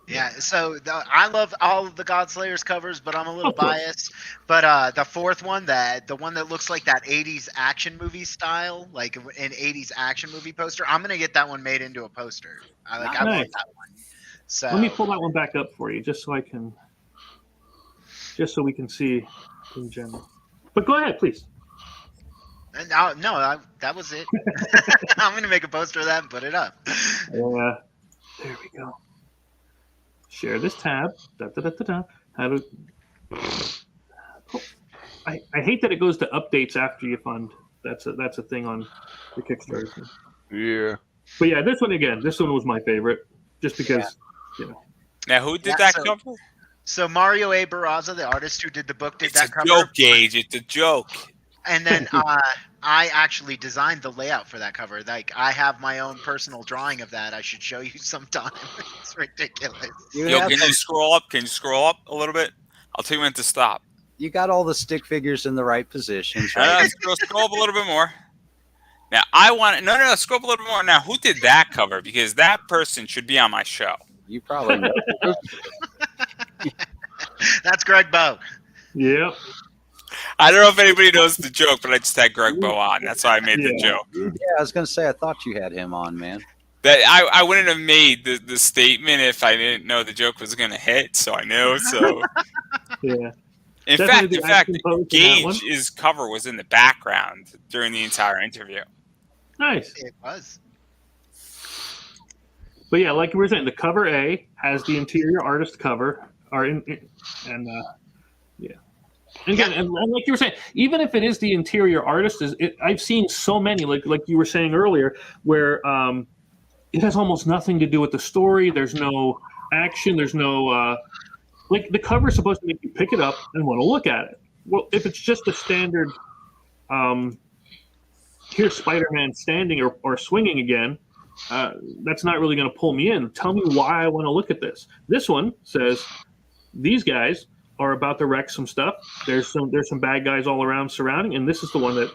Yeah, so I love all of the Godslayers covers, but I'm a little
Of course.
biased. But the fourth one, the one that looks like that 80s action movie style, like an 80s action movie poster, I'm gonna get that one made into a poster. I love
Nice.
that one. So
Let me pull that one back up for you, just so we can see in general. But go ahead, please.
that was it. I'm gonna make a poster of that and put it up.
Yeah, there we go. Share this tab. How to? I hate that it goes to updates after you fund. That's a thing on the Kickstarter.
Yeah.
But yeah, this one was my favorite, just because
Now, who did
Yeah,
that
so-
cover?
So Mario A. Barraza, the artist who did the book, did
It's
that
a
cover.
joke, Gage. It's a joke.
And then I actually designed the layout for that cover. Like, I have my own personal drawing of that. I should show you sometime. It's ridiculous.
You
Yo,
have
can you scroll up? Can you scroll up a little bit? I'll tell you when to stop.
you got all the stick figures in the right positions,
No,
right?
scroll up a little bit more. Now, scroll up a little bit more. Now, who did that cover? Because that person should be on my show.
You probably know.
That's Greg Bow.
yeah.
I don't know if anybody knows the joke, but I just had Greg Bow on. That's why I made the
Yeah.
joke.
Yeah, I was gonna say I thought you had him on, man.
That I wouldn't have made the statement if I didn't know the joke was going to hit. So I knew. So
Yeah.
in
Definitely the
fact,
action pose in that one.
Gage's cover was in the background during the entire interview.
Nice.
It was.
But yeah, like we were saying, the cover A has the interior artist cover, and again, and like you were saying, even if it is the interior artist, I've seen so many, like you were saying earlier, where it has almost nothing to do with the story. There's no action. There's no like the cover is supposed to make you pick it up and want to look at it. Well, if it's just a standard, here's Spider-Man standing or swinging again. That's not really going to pull me in. Tell me why I want to look at this. This one says these guys are about to wreck some stuff. There's some bad guys all around surrounding, and this is the one that,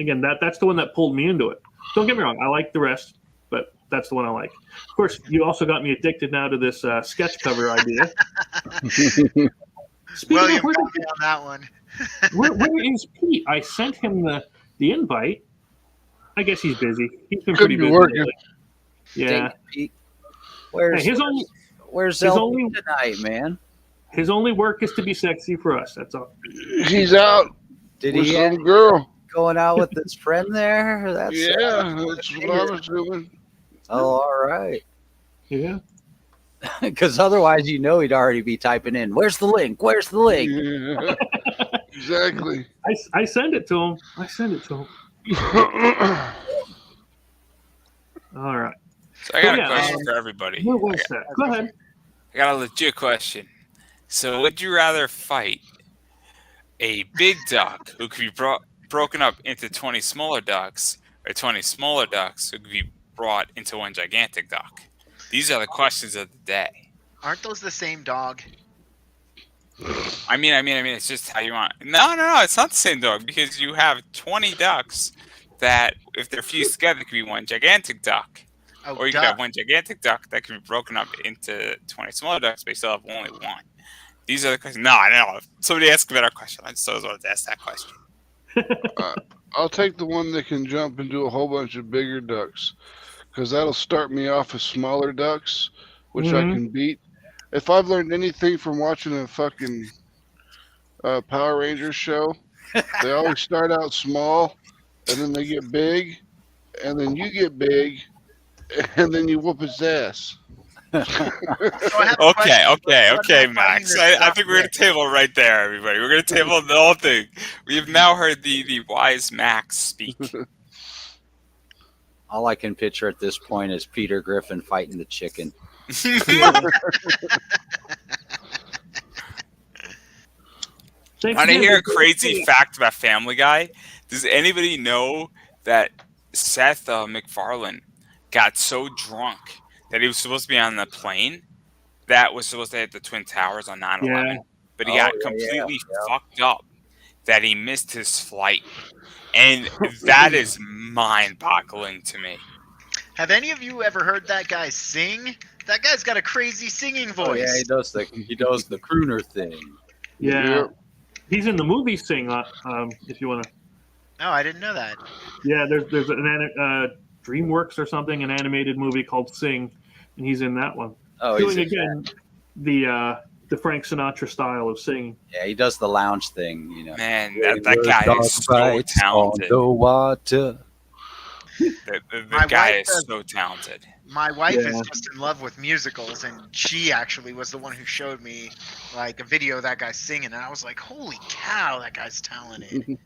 again, that's the one that pulled me into it. Don't get me wrong, I like the rest, but that's the one I like. Of course, you also got me addicted now to this sketch cover idea. Speaking
William
of, where,
got me on that one.
where is Pete? I sent him the invite. I guess he's busy. He's been pretty
Could be
busy
working.
lately. Yeah.
Dang it, Pete. Where's
Hey, his
Zelda
only-
tonight, man?
His only work is to be sexy for us. That's all.
He's out
Did
with
he
some girl.
going out with his friend there? That's
Yeah, that's what I was doing.
Oh, all right.
Yeah.
Because otherwise, he'd already be typing in, "Where's the link? Where's the link?"
Yeah, exactly.
I send it to him. I send it to him. All right.
So I got
Yeah,
a question for everybody.
What was that? Go ahead.
I got a legit question. So would you rather fight a big duck who could be broken up into 20 smaller ducks, or 20 smaller ducks who could be brought into one gigantic duck? These are the questions of the day.
Aren't those the same dog?
I mean, it's just how you want. No, it's not the same dog, because you have 20 ducks that, if they're fused together, could be one gigantic duck.
Oh,
Or you could
duck.
have one gigantic duck that can be broken up into 20 smaller ducks, but you still have only one. These are the questions. No, I know. Somebody asked a better question. I just wanted to ask that question.
I'll take the one that can jump and do a whole bunch of bigger ducks, because that'll start me off as smaller ducks, which I can beat. If I've learned anything from watching a fucking Power Rangers show, they always start out small, and then they get big, and then you get big, and then you whoop his ass.
So I have a question.
Okay,
What
Max.
am I fighting
I
this
think we're going
duck
to table right there, everybody. We're going to table the whole thing. We have now heard the wise Max speak.
All I can picture at this point is Peter Griffin fighting the chicken.
Want to hear a crazy fact about Family Guy? Does anybody know that Seth MacFarlane got so drunk that he was supposed to be on the plane that was supposed to hit the Twin Towers on 9/11,
Yeah.
but he got completely fucked up that he missed his flight, and that is mind-boggling to me.
Have any of you ever heard that guy sing? That guy's got a crazy singing voice.
Oh, yeah, he does the crooner thing.
Yeah. He's in the movie Sing, if you want to.
No, I didn't know that.
Yeah, there's an DreamWorks or something, an animated movie called Sing, and he's in that one.
Oh,
doing again the Frank Sinatra style of singing.
Yeah, he does the lounge thing,
Man, that guy is so talented.
On the water.
The guy is so talented.
My wife is just in love with musicals, and she actually was the one who showed me like a video of that guy singing, and I was like, "Holy cow, that guy's talented!"
Did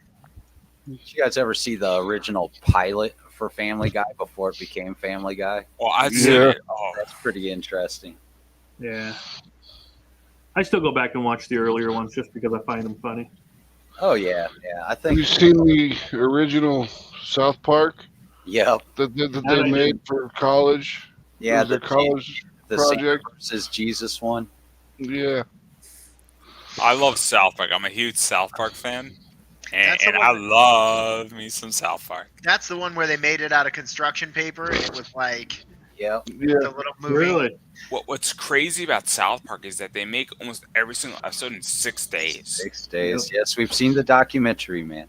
you guys ever see the original pilot for Family Guy before it became Family Guy?
Well, I'd say
that's pretty interesting.
Yeah, I still go back and watch the earlier ones just because I find them funny.
Oh yeah. I think.
Have you seen the original South Park?
Yep.
That they made for college.
Yeah,
the college
the
project
versus Jesus one.
Yeah.
I love South Park. I'm a huge South Park fan, and
the one
I love me some South Park.
That's the one where they made it out of construction paper, and it was like
Yep.
the little movie.
Really?
What's crazy about South Park is that they make almost every single episode in 6 days.
6 days. Yes, we've seen the documentary, man.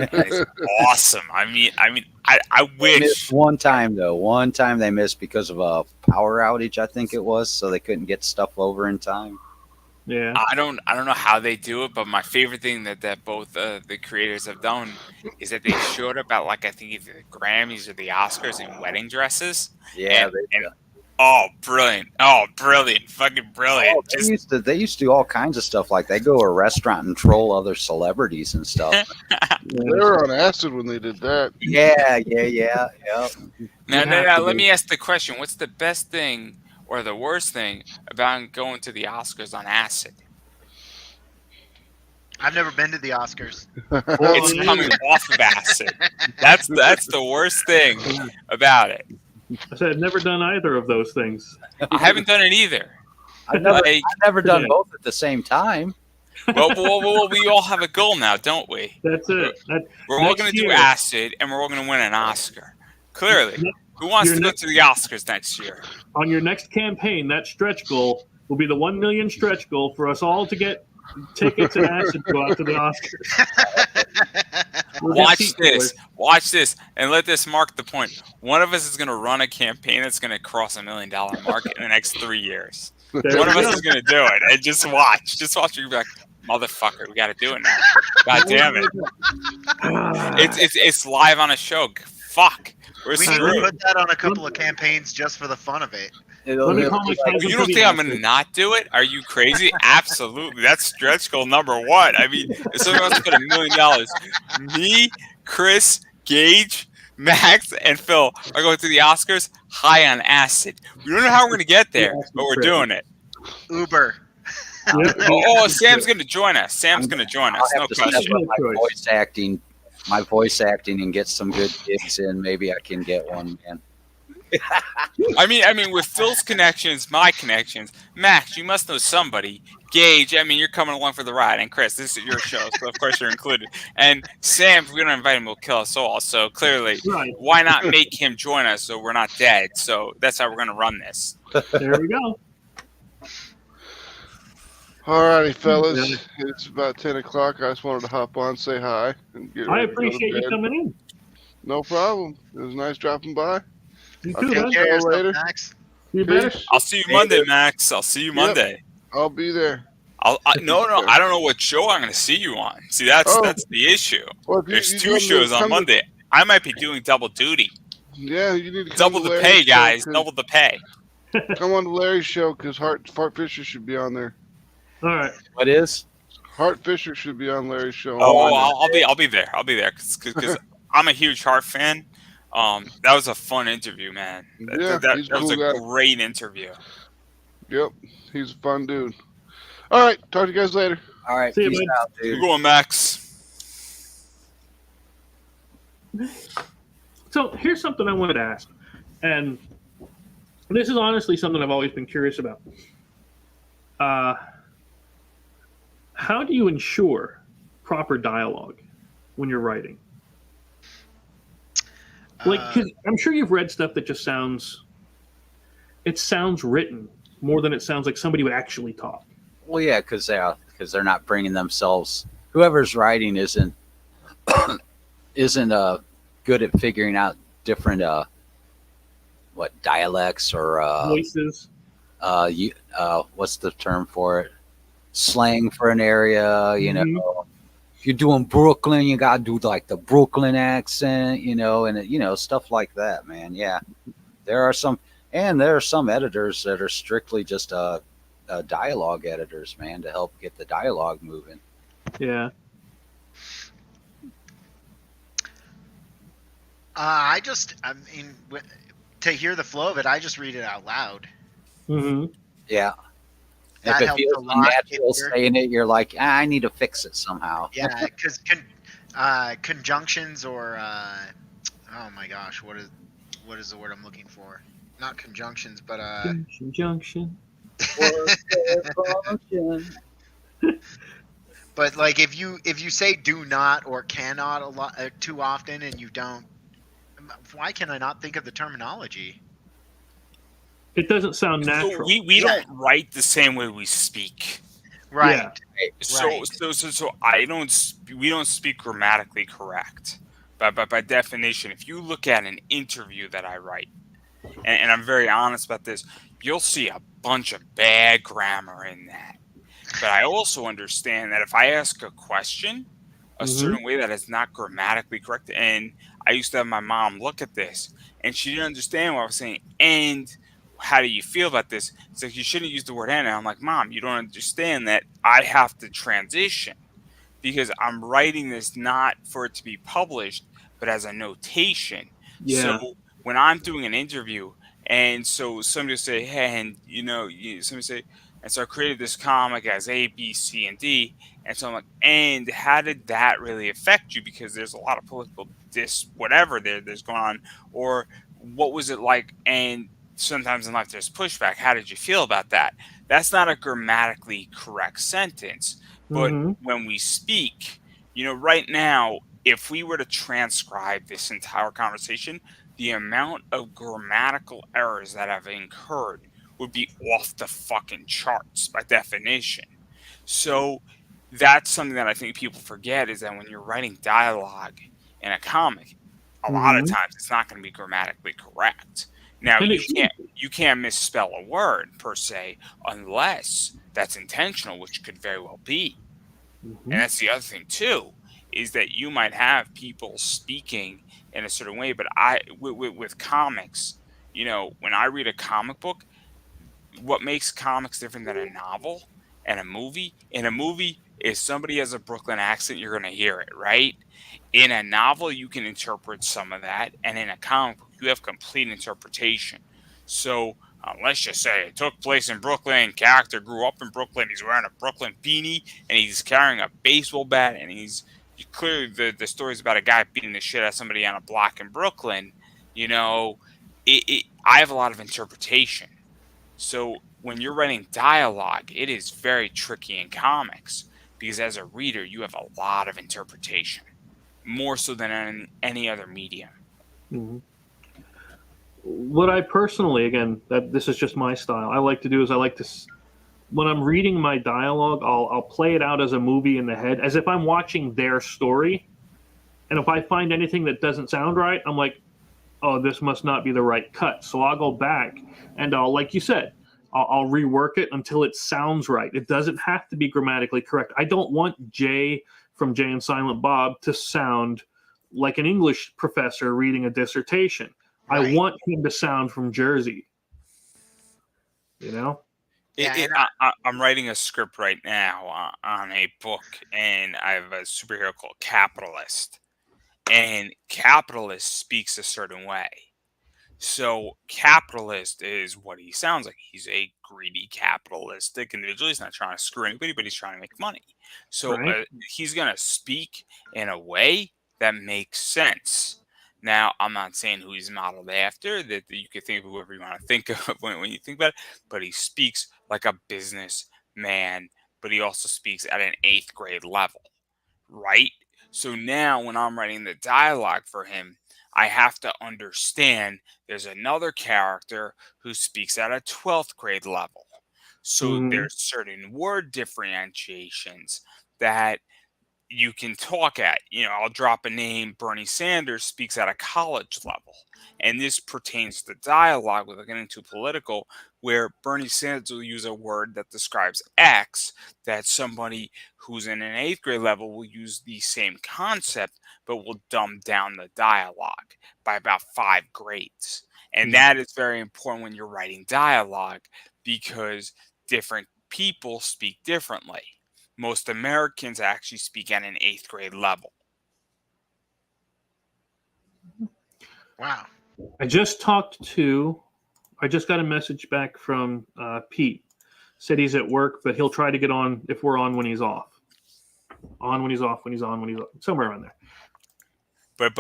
It's awesome. I mean, I
They
wish.
missed one time though. One time they missed because of a power outage, I think it was, so they couldn't get stuff over in time.
Yeah.
I don't know how they do it, but my favorite thing that both the creators have done is that they showed up at, like, I think either the Grammys or the Oscars in wedding dresses.
Yeah,
Oh, brilliant! Oh, brilliant! Fucking brilliant!
Oh, they used to do all kinds of stuff. Like they go to a restaurant and troll other celebrities and stuff.
They were on acid when they did that.
Yeah.
Now, let me ask the question: what's the best thing or the worst thing about going to the Oscars on acid?
I've never been to the Oscars.
It's coming off of acid. That's the worst thing about it.
I said I've never done either of those things.
I haven't done it either.
I've never done both at the same time.
Well, we all have a goal now, don't we?
That's it.
We're all going to do acid, and we're all going to win an Oscar. Clearly. Who wants to go to the Oscars next year?
On your next campaign, that stretch goal will be the 1 million stretch goal for us all to get tickets and acid to go out to the Oscars.
Watch this, and let this mark the point. One of us is going to run a campaign that's going to cross $1 million mark in the next 3 years. One of us is going to do it, and just watch. Just watch. You'll be like, motherfucker, we got to do it now. God damn it! It's live on a show. Fuck.
We need to put that on a couple of campaigns just for the fun of it.
It'll
Let me
be
call my
like,
cousin
You don't
for the
think I'm gonna
answer.
not do it? Are you crazy? Absolutely. That's stretch goal number one. I mean, if someone wants to put $1 million, me, Chris, Gage, Max, and Phil are going to the Oscars high on acid. We don't know how we're gonna get there, but we're doing it.
Uber.
Yep.
Oh, Sam's gonna join us. Sam's gonna join
I'll
us.
have
No
to step
question.
up
No choice.
my voice acting, and get some good gigs in. Maybe I can get one, man.
I mean, with Phil's connections, my connections, Max, you must know somebody. Gage, I mean, you're coming along for the ride, and Chris, this is your show, so of course you're included. And Sam, if we don't invite him, we'll kill us all. So clearly,
Right.
why not make him join us so we're not dead? So that's how we're gonna run this.
There we go.
Alrighty, fellas. It's about 10 o'clock. I just wanted to hop on, say hi, and get
I
ready to go to
appreciate you
bed.
coming in.
No problem. It was nice dropping by.
You
I'll
too,
catch
man.
Take care of yourself,
later.
Max.
You better.
Peace.
I'll see you Monday, Max. I'll see you Monday.
I'll be there.
No, I don't know what show I'm gonna see you on. See, that's the issue.
Well, if
There's
you
two
come to-
shows on
come to-
Monday. I might be doing double duty.
Yeah, you need to come
Double
to
the
Larry's
pay,
show,
guys.
'cause-
Double the pay.
Come on to Larry's show because Hart Fisher should be on there.
All right.
What is?
Hart Fisher should be on Larry's show.
Oh, I'll be there. I'll be there because I'm a huge Hart fan. That was a fun interview, man. That
he's a
was
cool
a
guy.
great interview.
Yep, he's a fun dude. All right, talk to you guys later.
All right,
See you,
peace
bud.
out,
We're
dude.
going, Max.
So here's something I wanted to ask, and this is honestly something I've always been curious about. How do you ensure proper dialogue when you're writing? Like, 'cause I'm sure you've read stuff that just sounds written more than it sounds like somebody would actually talk.
Well, yeah, because they're not bringing themselves. Whoever's writing isn't good at figuring out different dialects or
Voices.
what's the term for it? Slang for an area. You
Mhm.
know, if you're doing Brooklyn, you gotta do like the Brooklyn accent. And stuff like that, man. Yeah, there are some editors that are strictly just dialogue editors, man, to help get the dialogue moving.
Yeah.
I mean, to hear the flow of it, I just read it out loud.
Mm-hmm.
Yeah.
That
If it
helps
feels
a lot.
unnatural saying it, you're like, I need to fix it somehow.
Yeah, because conjunctions or oh my gosh, what is the word I'm looking for? Not conjunctions, but
Junction.
but like if you say do not or cannot a lot too often and you don't, why can I not think of the terminology?
It doesn't sound
So
natural.
we don't write the same way we speak.
Right.
Yeah.
So we don't speak grammatically correct. But by definition, if you look at an interview that I write, and I'm very honest about this, you'll see a bunch of bad grammar in that. But I also understand that if I ask a question a certain way that is not grammatically correct, and I used to have my mom look at this, and she didn't understand what I was saying, and how do you feel about this? It's like, you shouldn't use the word and. I'm like, Mom, you don't understand that I have to transition because I'm writing this not for it to be published, but as a notation.
Yeah.
So when I'm doing an interview, and so somebody will say, hey, and somebody say, and so I created this comic as A, B, C, and D. And so I'm like, and how did that really affect you? Because there's a lot of political whatever there's going on. Or what was it like? And sometimes in life there's pushback. How did you feel about that? That's not a grammatically correct sentence. But when we speak, right now, if we were to transcribe this entire conversation, the amount of grammatical errors that have incurred would be off the fucking charts by definition. So that's something that I think people forget, is that when you're writing dialogue in a comic, a lot of times it's not going to be grammatically correct. Now,
And
you can't misspell a word per se unless that's intentional, which could very well be. And that's the other thing too, is that you might have people speaking in a certain way, but with comics, when I read a comic book, what makes comics different than a novel and a movie. In a movie, if somebody has a Brooklyn accent, you're going to hear it, right? In a novel, you can interpret some of that, and in a comic book, you have complete interpretation. So let's just say it took place in Brooklyn, character grew up in Brooklyn, he's wearing a Brooklyn beanie, and he's carrying a baseball bat, and he's clearly the story's about a guy beating the shit out of somebody on a block in Brooklyn. You know, I have a lot of interpretation. So when you're writing dialogue, it is very tricky in comics because as a reader, you have a lot of interpretation, more so than in any other medium.
Mhm. What I personally, again, that this is just my style, I like to do is I like to, when I'm reading my dialogue, I'll play it out as a movie in the head, as if I'm watching their story. And if I find anything that doesn't sound right, I'm like, oh, this must not be the right cut. So I'll go back and I'll, like you said, I'll rework it until it sounds right. It doesn't have to be grammatically correct. I don't want Jay from Jay and Silent Bob to sound like an English professor reading a dissertation. I
Right.
want him to sound from Jersey. You know?
Yeah,
I'm writing a script right now on a book, and I have a superhero called Capitalist. And Capitalist speaks a certain way. So capitalist is what he sounds like. He's a greedy, capitalistic individual. He's not trying to screw anybody, but he's trying to make money. So
Right?
he's going to speak in a way that makes sense. Now, I'm not saying who he's modeled after, that you could think of whoever you want to think of when you think about it, but he speaks like a businessman, but he also speaks at an 8th grade level, right? So now when I'm writing the dialogue for him, I have to understand there's another character who speaks at a 12th grade level. So
Mm-hmm.
there's certain word differentiations that you can talk at. I'll drop a name. Bernie Sanders speaks at a college level. And this pertains to dialogue without getting too political, where Bernie Sanders will use a word that describes X, that somebody who's in an 8th grade level will use the same concept, but will dumb down the dialogue by about 5 grades. And that is very important when you're writing dialogue because different people speak differently. Most Americans actually speak at an 8th grade level.
wow.
I just got a message back from Pete. Said he's at work, but he'll try to get on if we're on when he's off. On when he's off, when he's on, when he's off. Somewhere around there.
But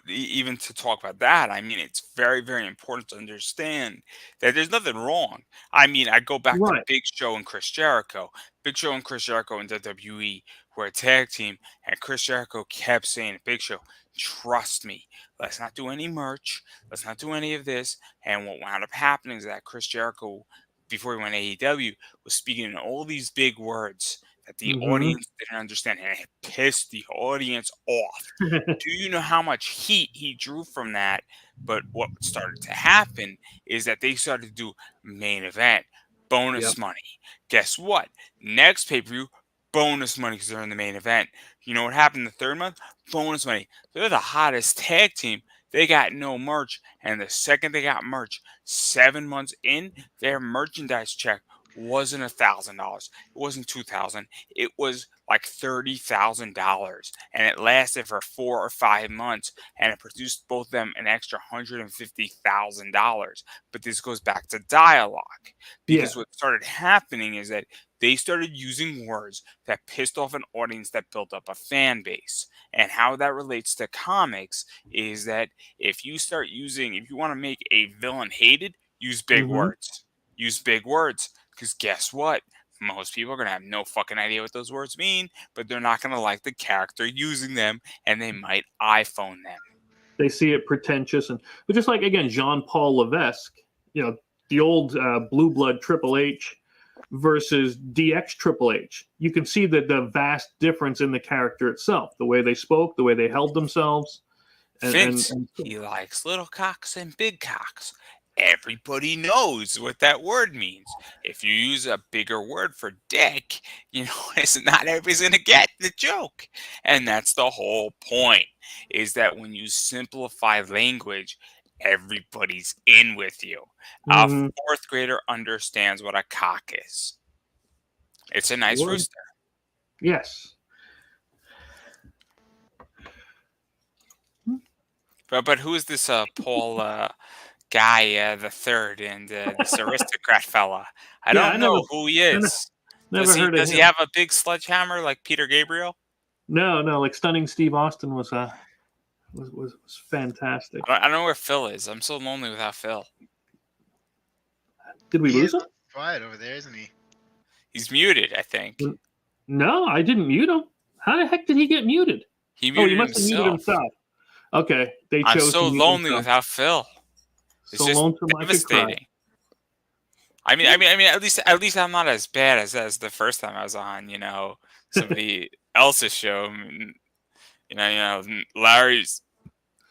even to talk about that, I mean, it's very, very important to understand that there's nothing wrong. I mean, I go back to
Right.
Big Show and Chris Jericho. Big Show and Chris Jericho in WWE were a tag team, and Chris Jericho kept saying, Big Show, trust me, let's not do any merch, let's not do any of this. And what wound up happening is that Chris Jericho, before he went AEW, was speaking in all these big words that the
Mm-hmm.
audience didn't understand, and it pissed the audience off. Do you know how much heat he drew from that? But what started to happen is that they started to do main event, bonus
Yep.
money. Guess what? Next pay per view, bonus money because they're in the main event. You know what happened the 3rd month? Bonus money. They're the hottest tag team. They got no merch. And the second they got merch, 7 months in, their merchandise check wasn't $1,000. It wasn't $2,000. It was like $30,000, and it lasted for 4 or 5 months, and it produced both of them an extra $150,000. But this goes back to dialogue because what started happening is that they started using words that pissed off an audience that built up a fan base. And how that relates to comics is that if you want to make a villain hated, use big
Mm-hmm.
words. Use big words. Because guess what? Most people are going to have no fucking idea what those words mean, but they're not going to like the character using them, and they might iPhone them.
They see it pretentious, but just like, again, Jean-Paul Levesque, the old Blue Blood Triple H versus DX Triple H. You can see the vast difference in the character itself, the way they spoke, the way they held themselves.
Vince, he likes little cocks and big cocks. Everybody knows what that word means. If you use a bigger word for dick, it's not everybody's going to get the joke. And that's the whole point, is that when you simplify language, everybody's in with you. A fourth grader understands what a cock is. It's a nice rooster.
Yes.
But who is this Paul guy, the third, and this aristocrat fella? I don't know who he is.
Never heard of him.
Does he have a big sledgehammer like Peter Gabriel?
No. Like Stunning Steve Austin was fantastic.
I don't know where Phil is. I'm so lonely without Phil.
Did we lose him?
Quiet over there, isn't he?
He's muted, I think.
No, I didn't mute him. How the heck did he get muted?
He muted
must have muted himself. Okay,
I'm so lonely without Phil. It's just devastating. I mean, at least I'm not as bad as the first time I was on, somebody else's show. Larry's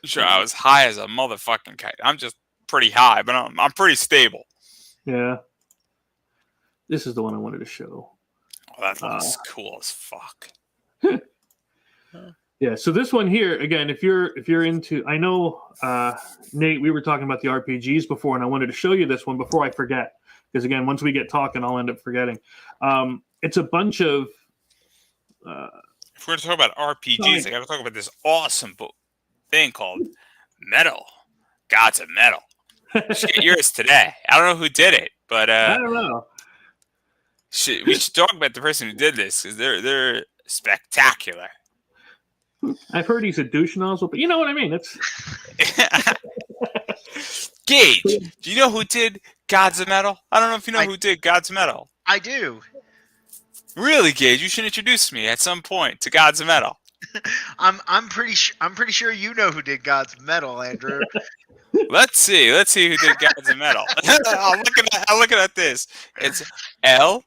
show. I was high as a motherfucking kite. I'm just pretty high, but I'm pretty stable.
Yeah. This is the one I wanted to show.
Oh, that looks cool as fuck.
Yeah, so this one here, again, if you're into, I know, Nate, we were talking about the RPGs before, and I wanted to show you this one before I forget, because again, once we get talking, I'll end up forgetting. It's a bunch of.
If we're going to talk about RPGs, I got to talk about this awesome thing called Metal. Gods of Metal. You should get yours today. I don't know who did it, but
I don't know.
We should talk about the person who did this, because they're spectacular.
I've heard he's a douche nozzle, but you know what I mean. It's
Gage. Do you know who did Gods of Metal? I don't know if you know who did Gods of Metal.
I do.
Really, Gage? You should introduce me at some point to Gods of Metal.
I'm pretty sure you know who did Gods of Metal, Andrew.
Let's see who did Gods of Metal. I'm looking at this. It's Laug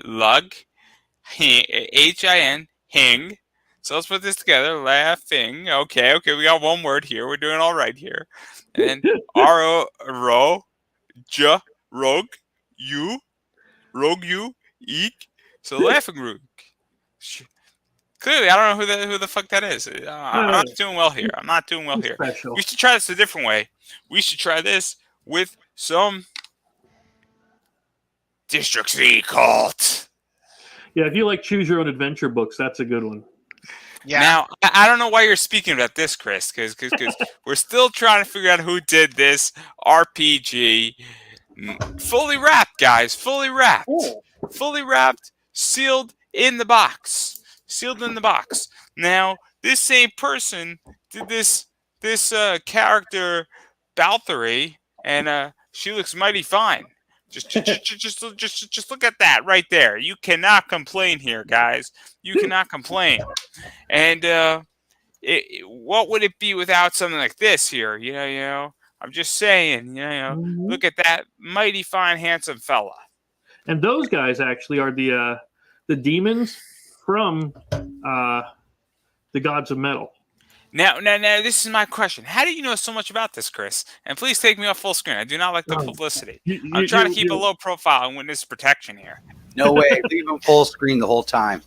Lug Hin Hing. So let's put this together. Laughing. Okay. We got one word here. We're doing all right here. And then Ro J Rogue You Eek. So laughing rook. Clearly, I don't know who the fuck that is. I'm not doing well here.
Special.
We should try this a different way. We should try this with some District Z Cult.
Yeah, if you like choose your own adventure books, that's a good one.
Yeah. Now, I don't know why you're speaking about this, Chris, because we're still trying to figure out who did this RPG. Fully wrapped, guys. Fully wrapped. Fully wrapped, sealed in the box. Now, this same person did this character, Balthury, and she looks mighty fine. Just look at that right there. You cannot complain here, guys. You cannot complain. And what would it be without something like this here? You know. I'm just saying. Look at that mighty fine, handsome fella.
And those guys actually are the demons from the Gods of Metal.
Now, this is my question. How do you know so much about this, Chris? And please take me off full screen. I do not like the publicity. I'm trying to keep a low profile and witness protection here.
No way. Leave him full screen the whole time.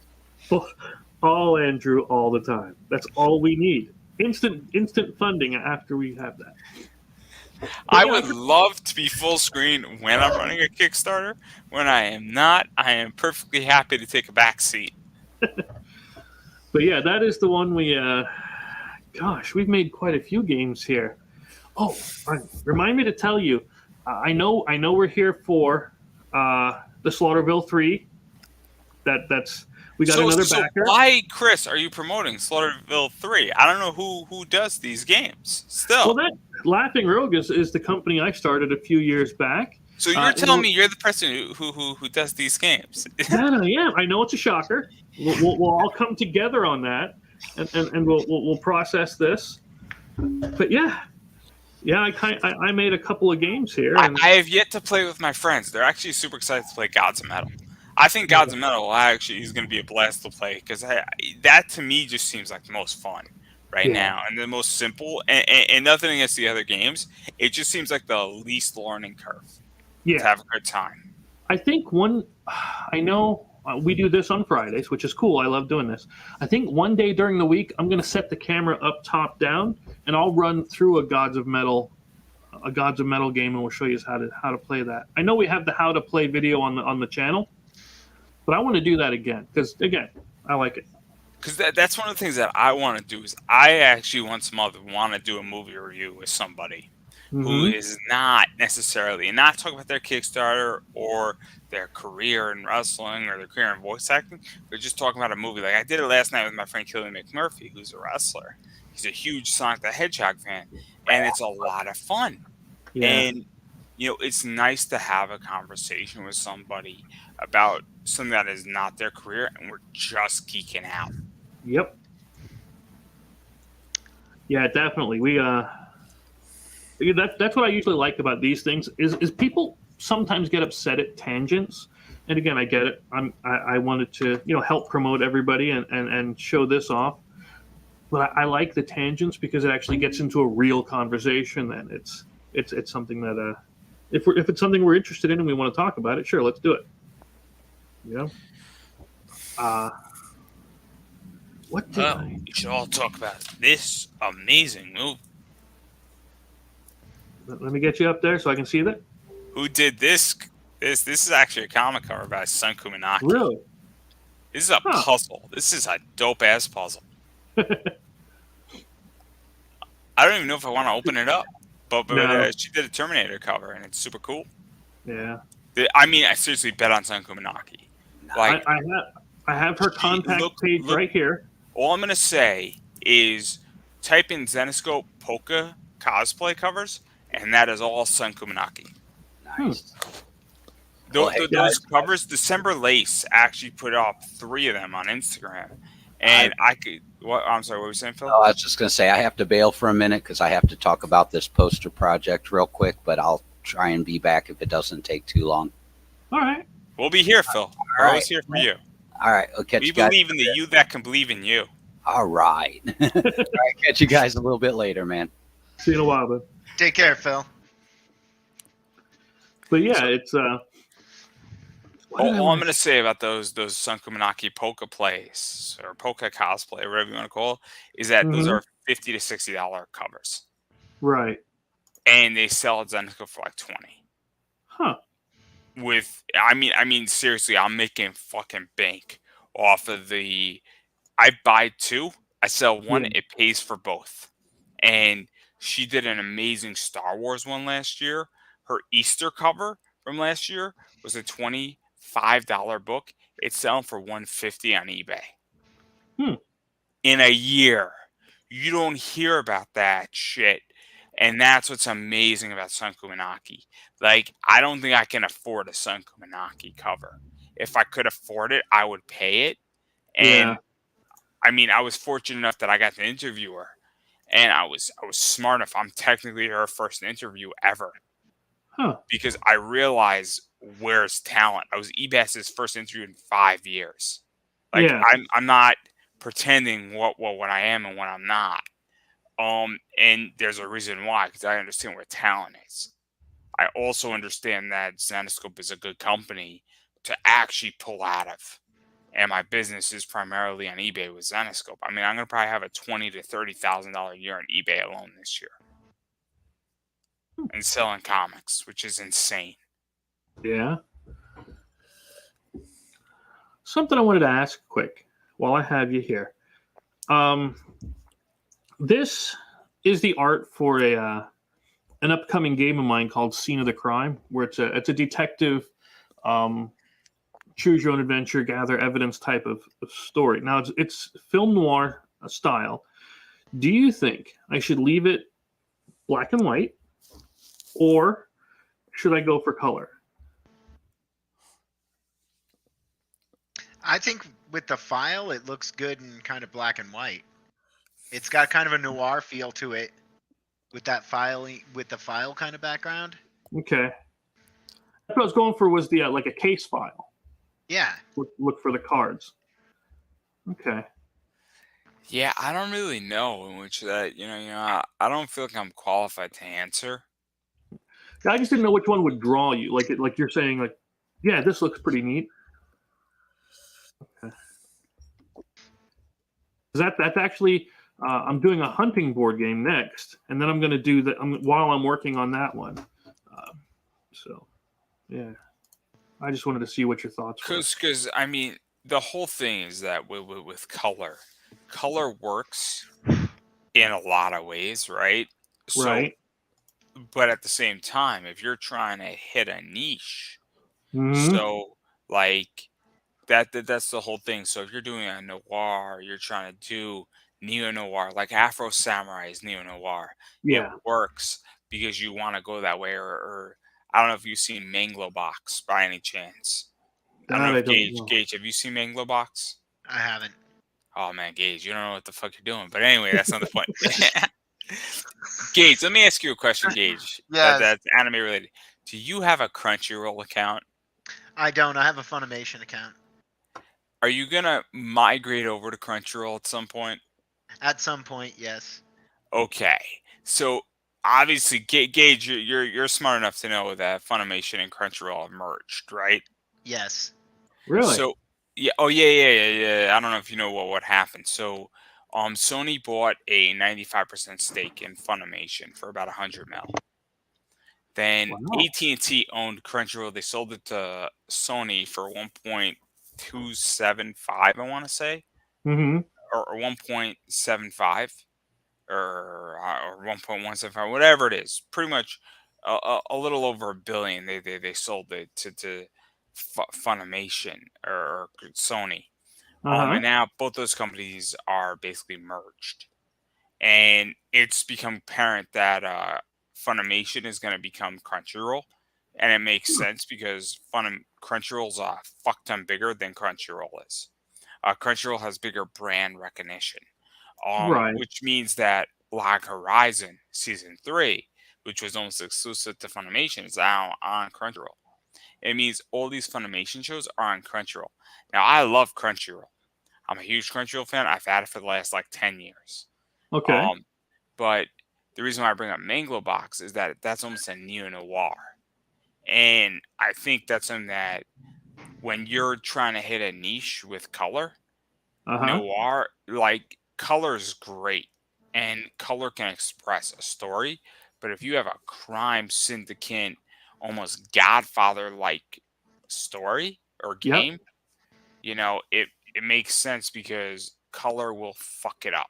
All Andrew, all the time. That's all we need. Instant funding after we have that.
I would love to be full screen when I'm running a Kickstarter. When I am not, I am perfectly happy to take a back seat.
But yeah, that is the one we... Gosh, we've made quite a few games here. Oh, remind me to tell you, I know we're here for the Slaughterville 3. We got another backer.
Why, Chris, are you promoting Slaughterville 3? I don't know who does these games. Still.
Well, that Laughing Rogue is the company I started a few years back.
So you're telling me you're the person who does these games?
Yeah, I know it's a shocker. We'll all come together on that. And we'll process this, but yeah, I made a couple of games here.
I have yet to play with my friends. They're actually super excited to play Gods of Metal. I think Gods of Metal is going to be a blast to play because that to me just seems like the most fun now and the most simple. And nothing against the other games, it just seems like the least learning curve. To have a good time.
I think I know we do this on Fridays, which is cool. I love doing this. I think one day during the week, I'm going to set the camera up top down, and I'll run through a Gods of Metal game, and we'll show you how to play that. I know we have the how to play video on the channel, but I want to do that again because again, I like it.
Because that's one of the things that I want to do is I actually once a month want to do a movie review with somebody who is not necessarily, and not talk about their Kickstarter or their career in wrestling or their career in voice acting, but just talking about a movie. Like I did it last night with my friend Killian McMurphy, who's a wrestler. He's a huge Sonic the Hedgehog fan, and it's a lot of fun.
Yeah.
And it's nice to have a conversation with somebody about something that is not their career, and we're just geeking out.
Yep. Yeah, definitely. That's what I usually like about these things is people sometimes get upset at tangents. And again, I get it. I wanted to help promote everybody and show this off. But I like the tangents because it actually gets into a real conversation. Then it's something that if it's something we're interested in and we want to talk about it, sure, let's do it. What did
we should all talk about this amazing movie.
Let me get you up there so I can see that.
Who did this? This is actually a comic cover by Sun Kuminaki.
Really?
This is a puzzle. This is a dope ass puzzle. I don't even know if I want to open it up, but
No.
She did a Terminator cover and it's super cool.
Yeah.
I mean, I seriously bet on Sun Kuminaki. Like
I have her contact page right here.
All I'm gonna say is type in Zenescope Polka cosplay covers, and that is all Sun Kuminaki.
Nice.
Those covers, December Lace actually put up 3 of them on Instagram, and I'm sorry, what were you saying, Phil?
Oh, I was just going to say I have to bail for a minute because I have to talk about this poster project real quick, but I'll try and be back if it doesn't take too long.
All right.
We'll be here, Phil. We're always here for you.
All right. I'll catch you guys.
We believe in the you that can believe in you.
All right. All right. Catch you guys a little bit later, man.
See you in a while, bud.
Take care, Phil.
But yeah, it's
all I'm going to say about those Sun Kuminaki polka plays or polka cosplay, or whatever you want to call it, is that those are $50 to $60 covers.
Right.
And they sell at Zenescope for like $20.
Huh.
I mean, seriously, I'm making fucking bank off of I buy 2, I sell 1, it pays for both. And she did an amazing Star Wars one last year. Her Easter cover from last year was a $25 book. It's selling for $150 on eBay. In a year. You don't hear about that shit. And that's what's amazing about Sun Kuminaki. Like, I don't think I can afford a Sun Kuminaki cover. If I could afford it, I would pay it. And I mean, I was fortunate enough that I got to interview her. And I was smart enough. I'm technically her first interview ever. Because I realized where's talent. I was Ebass's first interview in 5 years. Like, I'm not pretending what I am and what I'm not. And there's a reason why, because I understand where talent is. I also understand that Zenescope is a good company to actually pull out of. And my business is primarily on eBay with Zenescope. I mean, I'm going to probably have a $20,000 to $30,000 a year on eBay alone this year. And selling comics, which is insane.
Yeah. Something I wanted to ask quick while I have you here. This is the art for an upcoming game of mine called Scene of the Crime, where it's a detective choose your own adventure, gather evidence type of story. Now it's film noir style. Do you think I should leave it black and white, or should I go for color?
I think with the file, it looks good in kind of black and white. It's got kind of a noir feel to it with that with the file kind of background.
Okay. What I was going for was the like a case file.
Yeah.
Look for the cards. Okay.
Yeah, I don't really know in which that I don't feel like I'm qualified to answer.
I just didn't know which one would draw you. Like you're saying, like, yeah, this looks pretty neat. That's actually I'm doing a hunting board game next, and then I'm going to do that while I'm working on that one. So, yeah, I just wanted to see what your thoughts were.
Because I mean, the whole thing is that with color works in a lot of ways, right? So,
Right.
but at the same time, if you're trying to hit a niche,
Mm-hmm.
so like that's the whole thing. So if you're doing a noir, you're trying to do neo noir, like Afro Samurai is neo noir. It
Yeah.
works because you want to go that way. Or I don't know if you've seen Manglo Box by any chance. I don't know
That I
if
don't know.
Gage, have you seen Manglo Box?
I haven't.
Oh man, Gage, you don't know what the fuck you're doing. But anyway, that's not the point. Gage, let me ask you a question, Gage.
Yes.
That's anime related. Do you have a Crunchyroll account?
I don't. I have a Funimation account.
Are you gonna migrate over to Crunchyroll at some point?
At some point, yes.
Okay, so obviously, Gage, you're smart enough to know that Funimation and Crunchyroll have merged, right?
Yes.
Really?
So yeah, oh yeah. I don't know if you know what happened. So, Sony bought a 95% stake in Funimation for about 100 mil. Then
Wow.
AT&T owned Crunchyroll. They sold it to Sony for 1.275, I want to say,
Mm-hmm.
or 1.75, or 1.175, whatever it is. Pretty much a little over $1 billion. They sold it to Funimation or Sony.
Uh-huh.
And now both those companies are basically merged, and it's become apparent that Funimation is going to become Crunchyroll, and it makes sense because Crunchyroll's a fuck ton bigger than Crunchyroll is. Crunchyroll has bigger brand recognition,
Right.
which means that Log Horizon Season 3, which was almost exclusive to Funimation, is now on Crunchyroll. It means all these Funimation shows are on Crunchyroll. Now, I love Crunchyroll. I'm a huge Crunchyroll fan. I've had it for the last like 10 years.
Okay.
But the reason why I bring up Manglo Box is that that's almost a neo noir. And I think that's something that when you're trying to hit a niche with color,
Uh-huh.
noir, like color is great and color can express a story. But if you have a crime syndicate, almost Godfather like story or
Yep.
game, it makes sense because color will fuck it up.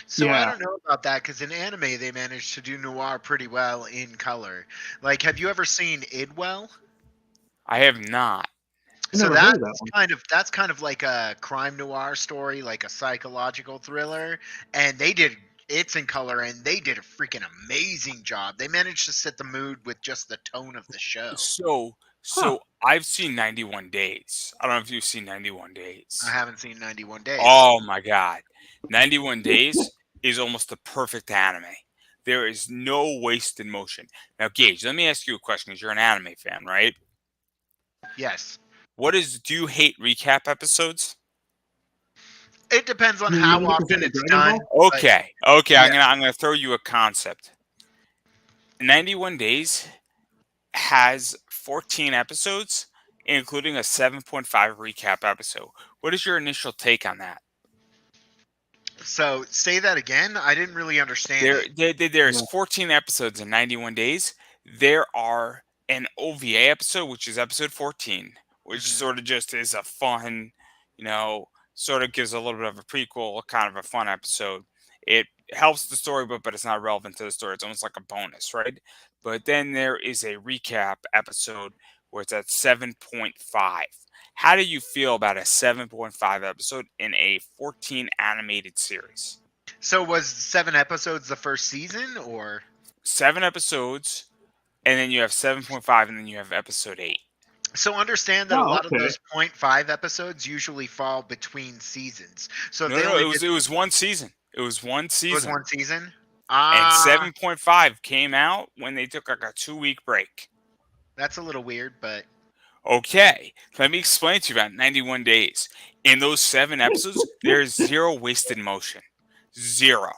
So I
Yeah.
don't know about that because in anime they managed to do noir pretty well in color. Like, have you ever seen Idwell?
I have not.
I
So
never heard of that one.
that's kind of like a crime noir story, like a psychological thriller, and it's in color, and they did a freaking amazing job. They managed to set the mood with just the tone of the show.
So I've seen 91 Days. I don't know if you've seen 91 Days.
I haven't seen 91 Days.
Oh my god. 91 Days is almost the perfect anime. There is no wasted motion. Now, Gage, let me ask you a question because you're an anime fan, right?
Yes.
Do you hate recap episodes?
It depends on
You
how
mean because
often
of
it's
Dragon
done.
Ball?
Okay.
yeah.
I'm gonna throw you a concept. 91 Days has 14 episodes, including a 7.5 recap episode. What is your initial take on that?
So say that again. I didn't really understand it.
There's 14 episodes in 91 Days. There are an OVA episode, which is episode 14, which sort of just is a fun, sort of gives a little bit of a prequel, kind of a fun episode. It helps the story, but it's not relevant to the story. It's almost like a bonus, right? But then there is a recap episode where it's at 7.5. How do you feel about a 7.5 episode in a 14 animated series?
So was 7 episodes the first season, or
7 episodes, and then you have 7.5, and then you have episode 8.
so understand that a lot of
okay.
those 0.5 episodes usually fall between seasons. So if they
No,
only
it was one season. It was one
it was
season.
one season.
And 7.5 came out when they took like a 2-week break.
That's a little weird, but
Okay, let me explain to you about 91 Days. In those 7 episodes, there's 0 wasted motion. 0.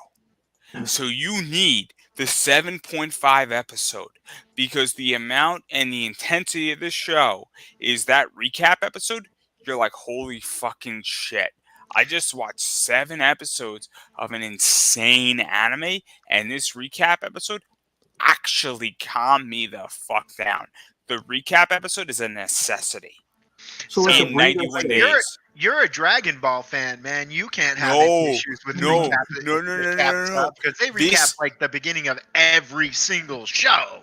So you need the 7.5 episode because the amount and the intensity of the show is that recap episode. you're like, holy fucking shit. I just watched 7 episodes of an insane anime, and this recap episode actually calmed me the fuck down. The recap episode is a necessity.
So like a
In
breather
91
for-
days.
You're a Dragon Ball fan, man. You can't have
No,
any issues with
no,
recap stuff because they recap
This-
like the beginning of every single show.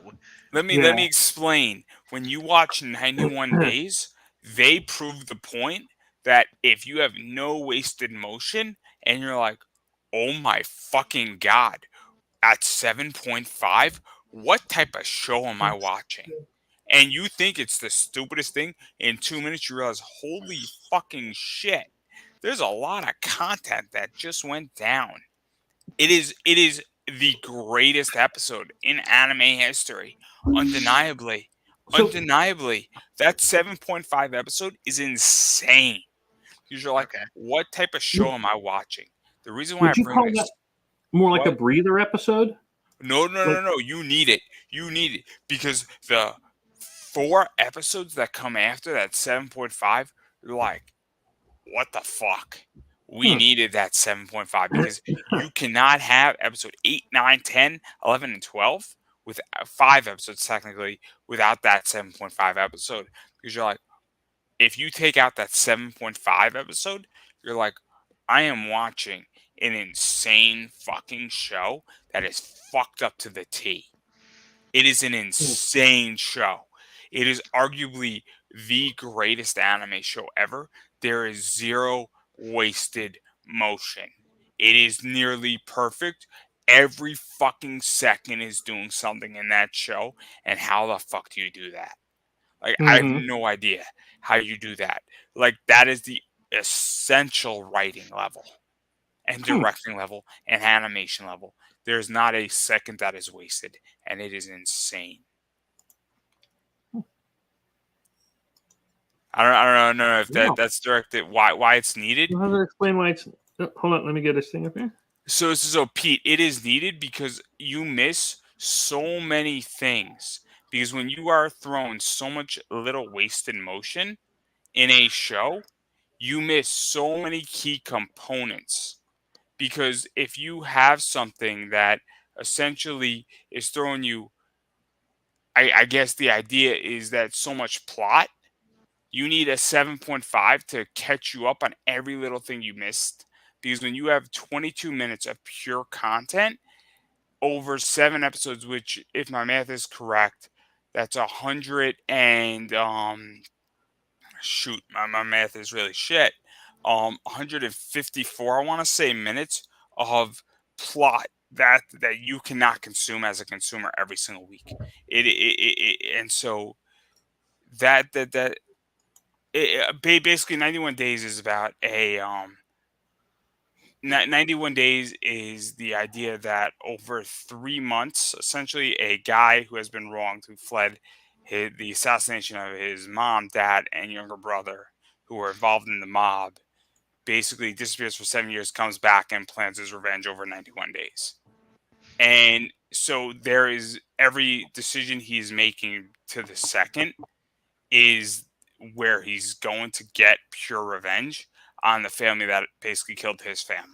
Let me explain. When you watch 91 Days, they prove the point that if you have no wasted motion and you're like, oh my fucking god, at 7.5, what type of show am I watching? And you think it's the stupidest thing, in 2 minutes you realize, holy fucking shit, there's a lot of content that just went down. It is the greatest episode in anime history. Undeniably.
So-
Undeniably. That 7.5 episode is insane. Because you're like,
Okay.
what type of show am I watching? The reason why
Would
I
you
bring
call
this...
that more like a
What?
breather episode?
No. You need it. You need it. Because the 4 episodes that come after that 7.5, you're like, what the fuck? We needed that 7.5 because you cannot have episode 8, 9, 10, 11, and 12 with 5 episodes technically without that 7.5 episode. Because you're like, if you take out that 7.5 episode, you're like, I am watching an insane fucking show that is fucked up to the T. It is an insane show. It is arguably the greatest anime show ever. There is zero wasted motion. It is nearly perfect. Every fucking second is doing something in that show. And how the fuck do you do that? Like, I have no idea how you do that. Like, that is the essential writing level and directing level and animation level. There's not a second that is wasted, and it is insane. I don't know if that's directed why it's needed.
How does it explain why it's? Hold on, let me get this thing up here.
So Pete, it is needed because you miss so many things. Because when you are throwing so much little wasted motion in a show, you miss so many key components. Because if you have something that essentially is throwing you, I guess the idea is that so much plot, you need a 7.5 to catch you up on every little thing you missed. Because when you have 22 minutes of pure content over 7 episodes, which, if my math is correct, that's 100 and shoot, my math is really shit. 154, I want to say, minutes of plot that you cannot consume as a consumer every single week. And so basically 91 days is about a 91 days is the idea that over 3 months, essentially, a guy who has been wronged, who fled the assassination of his mom, dad, and younger brother, who were involved in the mob, basically disappears for 7 years, comes back, and plans his revenge over 91 days. And so there is every decision he's making to the second is where he's going to get pure revenge on the family that basically killed his family.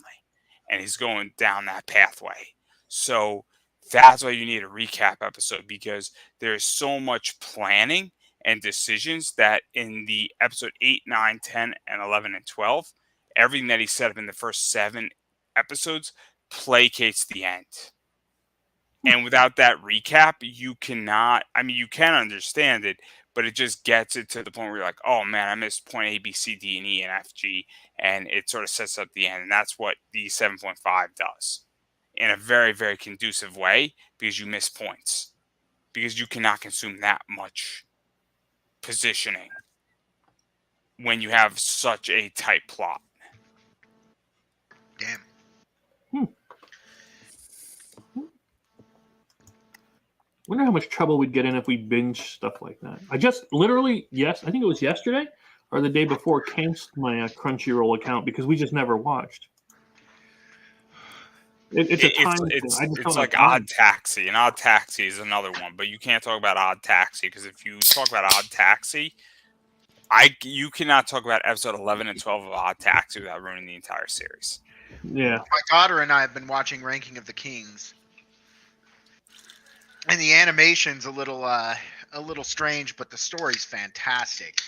And he's going down that pathway. So that's why you need a recap episode, because there's so much planning and decisions that in the episode 8, 9, 10, and 11, and 12, everything that he set up in the first 7 episodes placates the end. And without that recap, you cannot, I mean, you can understand it, but it just gets it to the point where you're like, oh man, I missed point A, B, C, D, and E, and F, G, and it sort of sets up the end. And that's what the 7.5 does in a very, very conducive way, because you miss points, because you cannot consume that much positioning when you have such a tight plot.
Damn.
Wonder how much trouble we'd get in if we binge stuff like that. I just literally, I think it was yesterday or the day before, canceled my Crunchyroll account because we just never watched. It's a time thing. I just
It's
don't
like
have time.
Odd Taxi, and Odd Taxi is another one, but you can't talk about Odd Taxi, because if you talk about Odd Taxi, You cannot talk about episode 11 and 12 of Odd Taxi without ruining the entire series.
Yeah.
My daughter and I have been watching Ranking of the Kings, and the animation's a little strange, but the story's fantastic.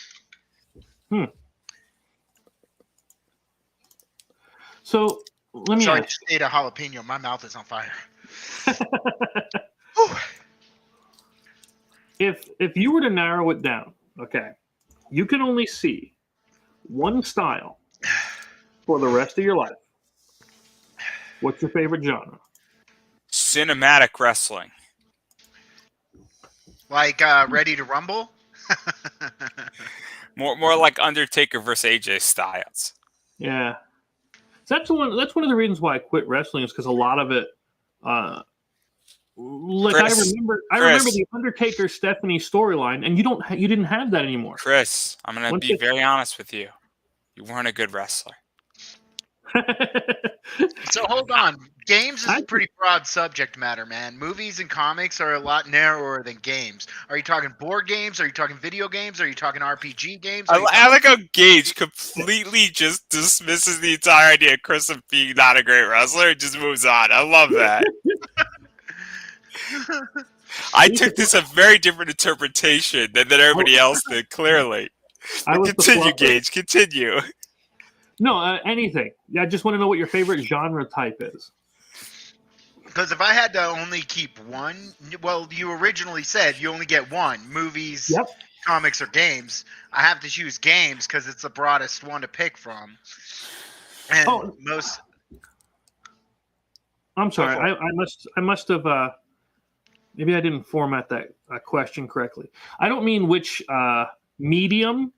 So let me
Sorry to
ask.
state a jalapeno. My mouth is on fire.
If you were to narrow it down, okay, you can only see one style for the rest of your life. What's your favorite genre?
Cinematic wrestling.
Like Ready to Rumble?
More like Undertaker versus AJ Styles.
Yeah. So that's one of the reasons why I quit wrestling is because a lot of it like
Chris,
I remember the Undertaker Stephanie storyline, and you didn't have that anymore.
Chris, I'm gonna be very honest with you. You weren't a good wrestler.
So hold on. Games is a pretty broad subject matter, man. Movies and comics are a lot narrower than games. Are you talking board games? Are you talking video games? Are you talking RPG games?
I like how Gage completely just dismisses the entire idea of Chris of being not a great wrestler and just moves on. I love that. I took this a very different interpretation than everybody else did, clearly. Continue, Gage. Continue.
No, anything. Yeah, I just want to know what your favorite genre type is.
Because if I had to only keep one, well, you originally said you only get one: movies, comics, or games. I have to choose games because it's the broadest one to pick from. And most.
I'm sorry. I must have. Maybe I didn't format that question correctly. I don't mean which medium.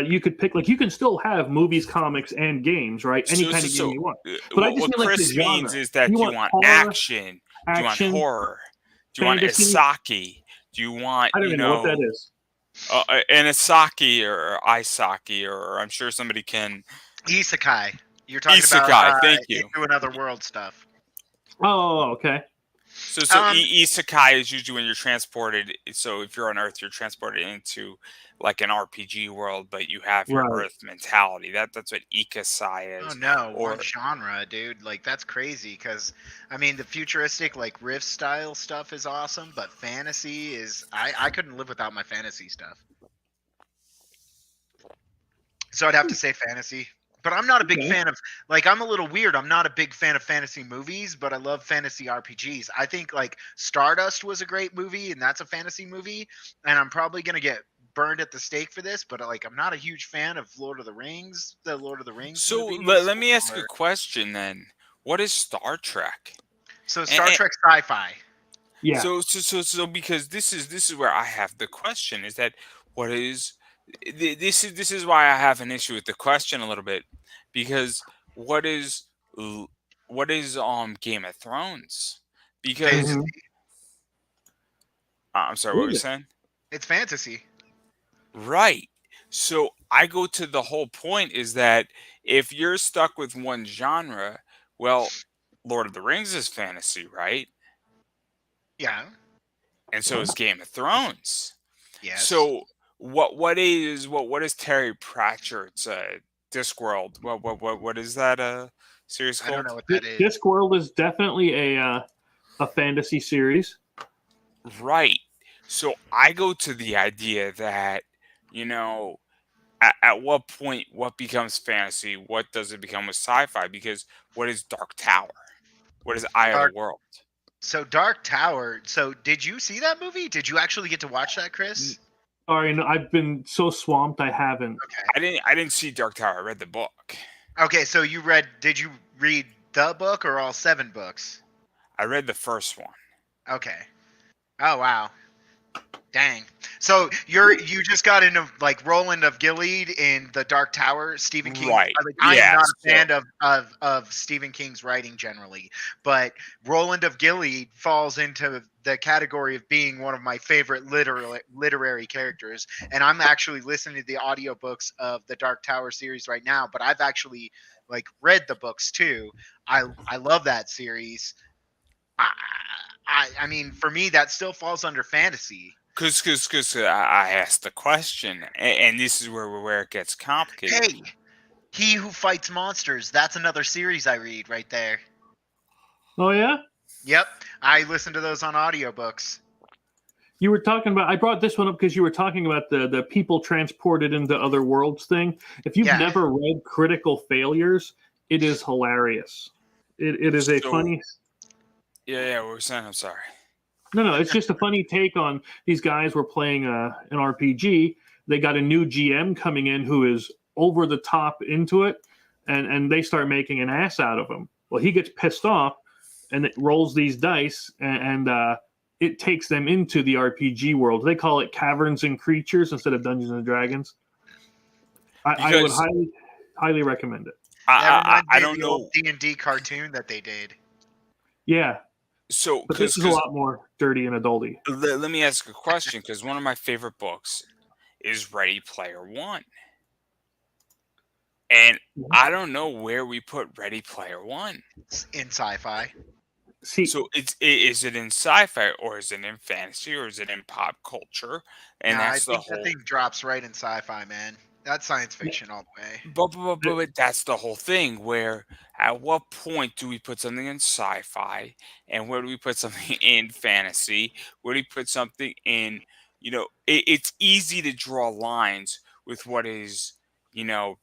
You could pick, like, you can still have movies, comics, and games, right? Any kind of game you want. But I just
what
mean, like,
Chris
the genre.
means is that
you
want
horror,
action, do you want horror, do you
fantasy?
want Isaki, do you want,
I don't even know what that is.
An Isaki or Isaki, or I'm sure somebody can.
Isekai. You're talking
Isekai,
about
thank you.
Into Another World stuff.
Oh, okay.
So Isekai is usually when you're transported. So if you're on Earth, you're transported into like an RPG world, but you have your Earth mentality. That's what Isekai is.
Oh no, one genre, dude. Like, that's crazy. Because I mean, the futuristic, like, Rift style stuff is awesome, but fantasy is I couldn't live without my fantasy stuff. So I'd have to say fantasy. But I'm not a big fan of, like, I'm a little weird. I'm not a big fan of fantasy movies, but I love fantasy RPGs. I think, like, Stardust was a great movie, and that's a fantasy movie. And I'm probably going to get burned at the stake for this, but, like, I'm not a huge fan of Lord of the Rings.
So let me ask you a question then. What is Star Trek?
So Star Trek sci-fi.
Yeah.
So because this is where I have the question, is that what is this is why I have an issue with the question a little bit, because what is Game of Thrones? Because I'm sorry, what were you saying?
It's fantasy.
Right. So I go to the whole point is that if you're stuck with one genre, well, Lord of the Rings is fantasy, right?
Yeah.
And so is Game of Thrones.
Yes.
So what is Terry Pratchett's Discworld? What is that series called?
I don't know what that is.
Discworld is definitely a fantasy series.
Right. So I go to the idea that, you know, at what point what becomes fantasy? What does it become with sci-fi? Because what is Dark Tower? What is Eye of the World?
So Dark Tower. So did you see that movie? Did you actually get to watch that, Chris?
Sorry, no, I've been so swamped I haven't.
Okay.
I didn't see Dark Tower. I read the book.
Okay, so did you read the book or all 7 books?
I read the first one.
Okay. Oh wow. Dang. So you just got into, like, Roland of Gilead in the Dark Tower, Stephen King.
Right.
I am not a fan of Stephen King's writing generally, but Roland of Gilead falls into the category of being one of my favorite literary characters. And I'm actually listening to the audiobooks of the Dark Tower series right now, but I've actually, like, read the books too. I love that series. I mean, for me, that still falls under fantasy.
Because I asked the question, and this is where it gets complicated.
Hey, He Who Fights Monsters. That's another series I read right there.
Oh yeah.
Yep, I listen to those on audiobooks.
You were talking about. I brought this one up because you were talking about the people transported into other worlds thing. If you've
Yeah.
never read Critical Failures, it is hilarious. It is a
So-
funny.
Yeah, what were we saying? I'm sorry.
No, it's just a funny take on these guys were playing an RPG. They got a new GM coming in who is over the top into it, and they start making an ass out of him. Well, he gets pissed off, and it rolls these dice, and it takes them into the RPG world. They call it Caverns and Creatures instead of Dungeons and Dragons. I would
Because-
highly recommend it.
That reminds
I
me of
don't
the
know.
old D&D cartoon that they did.
Yeah,
So,
but this is a lot more dirty and adulty.
let me ask a question, because one of my favorite books is Ready Player One. And I don't know where we put Ready Player One.
In sci-fi.
See,
So is it in sci-fi, or is it in fantasy, or is it in pop culture? And
No, I
that's the
think
whole.
that thing drops right in sci-fi, man. That's science fiction all the way.
But that's the whole thing. Where at what point do we put something in sci-fi, and where do we put something in fantasy? Where do we put something in? It's easy to draw lines with what is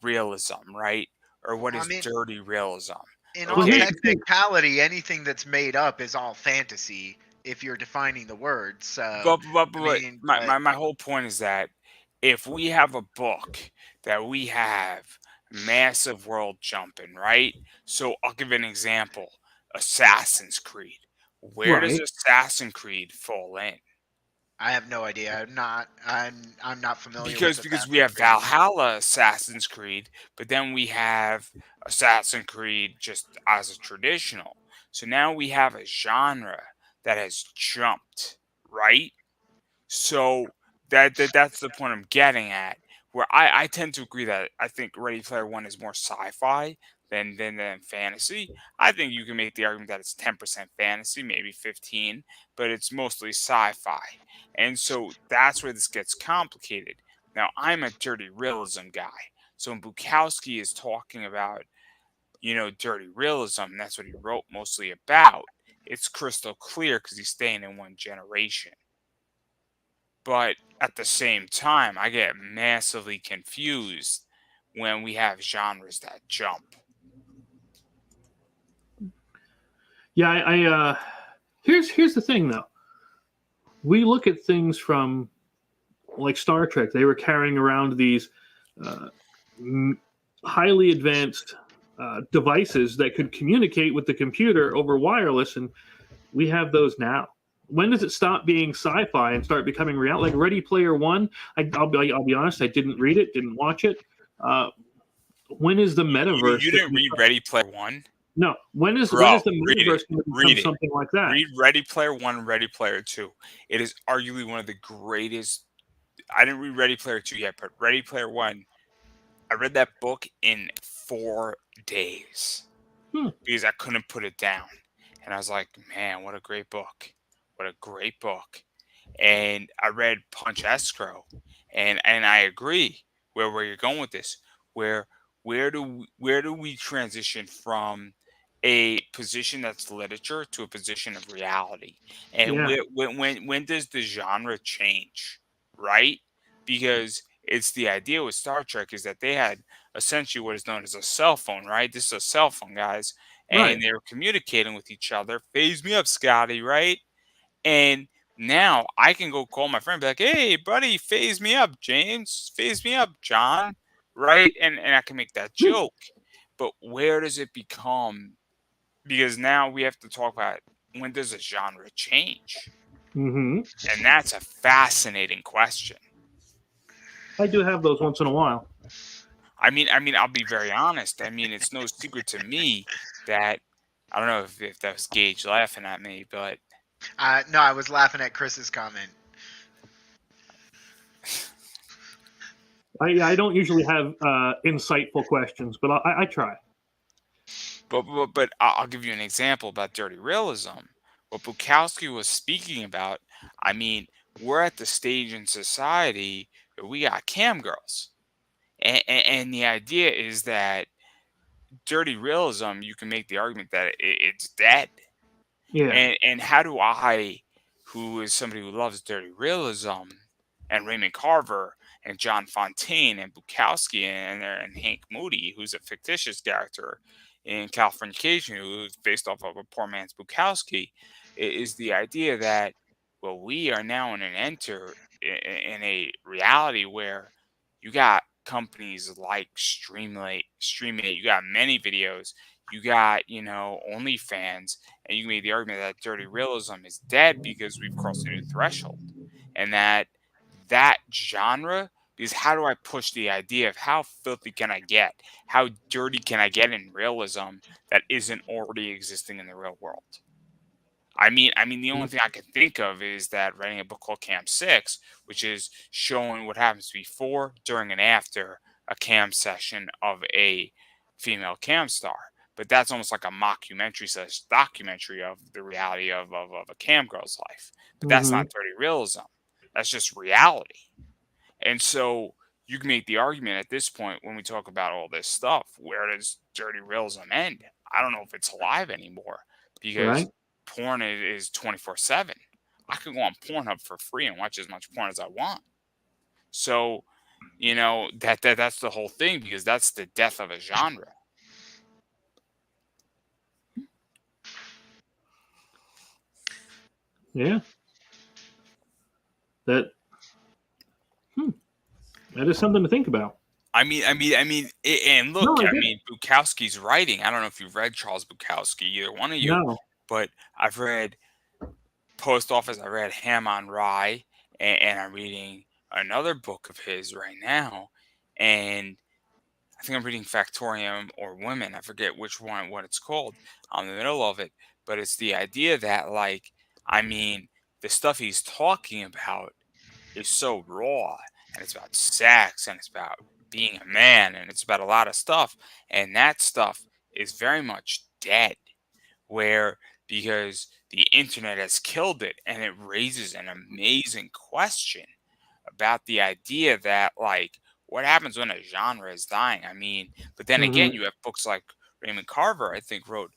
realism, right? Or what
I
is
mean-
dirty realism.
In
Well,
all
here's the thing.
technicality, anything that's made up is all fantasy if you're defining the words. So
But
mean,
my whole point is that if we have a book that we have massive world jumping, right? So I'll give an example: Assassin's Creed. Where does
Right.
Assassin's Creed fall in?
I have no idea. I'm not familiar
Because
with
we have
Assassin's Creed.
Valhalla Assassin's Creed, but then we have Assassin's Creed just as a traditional. So now we have a genre that has jumped, right? So that's the point I'm getting at. Where I tend to agree that I think Ready Player One is more sci-fi than fantasy. I think you can make the argument that it's 10% fantasy, maybe 15, but it's mostly sci-fi. And so that's where this gets complicated. Now I'm a dirty realism guy. So when Bukowski is talking about, dirty realism, that's what he wrote mostly about. It's crystal clear because he's staying in one generation. But at the same time, I get massively confused when we have genres that jump.
Yeah, I here's the thing though. We look at things from like Star Trek. They were carrying around these highly advanced devices that could communicate with the computer over wireless, and we have those now. When does it stop being sci-fi and start becoming real? Like Ready Player One, I'll be honest, I didn't read it, didn't watch it. When is the metaverse?
You didn't read Ready Player One?
No. When is the
Read
metaverse
it.
going to
Read
become
it.
something like that?
Read Ready Player One and Ready Player Two. It is arguably one of the greatest. I didn't read Ready Player Two yet, but Ready Player One, I read that book in 4 days because I couldn't put it down. And I was like, man, what a great book. What a great book. And I read Punch Escrow, and I agree where you're going with this. Where do we transition from a position that's literature to a position of reality? And
Yeah.
when does the genre change, right? Because it's the idea with Star Trek is that they had essentially what is known as a cell phone, right? This is a cell phone, guys, and
Right.
they were communicating with each other. Phase me up, Scotty, right? And now I can go call my friend, and be like, "Hey, buddy, phase me up, James. Phase me up, John." Right? And I can make that joke. But where does it become? Because now we have to talk about when does a genre change,
Mm-hmm.
and that's a fascinating question.
I do have those once in a while.
I mean, I'll be very honest. I mean, it's no secret to me that I don't know if that was Gage laughing at me, but
No, I was laughing at Chris's comment.
I don't usually have insightful questions, but I try.
But I'll give you an example about dirty realism. What Bukowski was speaking about, I mean, we're at the stage in society where we got cam girls. And the idea is that dirty realism, you can make the argument that it's dead.
Yeah.
And how do I, who is somebody who loves dirty realism, and Raymond Carver and John Fontaine and Bukowski and Hank Moody, who's a fictitious character in Californication, who's based off of a poor man's Bukowski, is the idea that, well, we are now in an in a reality where you got companies like Streamlate, you got many videos, you got, OnlyFans, and you can make the argument that dirty realism is dead because we've crossed a new threshold, and that genre. Because how do I push the idea of how filthy can I get? How dirty can I get in realism that isn't already existing in the real world? I mean, the only thing I can think of is that writing a book called Cam 6, which is showing what happens before, during, and after a cam session of a female cam star. But that's almost like a mockumentary slash documentary of the reality of a cam girl's life. But that's
Mm-hmm.
not dirty realism. That's just reality. And so you can make the argument at this point when we talk about all this stuff, where does dirty realism end? I don't know if it's alive anymore because
Right.
porn is 24/7. I could go on Pornhub for free and watch as much porn as I want. So, that's the whole thing, because that's the death of a genre.
Yeah. That is something to think about.
And look,
No, I
I
get
mean, Bukowski's writing. I don't know if you've read Charles Bukowski, either one of you,
No.
but I've read Post Office, I read Ham on Rye, and I'm reading another book of his right now, and I think I'm reading Factorium or Women. I forget which one, what it's called. I'm in the middle of it, but it's the idea that, like, I mean, the stuff he's talking about is so raw, and it's about sex, and it's about being a man, and it's about a lot of stuff, and that stuff is very much dead. Where, because the internet has killed it, and it raises an amazing question about the idea that, like, what happens when a genre is dying? I mean, but then again,
Mm-hmm.
you have books like Raymond Carver, I think, wrote,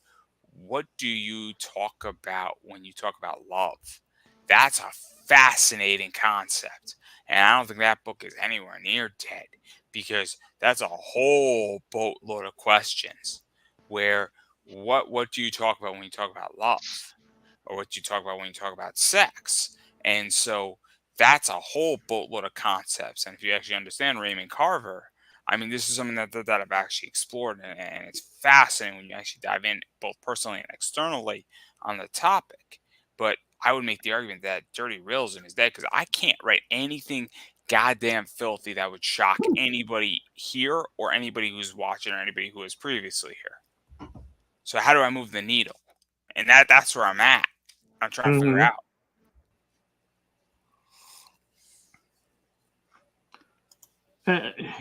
"What do you talk about when you talk about love?" That's a fascinating concept. And I don't think that book is anywhere near dead, because that's a whole boatload of questions where, what do you talk about when you talk about love? Or what do you talk about when you talk about sex? And so that's a whole boatload of concepts. And if you actually understand Raymond Carver, I mean, this is something that I've actually explored, and it's fascinating when you actually dive in, both personally and externally, on the topic. But I would make the argument that dirty realism is dead, because I can't write anything goddamn filthy that would shock anybody here, or anybody who's watching, or anybody who was previously here. So how do I move the needle? And that's where I'm at. I'm trying to figure
Mm-hmm.
out.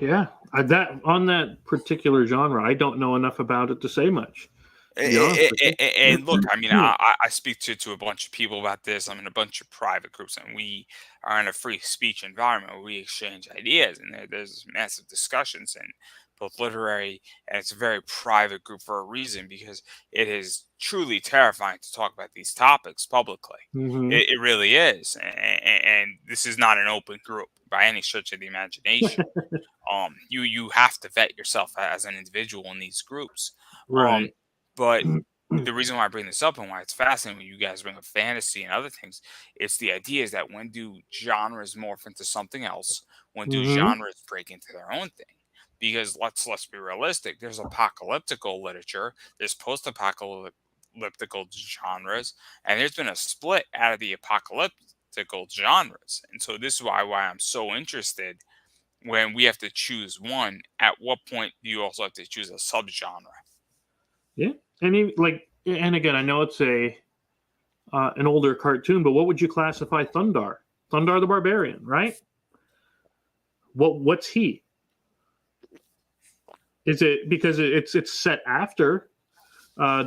Yeah. That on that particular genre, I don't know enough about it to say much. To be honest with you.
And look, I mean, I speak to a bunch of people about this. I'm in a bunch of private groups, and we are in a free speech environment where we exchange ideas, and there's massive discussions, and both literary, and it's a very private group for a reason, because it is truly terrifying to talk about these topics publicly.
Mm-hmm.
It really is, and this is not an open group by any stretch of the imagination. You have to vet yourself as an individual in these groups.
Right.
But the reason why I bring this up, and why it's fascinating when you guys bring up fantasy and other things, it's the idea is that, when do genres morph into something else? When do
Mm-hmm.
genres break into their own thing? Because let's be realistic. There's apocalyptical literature, there's post-apocalyptical genres, and there's been a split out of the apocalyptical genres. And so this is why I'm so interested when we have to choose one. At what point do you also have to choose a subgenre?
Yeah. And again, I know it's an older cartoon, but what would you classify Thundar? Thundar the Barbarian, right? What's he? Is it because it's set after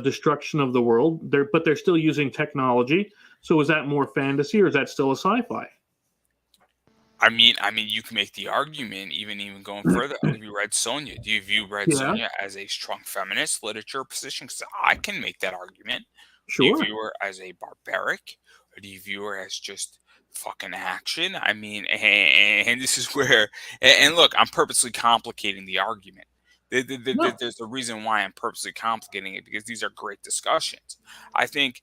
destruction of the world? But they're still using technology. So is that more fantasy, or is that still a sci-fi?
I mean, you can make the argument even going further. I'll give you Red Sonja. Do you view Red
Yeah.
Sonja as a strong feminist literature position? Because I can make that argument. Do
Sure.
you view her as a barbaric, or do you view her as just fucking action? I mean, and this is where, and look, I'm purposely complicating the argument.
No.
There's a reason why I'm purposely complicating it, because these are great discussions. I think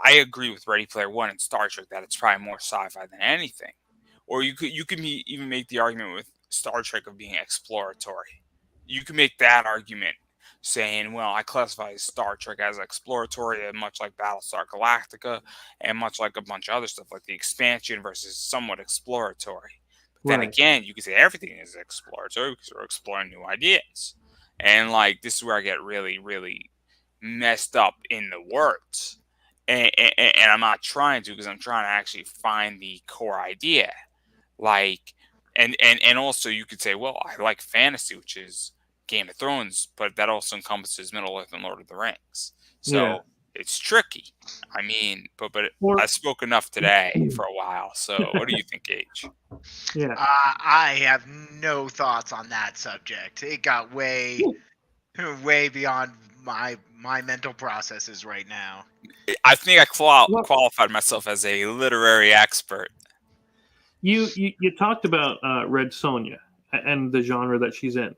I agree with Ready Player One and Star Trek that it's probably more sci-fi than anything. Or you could even make the argument with Star Trek of being exploratory. You can make that argument saying, well, I classify Star Trek as exploratory, and much like Battlestar Galactica, and much like a bunch of other stuff like the Expansion versus somewhat exploratory. But then
Right.
again, you could say everything is exploratory because we're exploring new ideas. And like this is where I get really, really messed up in the words. And I'm not trying to, because I'm trying to actually find the core idea. Like, and also you could say, well, I like fantasy, which is Game of Thrones, but that also encompasses Middle Earth and Lord of the Rings. So
Yeah.
it's tricky. I mean, but
Or
I spoke enough today for a while. So what do you think, Gage?
yeah.
I have no thoughts on that subject. It got way beyond my mental processes right now.
I think I qualified myself as a literary expert.
You talked about Red Sonja and the genre that she's in.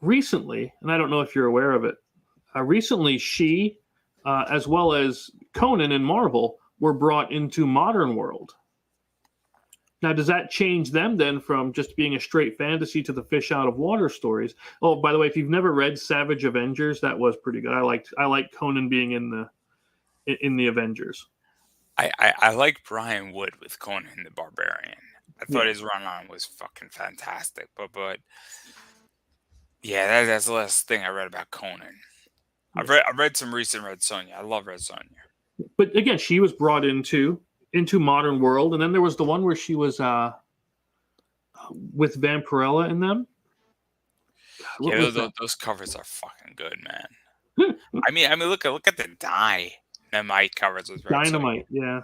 Recently, and I don't know if you're aware of it, recently she, as well as Conan and Marvel, were brought into modern world. Now, does that change them then from just being a straight fantasy to the fish out of water stories? Oh, by the way, if you've never read Savage Avengers, that was pretty good. I like Conan being in the Avengers.
I like Brian Wood with Conan the Barbarian. I thought
Yeah.
his run on was fucking fantastic. But yeah, that's the last thing I read about Conan. I've read some recent Red Sonja. I love Red Sonja.
But again, she was brought into modern world, and then there was the one where she was with Vampirella in them. God, what was that?
Those covers are fucking good, man. I mean, look at the Dynamite covers with Red
Dynamite,
Sonja.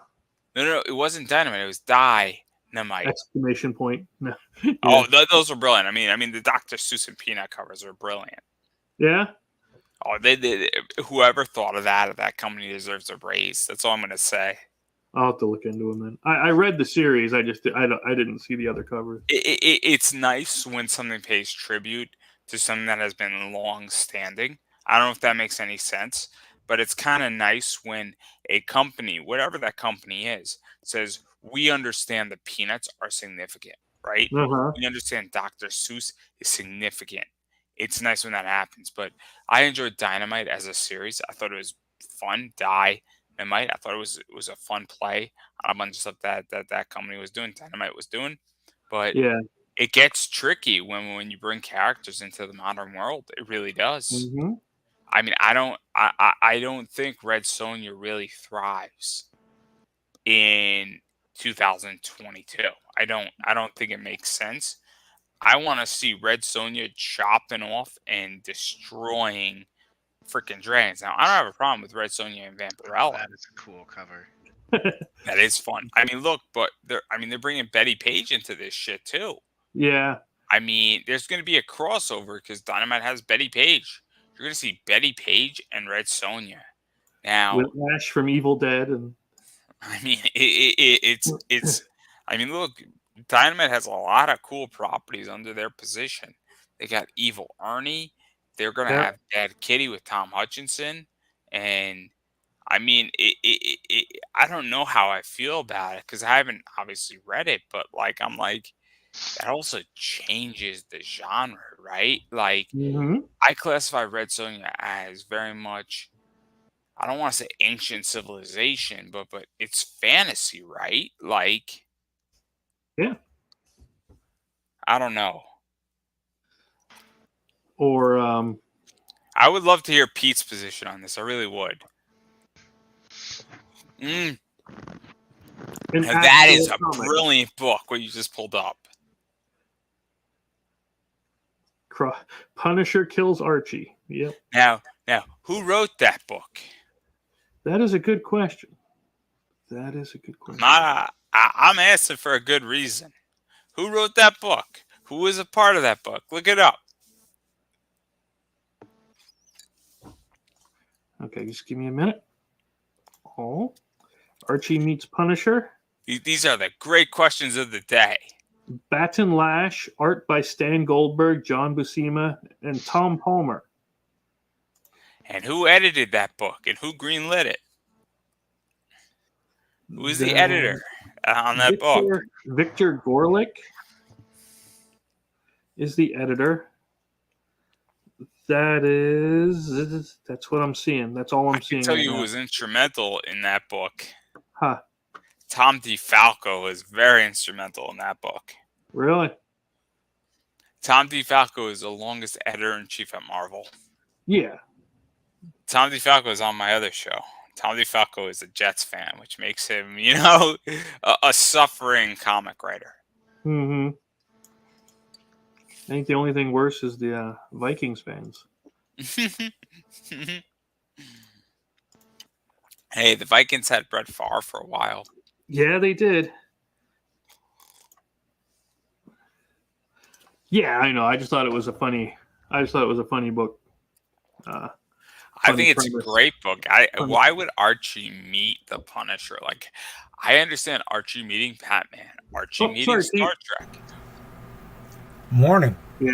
yeah.
No, it wasn't Dynamite. It was Dynamite.
Exclamation point. No. Yeah.
Oh, those were brilliant. I mean, the Dr. Seuss and Peanut covers are brilliant.
Yeah.
Oh, they whoever thought of that company deserves a raise. That's all I'm gonna say.
I'll have to look into them then. I read the series. I didn't see the other covers.
It's nice when something pays tribute to something that has been long standing. I don't know if that makes any sense, but it's kind of nice when a company, whatever that company is, says, we understand the Peanuts are significant, right?
Uh-huh.
We understand Dr. Seuss is significant. It's nice when that happens. But I enjoyed Dynamite as a series. I thought it was fun. Dynamite. I thought it was a fun play on a bunch of stuff that company was doing. Dynamite was doing. But
Yeah.
it gets tricky when you bring characters into the modern world. It really does.
Mm-hmm.
I mean, I don't think Red Sonja really thrives in 2022. I don't think it makes sense. I want to see Red Sonja chopping off and destroying freaking dragons. Now, I don't have a problem with Red Sonja and Vampirella.
That is a cool cover.
That is fun. I mean, look, but they're bringing Betty Page into this shit too.
Yeah.
I mean, there's going to be a crossover because Dynamite has Betty Page. You're going to see Betty Page and Red Sonja. Now,
With Ash from Evil Dead, and
I mean, it's. I mean, look, Dynamite has a lot of cool properties under their position. They got Evil Ernie. They're going to have Bad Kitty with Tom Hutchinson, and I mean, I don't know how I feel about it because I haven't obviously read it, but like I'm like, that also changes the genre, right? Like, I classify Red Sonja as very much, I don't want to say ancient civilization, but it's fantasy, right? Like,
yeah.
I don't know.
Or
I would love to hear Pete's position on this. I really would. Now that is a brilliant book, what you just pulled up.
Punisher kills Archie. Yep.
Now, who wrote that book?
That is a good question.
I'm asking for a good reason. Who wrote that book? Who was a part of that book? Look it up.
Okay, just give me a minute. Oh, Archie meets Punisher.
These are the great questions of the day.
Baton Lash, art by Stan Goldberg, John Buscema, and Tom Palmer.
And who edited that book? And who greenlit it? Who is the editor on that book?
Victor Gorlick is the editor. That's what I'm seeing. That's all I'm seeing.
I can tell
right
you
now.
who was instrumental in that book.
Huh.
Tom DeFalco was very instrumental in that book.
Really?
Tom DeFalco is the longest editor-in-chief at Marvel.
Yeah.
Tom DeFalco is on my other show. Tom DeFalco is a Jets fan, which makes him, a suffering comic writer.
Mm-hmm. I think the only thing worse is the Vikings fans.
Hey, the Vikings had Brett Favre for a while.
Yeah, they did. Yeah, I know. I just thought it was a funny book.
I think it's a great book. Why would Archie meet the Punisher? Like, I understand Archie meeting Batman, Archie meeting Star Trek.
Morning.
Yeah.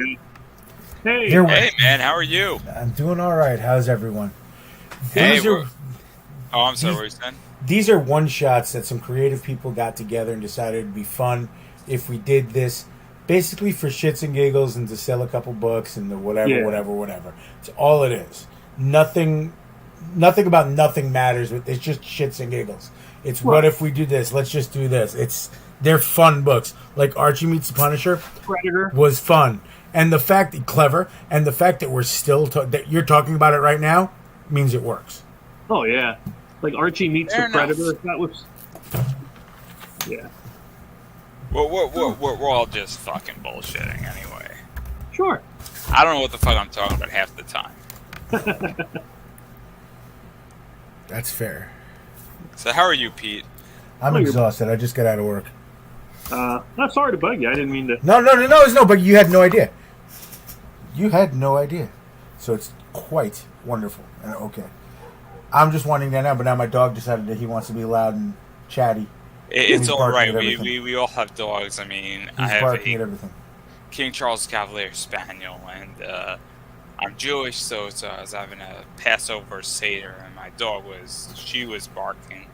Hey.
Hey, man, how are you?
I'm doing all right. How's everyone?
I'm sorry. What were you saying?
These are one-shots that some creative people got together and decided it'd be fun if we did this, basically for shits and giggles and to sell a couple books and the whatever. It's all it is. Nothing about nothing matters. It's just shits and giggles. It's what if we do this? Let's just do this. They're fun books. Like Archie Meets the Punisher
Predator
was fun. And the fact that we're still that you're talking about it right now means it works.
Oh yeah, like Archie Meets the Predator. That was, yeah.
We're all just fucking bullshitting anyway.
Sure.
I don't know what the fuck I'm talking about half the time.
That's fair.
So how are you, Pete?
I'm exhausted. I just got out of work.
Not sorry to bug you. I didn't mean to.
No. But you had no idea. You had no idea. So it's quite wonderful and okay. I'm just winding down now, but now my dog decided that he wants to be loud and chatty.
It's all right. We all have dogs. I mean,
He's
I have
barking at everything.
King Charles Cavalier Spaniel, and I'm Jewish, so I was having a Passover Seder, and my dog was barking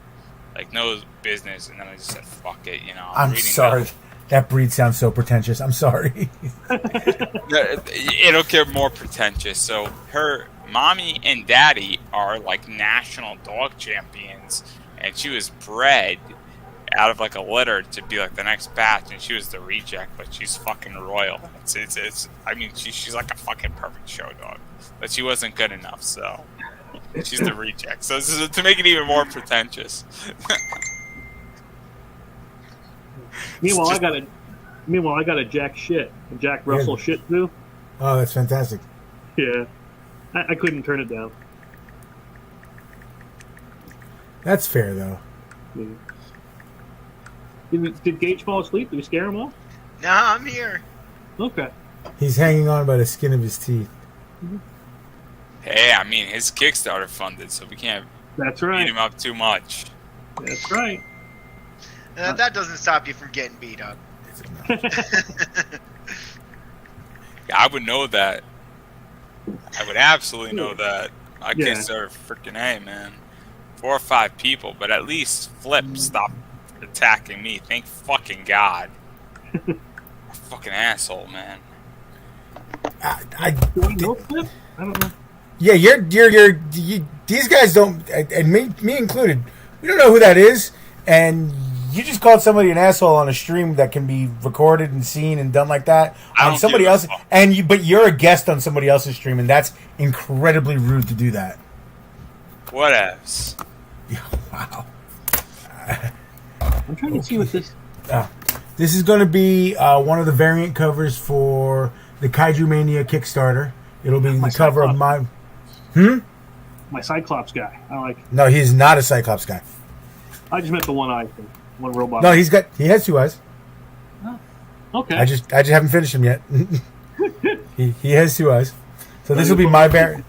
like no business, and then I just said, fuck it,
I'm sorry. That breed sounds so pretentious. I'm sorry.
It'll get more pretentious. So her mommy and daddy are like national dog champions, and she was bred out of like a litter to be like the next batch, and she was the reject, but she's fucking royal. It's I mean, she's like a fucking perfect show dog, but she wasn't good enough, so she's the reject. So this is to make it even more pretentious.
Meanwhile, I got a Jack Russell Shih Tzu.
Oh, that's fantastic.
Yeah, I couldn't turn it down.
That's fair, though.
Yeah. Did Gage fall asleep? Did we scare him off?
No, I'm here.
Okay.
He's hanging on by the skin of his teeth.
Hey, I mean, his Kickstarter funded, so we can't
That's right.
beat him up too much.
That's right.
That doesn't stop you from getting beat up.
I would know that. I would absolutely know that. I Kickstarter freaking A, man. 4 or 5 people, but at least Flip stopped attacking me. Thank fucking God. Fucking asshole, man.
I
don't know.
Yeah, you these guys don't, and me included, we don't know who that is, and you just called somebody an asshole on a stream that can be recorded and seen and done like that on somebody else, but you're a guest on somebody else's stream, and that's incredibly rude to do that.
Whatevs.
Wow.
I'm trying to see what this.
This is going to be one of the variant covers for the Kaiju Mania Kickstarter. It'll be the cover of my.
My Cyclops guy. I like.
No, he's not a Cyclops guy.
I just meant the one eye thing. One robot.
No, he has 2 eyes.
Okay.
I just haven't finished him yet. he has 2 eyes. So this will be my variant.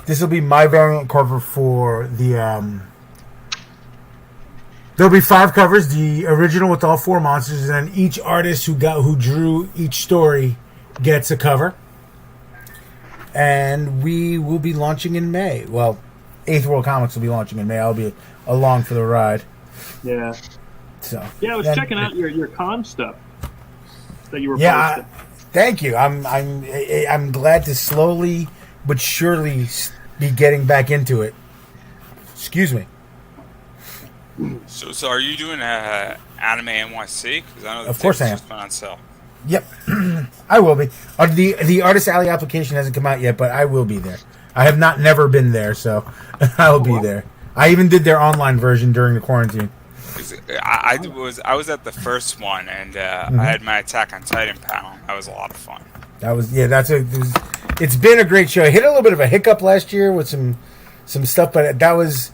This will be my variant cover for the. There'll be 5 covers. The original with all 4 monsters, and then each artist who drew each story gets a cover. And we will be launching in May. Well, 8th World Comics will be launching in May. I'll be along for the ride.
Yeah.
So.
Yeah, I was checking out your con stuff that you were
Yeah,
posting.
thank you. I'm glad to slowly but surely be getting back into it. Excuse me.
So are you doing Anime NYC? Because I know the
Of course I
tickets
am.
just went on sale.
Yep, I will be. The Artist Alley application hasn't come out yet, but I will be there. I have never been there, so I'll be there. I even did their online version during the quarantine.
I was at the first one, and I had my Attack on Titan panel. That was a lot of fun. It's been a great show. I hit a little bit of a hiccup last year with some stuff, but that was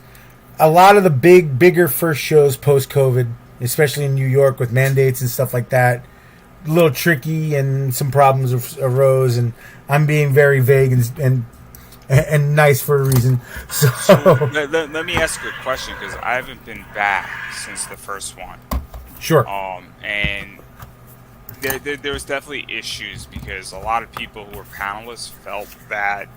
a lot of the bigger first shows post-COVID, especially in New York with mandates and stuff like that. A little tricky, and some problems arose, and I'm being very vague and nice for a reason. So let me ask you a question, because I haven't been back since the first one.
Sure.
And there was definitely issues, because a lot of people who were panelists felt that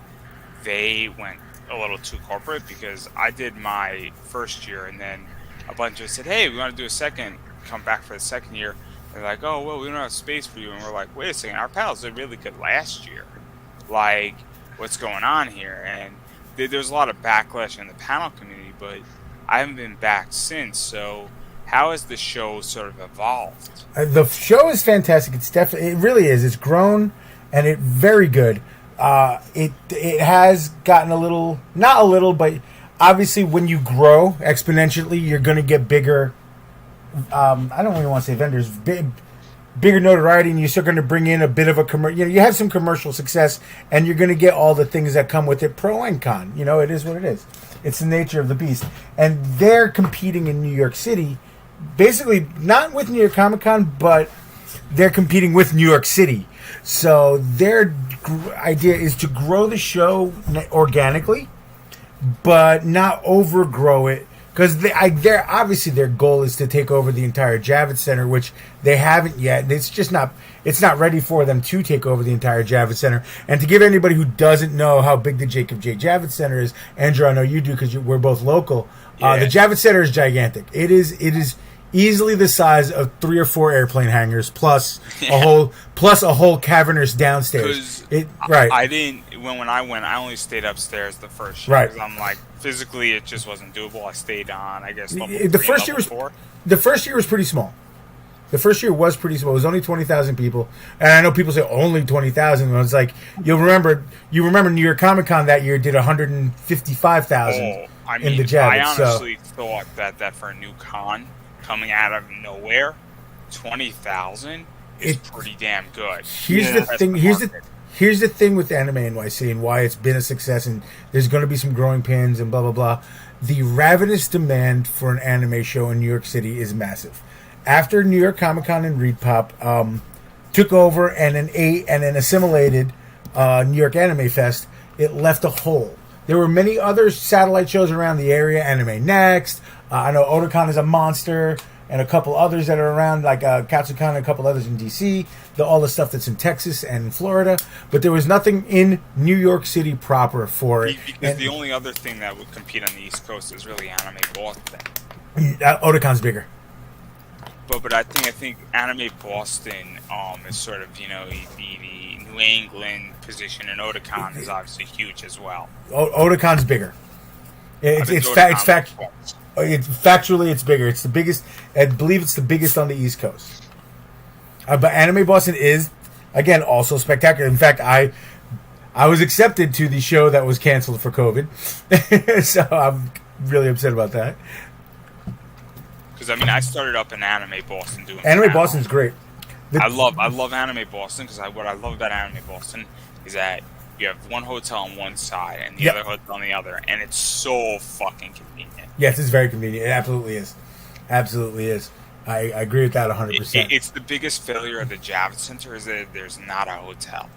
they went a little too corporate, because I did my first year, and then a bunch of us said, hey, we want to do a second, come back for the second year. They're like, oh, well, we don't have space for you. And we're like, wait a second, our panels did really good last year. Like, what's going on here? And there's a lot of backlash in the panel community, but I haven't been back since. So how has the show sort of evolved?
The show is fantastic. It really is. It's grown, and it's very good. It has gotten not a little, but obviously when you grow exponentially, you're going to get bigger. I don't really want to say vendors, bigger notoriety, and you're still going to bring in a bit of a commercial. You have some commercial success, and you're going to get all the things that come with it, pro and con. It is what it is. It's the nature of the beast. And they're competing in New York City, basically not with New York Comic Con, but they're competing with New York City. So their idea is to grow the show organically, but not overgrow it. Because they're obviously their goal is to take over the entire Javits Center, which they haven't yet. It's just not ready for them to take over the entire Javits Center. And to give anybody who doesn't know how big the Jacob J. Javits Center is, Andrew, I know you do because we're both local.
Yeah.
The Javits Center is gigantic. It is easily the size of 3 or 4 airplane hangars plus a whole cavernous downstairs. Right.
I didn't when I went. I only stayed upstairs the first year.
Right.
Because I'm like, physically it just wasn't doable. I stayed on, I guess, level
the
3
first
and
year
level
was
4.
The first year was pretty small. The first year was pretty small. It was only 20,000 people, and I know people say only 20,000. It's like you remember New York Comic Con that year did 155,000 in the Javits.
I honestly thought that for a new con coming out of nowhere, 20,000 is pretty damn good.
Here's the thing. Here's the thing with Anime NYC and why it's been a success, and there's going to be some growing pains and blah blah blah. The ravenous demand for an anime show in New York City is massive. After New York Comic Con and ReedPop took over and then assimilated New York Anime Fest, it left a hole. There were many other satellite shows around the area. Anime Next. I know Otakon is a monster, and a couple others that are around, like Katsucon and a couple others in DC. All the stuff that's in Texas and in Florida. But there was nothing in New York City proper for it.
Because the only other thing that would compete on the East Coast is really Anime Boston.
Otakon's bigger.
But I think Anime Boston is sort of, the New England position, and Otakon is obviously huge as well.
Otakon's bigger. Factually, it's bigger. It's the biggest. I believe it's the biggest on the East Coast. But Anime Boston is, again, also spectacular. In fact, I was accepted to the show that was canceled for COVID, so I'm really upset about that.
Because I started up in Anime Boston doing.
Anime Boston's great.
I love Anime Boston because what I love about Anime Boston is that you have one hotel on one side and the other hotel on the other, and it's so fucking convenient.
Yes, it's very convenient. It absolutely is. Absolutely is. I agree with that 100%.
It's the biggest failure of the Javits Center is that there's not a hotel.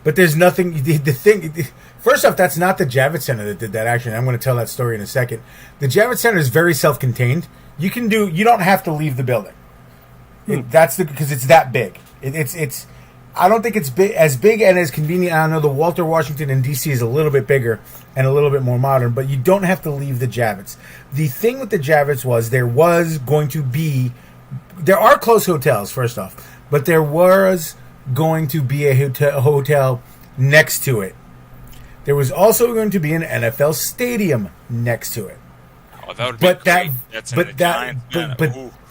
But there's nothing. The thing. First off, that's not the Javits Center that did that. Actually, I'm going to tell that story in a second. The Javits Center is very self-contained. You don't have to leave the building. Because it's that big. It's. I don't think it's as big and as convenient. I know the Walter Washington in DC is a little bit bigger and a little bit more modern, but you don't have to leave the Javits. The thing with the Javits was there are close hotels, first off, but there was going to be a hotel next to it. There was also going to be an NFL stadium next to it.
Oh, that would be great.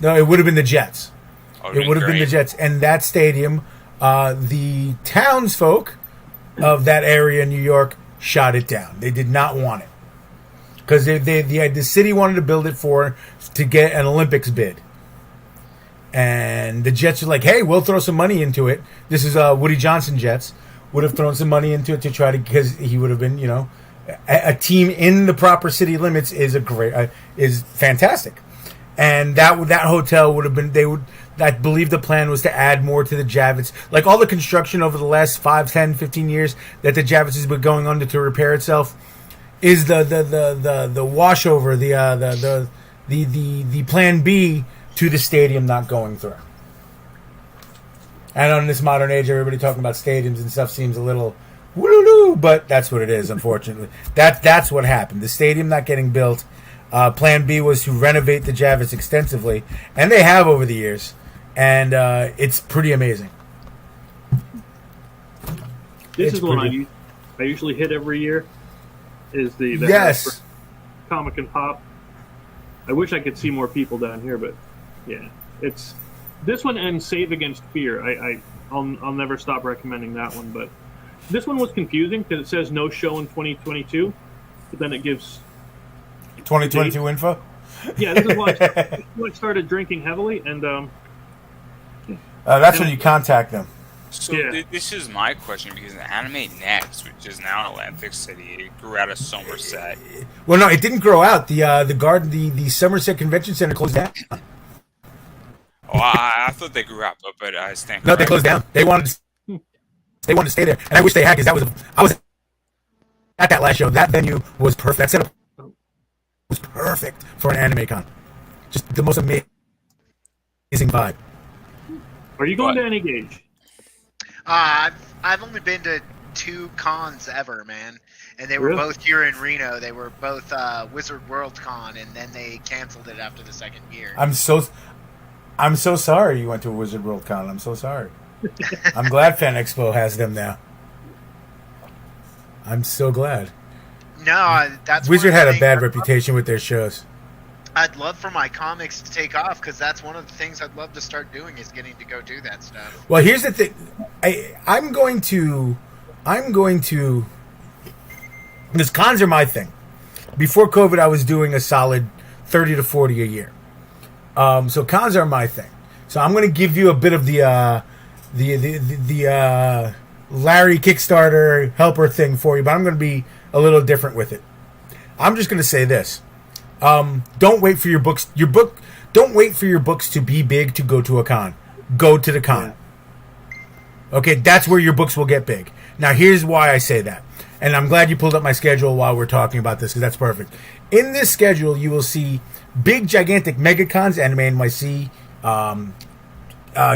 No, it would have been the Jets.
It
would have been the Jets, and that stadium, the townsfolk of that area in New York shot it down. They did not want it because the city wanted to build it to get an Olympics bid. And the Jets are like, hey, we'll throw some money into it. This is Woody Johnson Jets. Would have thrown some money into it to try to, because he would have been, a team in the proper city limits is is fantastic. And that hotel would have been, I believe the plan was to add more to the Javits. Like all the construction over the last 5, 10, 15 years that the Javits has been going under to repair itself is the washover, the plan B to the stadium not going through. And in this modern age, everybody talking about stadiums and stuff seems a little woo-loo, but that's what it is, unfortunately. That's what happened. The stadium not getting built. Plan B was to renovate the Javits extensively, and they have over the years, and it's pretty amazing.
This is one I usually hit every year. Is the
yes
Comic and Pop. I wish I could see more people down here, but yeah, it's this one and Save Against Fear. I'll never stop recommending that one, but this one was confusing because it says no show in 2022, but then it gives
2022 info.
Yeah, this is why I started drinking heavily, and
that's when you contact them.
So
yeah.
This is my question, because Anime Next, which is now in Atlantic City, it grew out of Somerset.
Well, no, it didn't grow out. The Somerset Convention Center closed down.
Oh, I thought they grew out, but I stand corrected.
No, they closed down. They wanted to stay there, and I wish they had, because I was at that last show. That venue was perfect. That setup was perfect for an anime con. Just the most amazing vibe.
Are you going to any Gauge?
I've only been to 2 cons ever, man, and they were both here in Reno. They were both Wizard World Con, and then they canceled it after the second year.
I'm so sorry you went to a Wizard World Con. I'm so sorry. I'm glad Fan Expo has them now. I'm so glad.
No, that's
Wizard had a bad reputation with their shows.
I'd love for my comics to take off, because that's one of the things I'd love to start doing, is getting to go do that stuff.
Well, here's the thing. I'm going to, because cons are my thing. Before COVID, I was doing a solid 30 to 40 a year. So cons are my thing. So I'm going to give you a bit of the Larry Kickstarter helper thing for you, but I'm going to be a little different with it. I'm just going to say this. Don't wait for your books. Don't wait for your books to be big to go to a con. Go to the con. Okay, that's where your books will get big. Now, here's why I say that. And I'm glad you pulled up my schedule while we're talking about this, because that's perfect. In this schedule, you will see big, gigantic megacons, Anime NYC,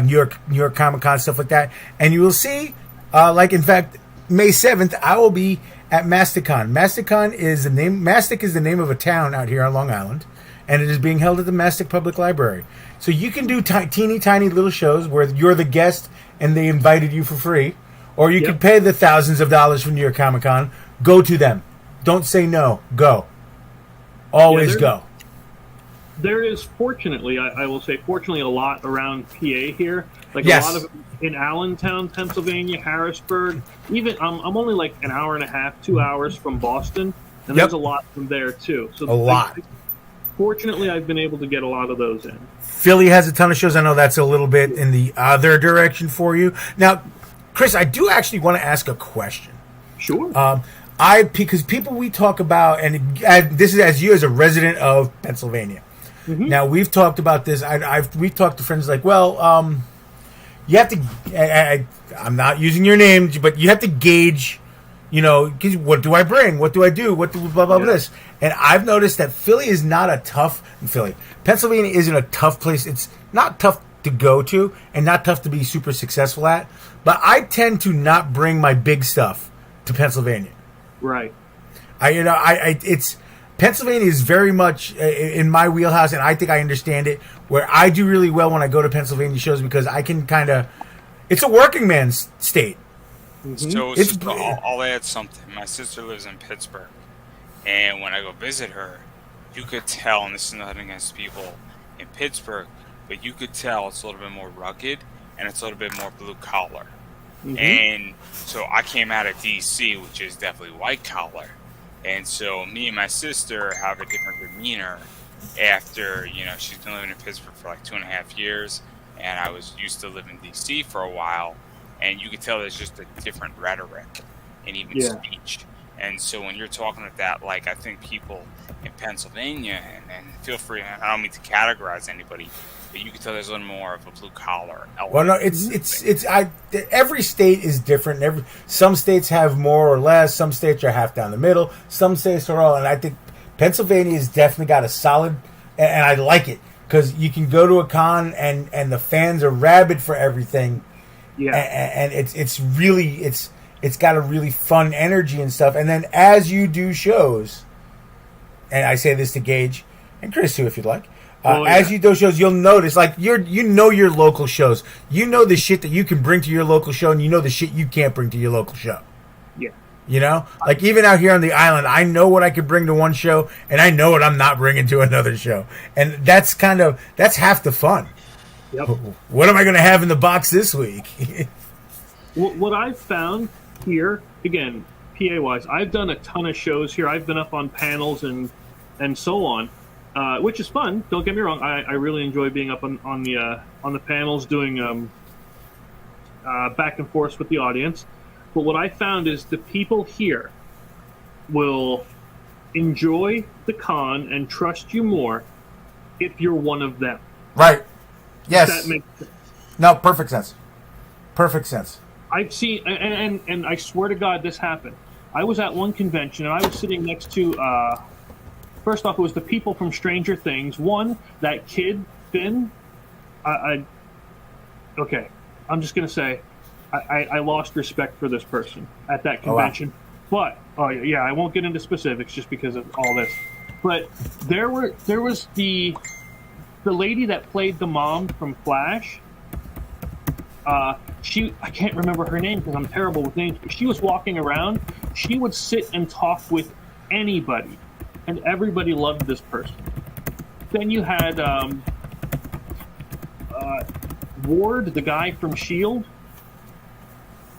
New York Comic Con, stuff like that. And you will see, in fact, May 7th, I will be at Masticon. Mastic is the name of a town out here on Long Island, and it is being held at the Mastic Public Library. So you can do teeny tiny little shows where you're the guest and they invited you for free, or you can pay the thousands of dollars from New York Comic Con. Go to them. Don't say no. Go. Always go.
There is, fortunately, I will say, a lot around PA here. Like
yes.
A lot of in Allentown, Pennsylvania, Harrisburg. Even I'm only like an hour and a half, 2 hours from Boston, and there's a lot from there too. So
a lot.
Fortunately, I've been able to get a lot of those in.
Philly has a ton of shows. I know that's a little bit in the other direction for you. Now, Chris, I do actually want to ask a question.
Sure.
Because people we talk about, and this is as you as a resident of Pennsylvania.
Mhm.
Now we've talked about this. We've talked to friends like, well, you have to. I'm not using your name, but you have to gauge. What do I bring? What do I do? What do blah blah
Yeah.
this? And I've noticed that Philly is not a tough Philly. Pennsylvania isn't a tough place. It's not tough to go to and not tough to be super successful at. But I tend to not bring my big stuff to Pennsylvania.
Right.
It's Pennsylvania is very much in my wheelhouse, and I think I understand it. Where I do really well when I go to Pennsylvania shows because I can kind of, it's a working man's state.
So I'll add something. My sister lives in Pittsburgh, and when I go visit her, you could tell, and this is nothing against people in Pittsburgh, but you could tell it's a little bit more rugged and it's a little bit more blue collar. And so I came out of DC, which is definitely white collar, and so me and my sister have a different demeanor after, she's been living in Pittsburgh for like 2.5 years, and I was used to live in DC for a while. And you can tell there's just a different rhetoric and even speech. And so when you're talking with that, like, I think people in Pennsylvania, and feel free, I don't mean to categorize anybody, but you can tell there's a little more of a blue collar element.
Well, no, every state is different. Some states have more or less. Some states are half down the middle. Some states are all. And I think Pennsylvania has definitely got a solid, and I like it because you can go to a con and the fans are rabid for everything.
Yeah,
and it's got a really fun energy and stuff. And then as you do shows, and I say this to Gage and Chris too, if you'd like, as you do shows, you'll notice like your local shows. You know the shit that you can bring to your local show, and you know the shit you can't bring to your local show.
Yeah,
like even out here on the island, I know what I could bring to one show, and I know what I'm not bringing to another show, and that's half the fun.
Yep.
What am I going to have in the box this week?
What I've found here, again, PA-wise, I've done a ton of shows here. I've been up on panels and so on, which is fun. Don't get me wrong. I really enjoy being up on the panels, doing back and forth with the audience. But what I found is the people here will enjoy the con and trust you more if you're one of them.
Right. Yes.
That makes sense.
No, perfect sense. Perfect sense.
I've seen, and I swear to God, this happened. I was at one convention, and I was sitting next to, first off, it was the people from Stranger Things. One, that kid, Finn, okay, I'm just going to say, I lost respect for this person at that convention.
Oh, wow.
But, I won't get into specifics just because of all this. But there was the lady that played the mom from Flash. I can't remember her name because I'm terrible with names, but she was walking around. She would sit and talk with anybody, and everybody loved this person. Then you had Ward, the guy from S.H.I.E.L.D.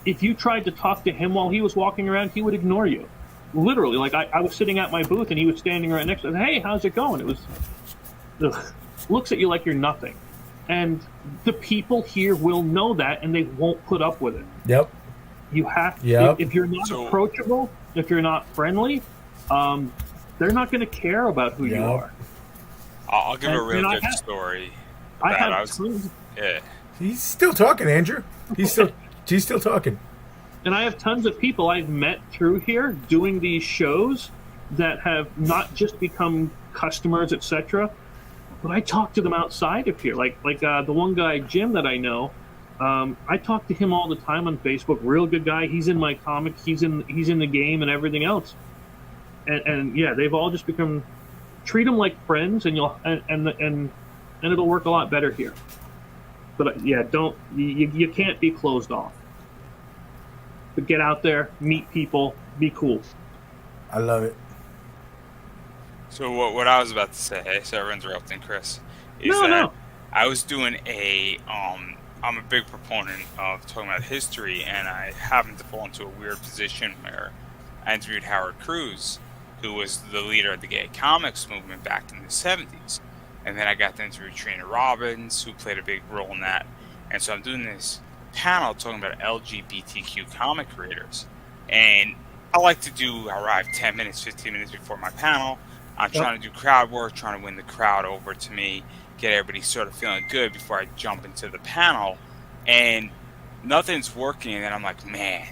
If you tried to talk to him while he was walking around, he would ignore you. Literally, like I was sitting at my booth and he was standing right next to me. Hey, how's it going? It was... looks at you like you're nothing. And the people here will know that, and they won't put up with it.
Yep.
You have to,
Yep.
if you're not approachable, if you're not friendly, they're not going to care about who you are.
I'll give a real good story.
He's still talking, Andrew. She's still talking.
And I have tons of people I've met through here doing these shows that have not just become customers, etc., but I talk to them outside of here. Like the one guy, Jim, that I know, I talk to him all the time on Facebook. Real good guy. He's in my comic. He's in the game and everything else. And yeah, they've all just become, treat them like friends, and it'll work a lot better here. But yeah, you can't be closed off. But get out there, meet people, be cool.
I love it.
So what I was about to say, sorry for interrupting, Chris, is
No.
I was doing I'm a big proponent of talking about history, and I happened to fall into a weird position where I interviewed Howard Cruz, who was the leader of the gay comics movement back in the 70s. And then I got to interview Trina Robbins, who played a big role in that. And so I'm doing this panel talking about LGBTQ comic creators. And I like to arrive 10 minutes, 15 minutes before my panel. I'm trying to do crowd work, trying to win the crowd over to me, get everybody sort of feeling good before I jump into the panel, and nothing's working. And then I'm like, man,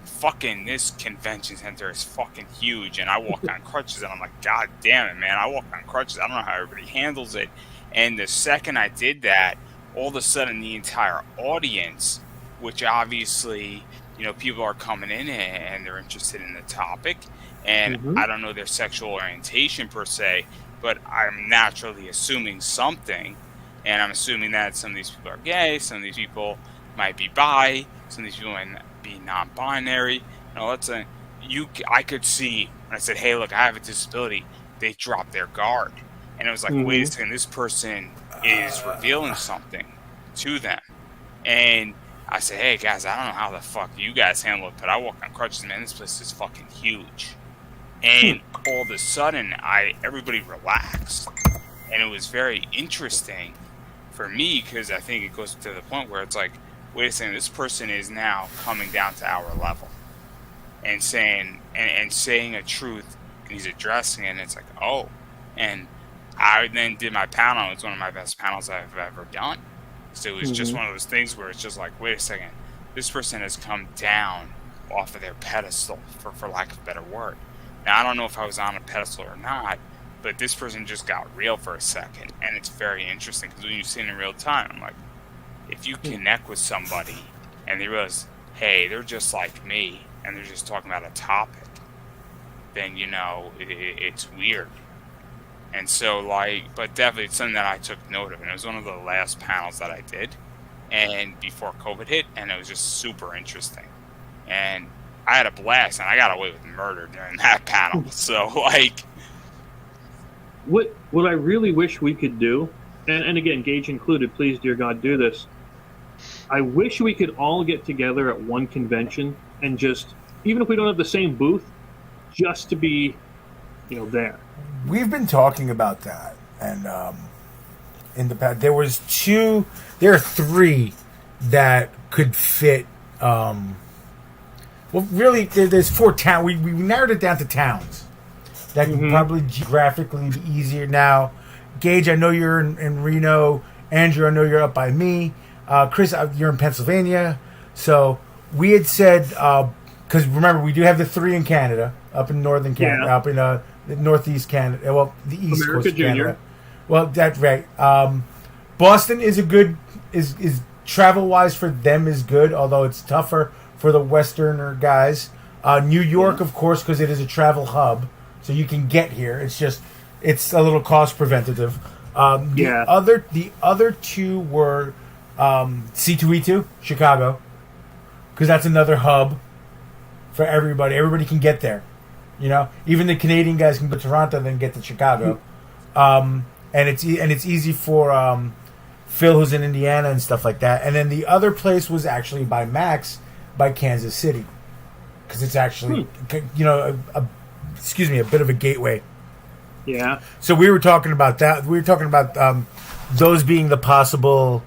fucking this convention center is fucking huge, and I walk on crutches, and I'm like, god damn it, man, I walk on crutches. I don't know how everybody handles it. And the second I did that, all of a sudden the entire audience, which obviously, you know, people are coming in and they're interested in the topic, and I don't know their sexual orientation per se, but I'm naturally assuming something, and I'm assuming that some of these people are gay, some of these people might be bi, some of these people might be non-binary. You know, I could see when I said, hey, look, I have a disability, they dropped their guard. And it was like, wait a second, this person is revealing something to them. And I said, hey, guys, I don't know how the fuck you guys handle it, but I walk on crutches, man, this place is fucking huge. And all of a sudden, everybody relaxed. And it was very interesting for me, because I think it goes to the point where it's like, wait a second, this person is now coming down to our level and saying a truth, and he's addressing it, and it's like, oh. And I then did my panel. It's one of my best panels I've ever done. So it was just one of those things where it's just like, wait a second, this person has come down off of their pedestal, for lack of a better word. Now, I don't know if I was on a pedestal or not, but this person just got real for a second. And it's very interesting, because when you see it in real time, I'm like, if you connect with somebody and they realize, hey, they're just like me, and they're just talking about a topic, then, you know, it's weird. And so, like, but definitely it's something that I took note of. And it was one of the last panels that I did, and before COVID hit, and it was just super interesting. And I had a blast, and I got away with murder during that panel. So, like,
what I really wish we could do, and again, Gage included, please, dear God, do this. I wish we could all get together at one convention and just, even if we don't have the same booth, just to be, you know, there.
We've been talking about that, and in the past, there are three that could fit. Well, really, there's 4 towns. We narrowed it down to towns that can probably geographically be easier. Now, Gage, I know you're in Reno. Andrew, I know you're up by me. Chris, you're in Pennsylvania. So we had said, because remember, we do have the 3 in Canada, up in northern Canada, up in the northeast Canada, well, the east
America
coast of Canada.
Junior.
Well, that's right. Boston is a good, is travel-wise for them is good, although it's tougher for the Westerner guys. New York, of course, because it is a travel hub, so you can get here. It's a little cost preventative. The other 2 were C2E2, Chicago, because that's another hub for everybody. Everybody can get there. You know, even the Canadian guys can go to Toronto and then get to Chicago, and it's easy for Phil, who's in Indiana and stuff like that. And then the other place was actually by Max, by Kansas City, because it's actually you know a bit of a gateway.
Yeah.
So we were talking about that. We were talking about those being the possible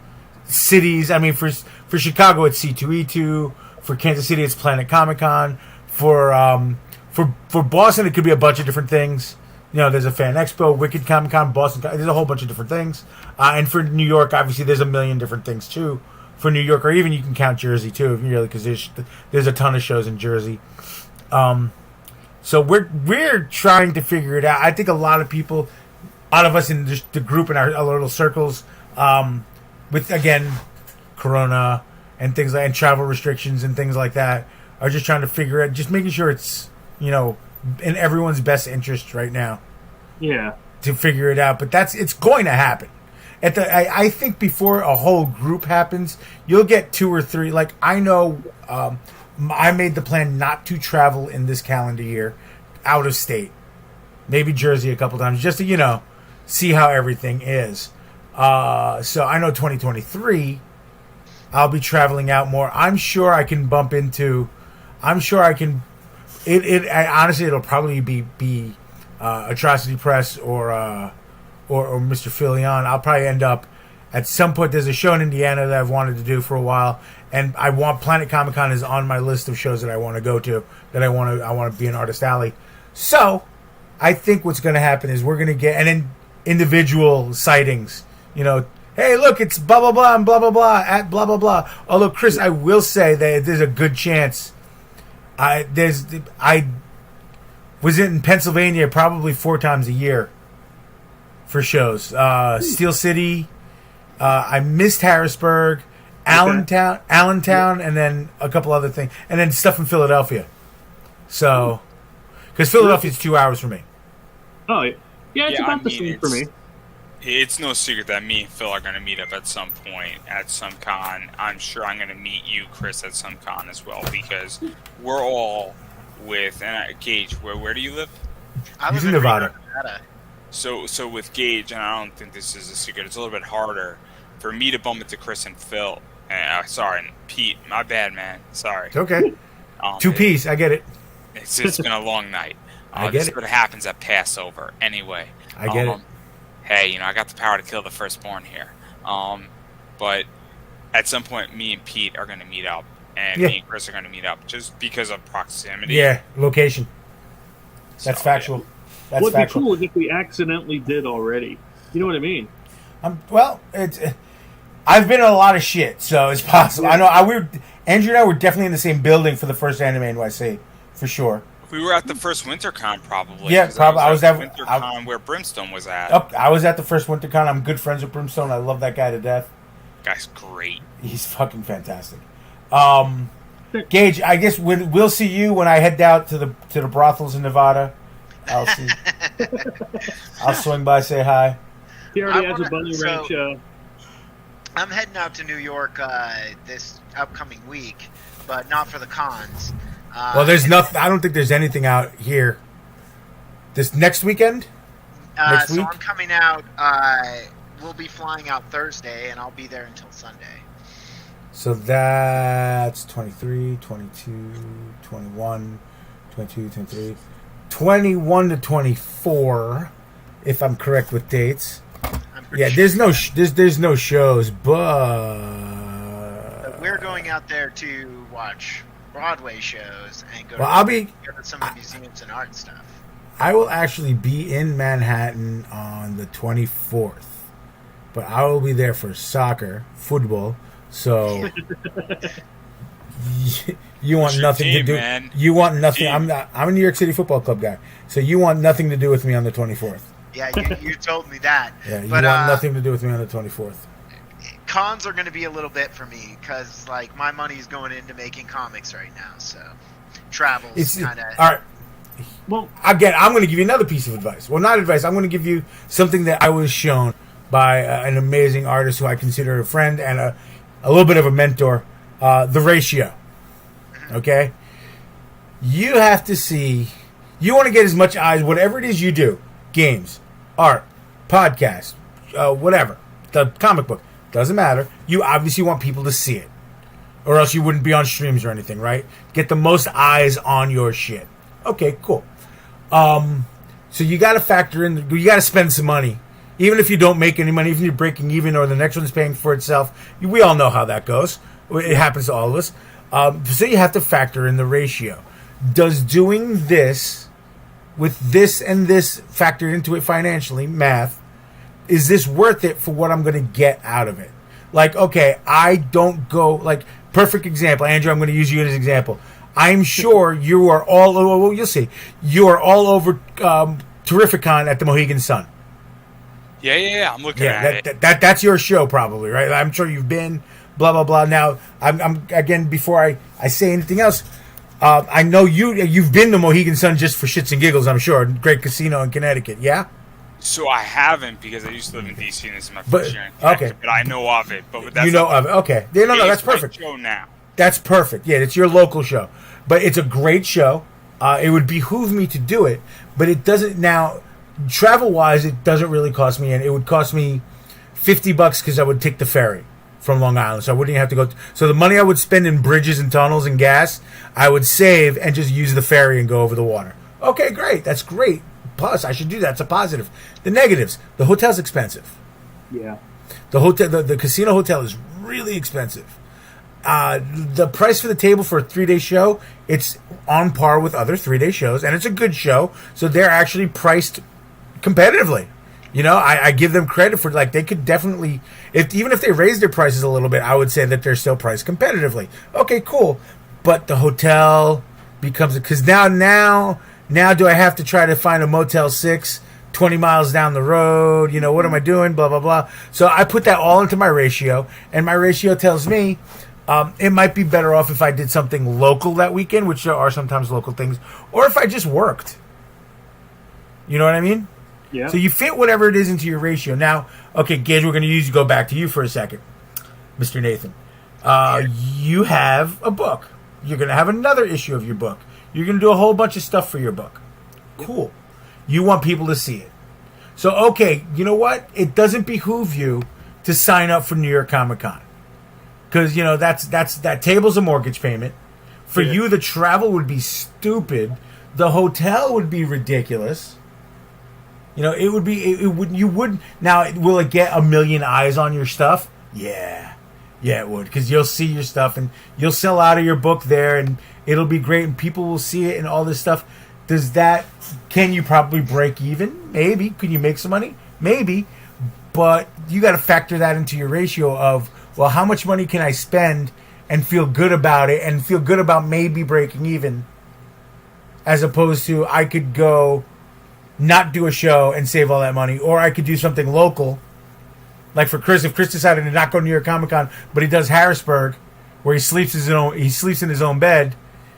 cities. I mean, for Chicago, it's C2E2. For Kansas City, it's Planet Comic Con. For Boston, it could be a bunch of different things. You know, there's a Fan Expo, Wicked Comic Con, Boston. There's a whole bunch of different things. And for New York, obviously, there's a million different things too. For New York, or even you can count Jersey too, really, because there's a ton of shows in Jersey. So we're trying to figure it out. I think a lot of people, out of us in the group in our little circles, with again, Corona and things like and travel restrictions and things like that, are just trying to figure out, just making sure it's, you know, in everyone's best interest right now.
Yeah.
To figure it out, but it's going to happen. I think before a whole group happens, you'll get 2 or 3. Like I know, I made the plan not to travel in this calendar year, out of state, maybe Jersey a couple times, just to see how everything is. So I know 2023, I'll be traveling out more. I'm sure I can bump into. I'm sure I can. Honestly, it'll probably be Atrocity Press or Mr. Filion. I'll probably end up at some point. There's a show in Indiana that I've wanted to do for a while, and Planet Comic Con is on my list of shows that I want to go to. That I want to be in Artist Alley. So I think what's going to happen is we're going to get individual sightings. You know, hey, look, it's blah blah blah and blah blah blah at blah blah blah. Although, Chris, I will say that there's a good chance. I was in Pennsylvania probably 4 times a year for shows. Steel City. I missed Harrisburg, Allentown, and then a couple other things, and then stuff in Philadelphia. So, because Philadelphia's 2 hours from me.
Oh, yeah, it's about the same for me.
It's no secret that me and Phil are going to meet up at some point at some con. I'm sure I'm going to meet you, Chris, at some con as well, because we're all with Gage. Where do you live?
I
He's
live
in Nevada.
So with Gage, and I don't think this is a secret, it's a little bit harder for me to bump into Chris and Phil. Sorry, and Pete. My bad, man. Sorry.
It's okay. 2-piece. I get it.
It's been a long night.
I get
this
it.
is what happens at Passover. Anyway.
I get it.
Hey, I got the power to kill the firstborn here. But at some point, me and Pete are going to meet up, and me and Chris are going to meet up just because of proximity.
Yeah, location. That's
So,
factual.
yeah.
That's
What'd
factual.
be cool is if we accidentally did already. You know what I mean?
Well, I've been in a lot of shit, so it's possible. I know. Andrew and I were definitely in the same building for the first Anime NYC, for sure.
We were at the first WinterCon, probably.
Yeah, probably. I was at
WinterCon where Brimstone was at.
I was at the first WinterCon. I'm good friends with Brimstone. I love that guy to death.
Guy's great.
He's fucking fantastic. Gage, I guess we'll see you when I head down to the brothels in Nevada. I'll see. I'll swing by, say hi.
He already has a bunny ranch.
I'm heading out to New York this upcoming week, but not for the cons.
Well, there's nothing. I don't think there's anything out here. This next weekend? Next week?
I'm coming out. We'll be flying out Thursday, and I'll be there until Sunday.
So that's 23, 22, 21, 22, 23, 21 to 24, if I'm correct with dates. Yeah, there's no shows, but
we're going out there to watch Broadway shows and go
I'll
to some of the museums and art stuff.
I will actually be in Manhattan on the 24th, but I will be there for soccer, football. So you want nothing to do.
Man.
You want nothing. I'm a New York City Football Club guy, so you want nothing to do with me on the 24th.
Yeah, you told me that.
Yeah, you
but,
want nothing to do with me on the 24th.
Cons are going to be a little bit for me because like my money's going into making comics right now, so travel's kind of
all right. Well, again, I'm going to give you another piece of advice. Well, not advice. I'm going to give you something that I was shown by an amazing artist who I consider a friend and a little bit of a mentor. The Ratio. Okay, you have to see. You want to get as much eyes, whatever it is you do, games, art, podcast, whatever, the comic book. Doesn't matter. You obviously want people to see it. Or else you wouldn't be on streams or anything, right? Get the most eyes on your shit. Okay, cool. So you got to factor in, you got to spend some money. Even if you don't make any money, even if you're breaking even or the next one's paying for itself, we all know how that goes. It happens to all of us. So you have to factor in the ratio. Does doing this, with this and this factored into it financially, math, is this worth it for what I'm going to get out of it? Like, okay, I don't go, like, perfect example. Andrew, I'm going to use you as an example. I'm sure you are all, well, you'll see, you are all over Terrificon at the Mohegan Sun.
Yeah, I'm looking at it.
That's your show probably, right? I'm sure you've been, blah, blah, blah. Now, I'm again, before I say anything else, I know you've been to Mohegan Sun just for shits and giggles, I'm sure. Great casino in Connecticut, yeah?
So I haven't because I used to live in DC and this is my first year in Connecticut, but I know of it. But that's
you know of it, okay. Yeah, no, that's perfect.
Show now.
That's perfect. Yeah, it's your local show. But it's a great show. It would behoove me to do it, but it doesn't now, travel-wise, it doesn't really cost me, and it would cost me $50 because I would take the ferry from Long Island, so I wouldn't even have to go. So the money I would spend in bridges and tunnels and gas, I would save and just use the ferry and go over the water. Okay, great. That's great. Plus, I should do that. It's a positive. The negatives, the hotel's expensive.
Yeah.
The hotel, the casino hotel is really expensive. The price for the table for a 3-day show, it's on par with other 3-day shows, and it's a good show, so they're actually priced competitively. I give them credit for, like, they could definitely, even if they raise their prices a little bit, I would say that they're still priced competitively. Okay, cool. But the hotel becomes, because now do I have to try to find a Motel 6 20 miles down the road? What am I doing? Blah, blah, blah. So I put that all into my ratio, and my ratio tells me it might be better off if I did something local that weekend, which there are sometimes local things, or if I just worked. You know what I mean?
Yeah.
So you fit whatever it is into your ratio. Now, okay, Gage, we're going to go back to you for a second, Mr. Nathan. You have a book. You're going to have another issue of your book. You're going to do a whole bunch of stuff for your book. Cool. You want people to see it. So, okay, you know what? It doesn't behoove you to sign up for New York Comic Con. Because, that table's a mortgage payment. For you, the travel would be stupid. The hotel would be ridiculous. It would be, you would, now, will it get 1 million eyes on your stuff? Yeah, it would, because you'll see your stuff, and you'll sell out of your book there, and it'll be great, and people will see it, and all this stuff. Can you probably break even? Maybe. Can you make some money? Maybe. But you got to factor that into your ratio of, well, how much money can I spend and feel good about it, and feel good about maybe breaking even, as opposed to I could go not do a show and save all that money, or I could do something local, like for Chris. If Chris decided to not go to New York Comic Con, but he does Harrisburg, where he sleeps in his own bed,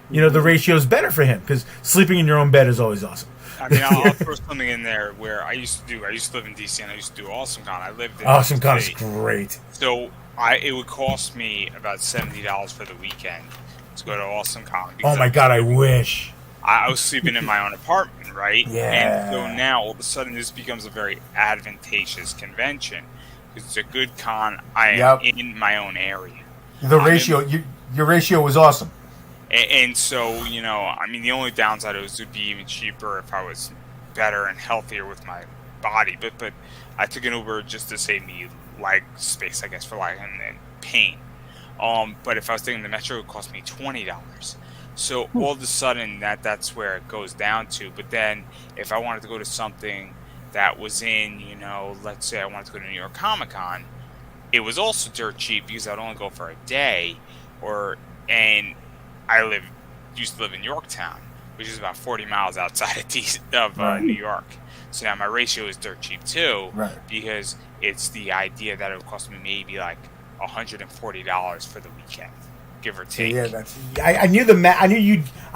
the ratio is better for him, because sleeping in your own bed is always awesome.
I mean, I'll throw something in there where I used to live in DC, and I used to do AwesomeCon. I lived in
AwesomeCon is great.
So it would cost me about $70 for the weekend to go to AwesomeCon.
Oh my God, I wish.
I was sleeping in my own apartment, right?
Yeah.
And so now, all of a sudden, this becomes a very advantageous convention, because it's a good con. I am in my own area.
The ratio, your ratio was awesome.
And so, the only downside is it would be even cheaper if I was better and healthier with my body. But I took an Uber just to save me leg space, I guess, for and pain. But if I was taking the Metro, it would cost me $20. So all of a sudden, that's where it goes down to. But then, if I wanted to go to something that was in, let's say I wanted to go to New York Comic Con, it was also dirt cheap, because I'd only go for a day, and I used to live in Yorktown, which is about 40 miles outside of New York. So now my ratio is dirt cheap too,
right?
Because it's the idea that it would cost me maybe like $140 for the weekend, give or take.
Yeah, I knew the math. I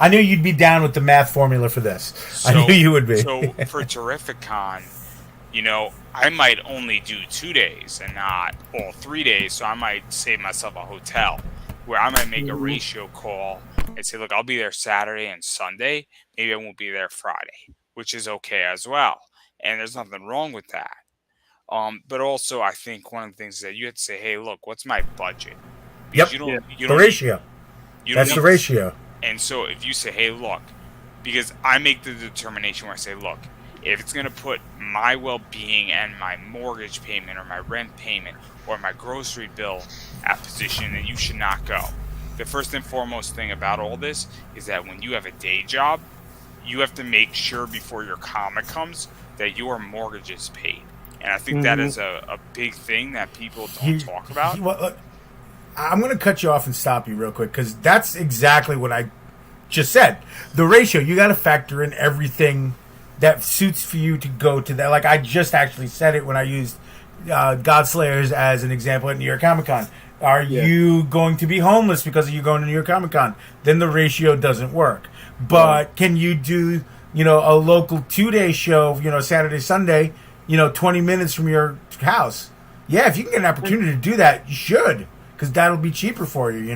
knew you'd be down with the math formula for this.
So,
I knew you would be.
So for Terrificon, I might only do 2 days and not all 3 days. So I might save myself a hotel, where I might make a ratio call and say, look, I'll be there Saturday and Sunday. Maybe I won't be there Friday, which is okay as well. And there's nothing wrong with that. But also, I think one of the things is that you have to say, hey, look, what's my budget? Because
the ratio. That's the ratio.
And so if you say, hey, look, because I make the determination where I say, look, if it's going to put my well-being and my mortgage payment or my rent payment or my grocery bill at position, then you should not go. The first and foremost thing about all this is that when you have a day job, you have to make sure before your comic comes that your mortgage is paid. And I think that is a big thing that people don't talk about.
I'm going to cut you off and stop you real quick, because that's exactly what I just said. The ratio, you got to factor in everything that suits for you to go to that. Like, I just actually said it when I used Godslayers as an example at New York Comic Con. Are you going to be homeless because you're going to New York Comic Con? Then the ratio doesn't work. But can you do, a local 2-day show, Saturday, Sunday, 20 minutes from your house? Yeah, if you can get an opportunity to do that, you should, because that'll be cheaper for you,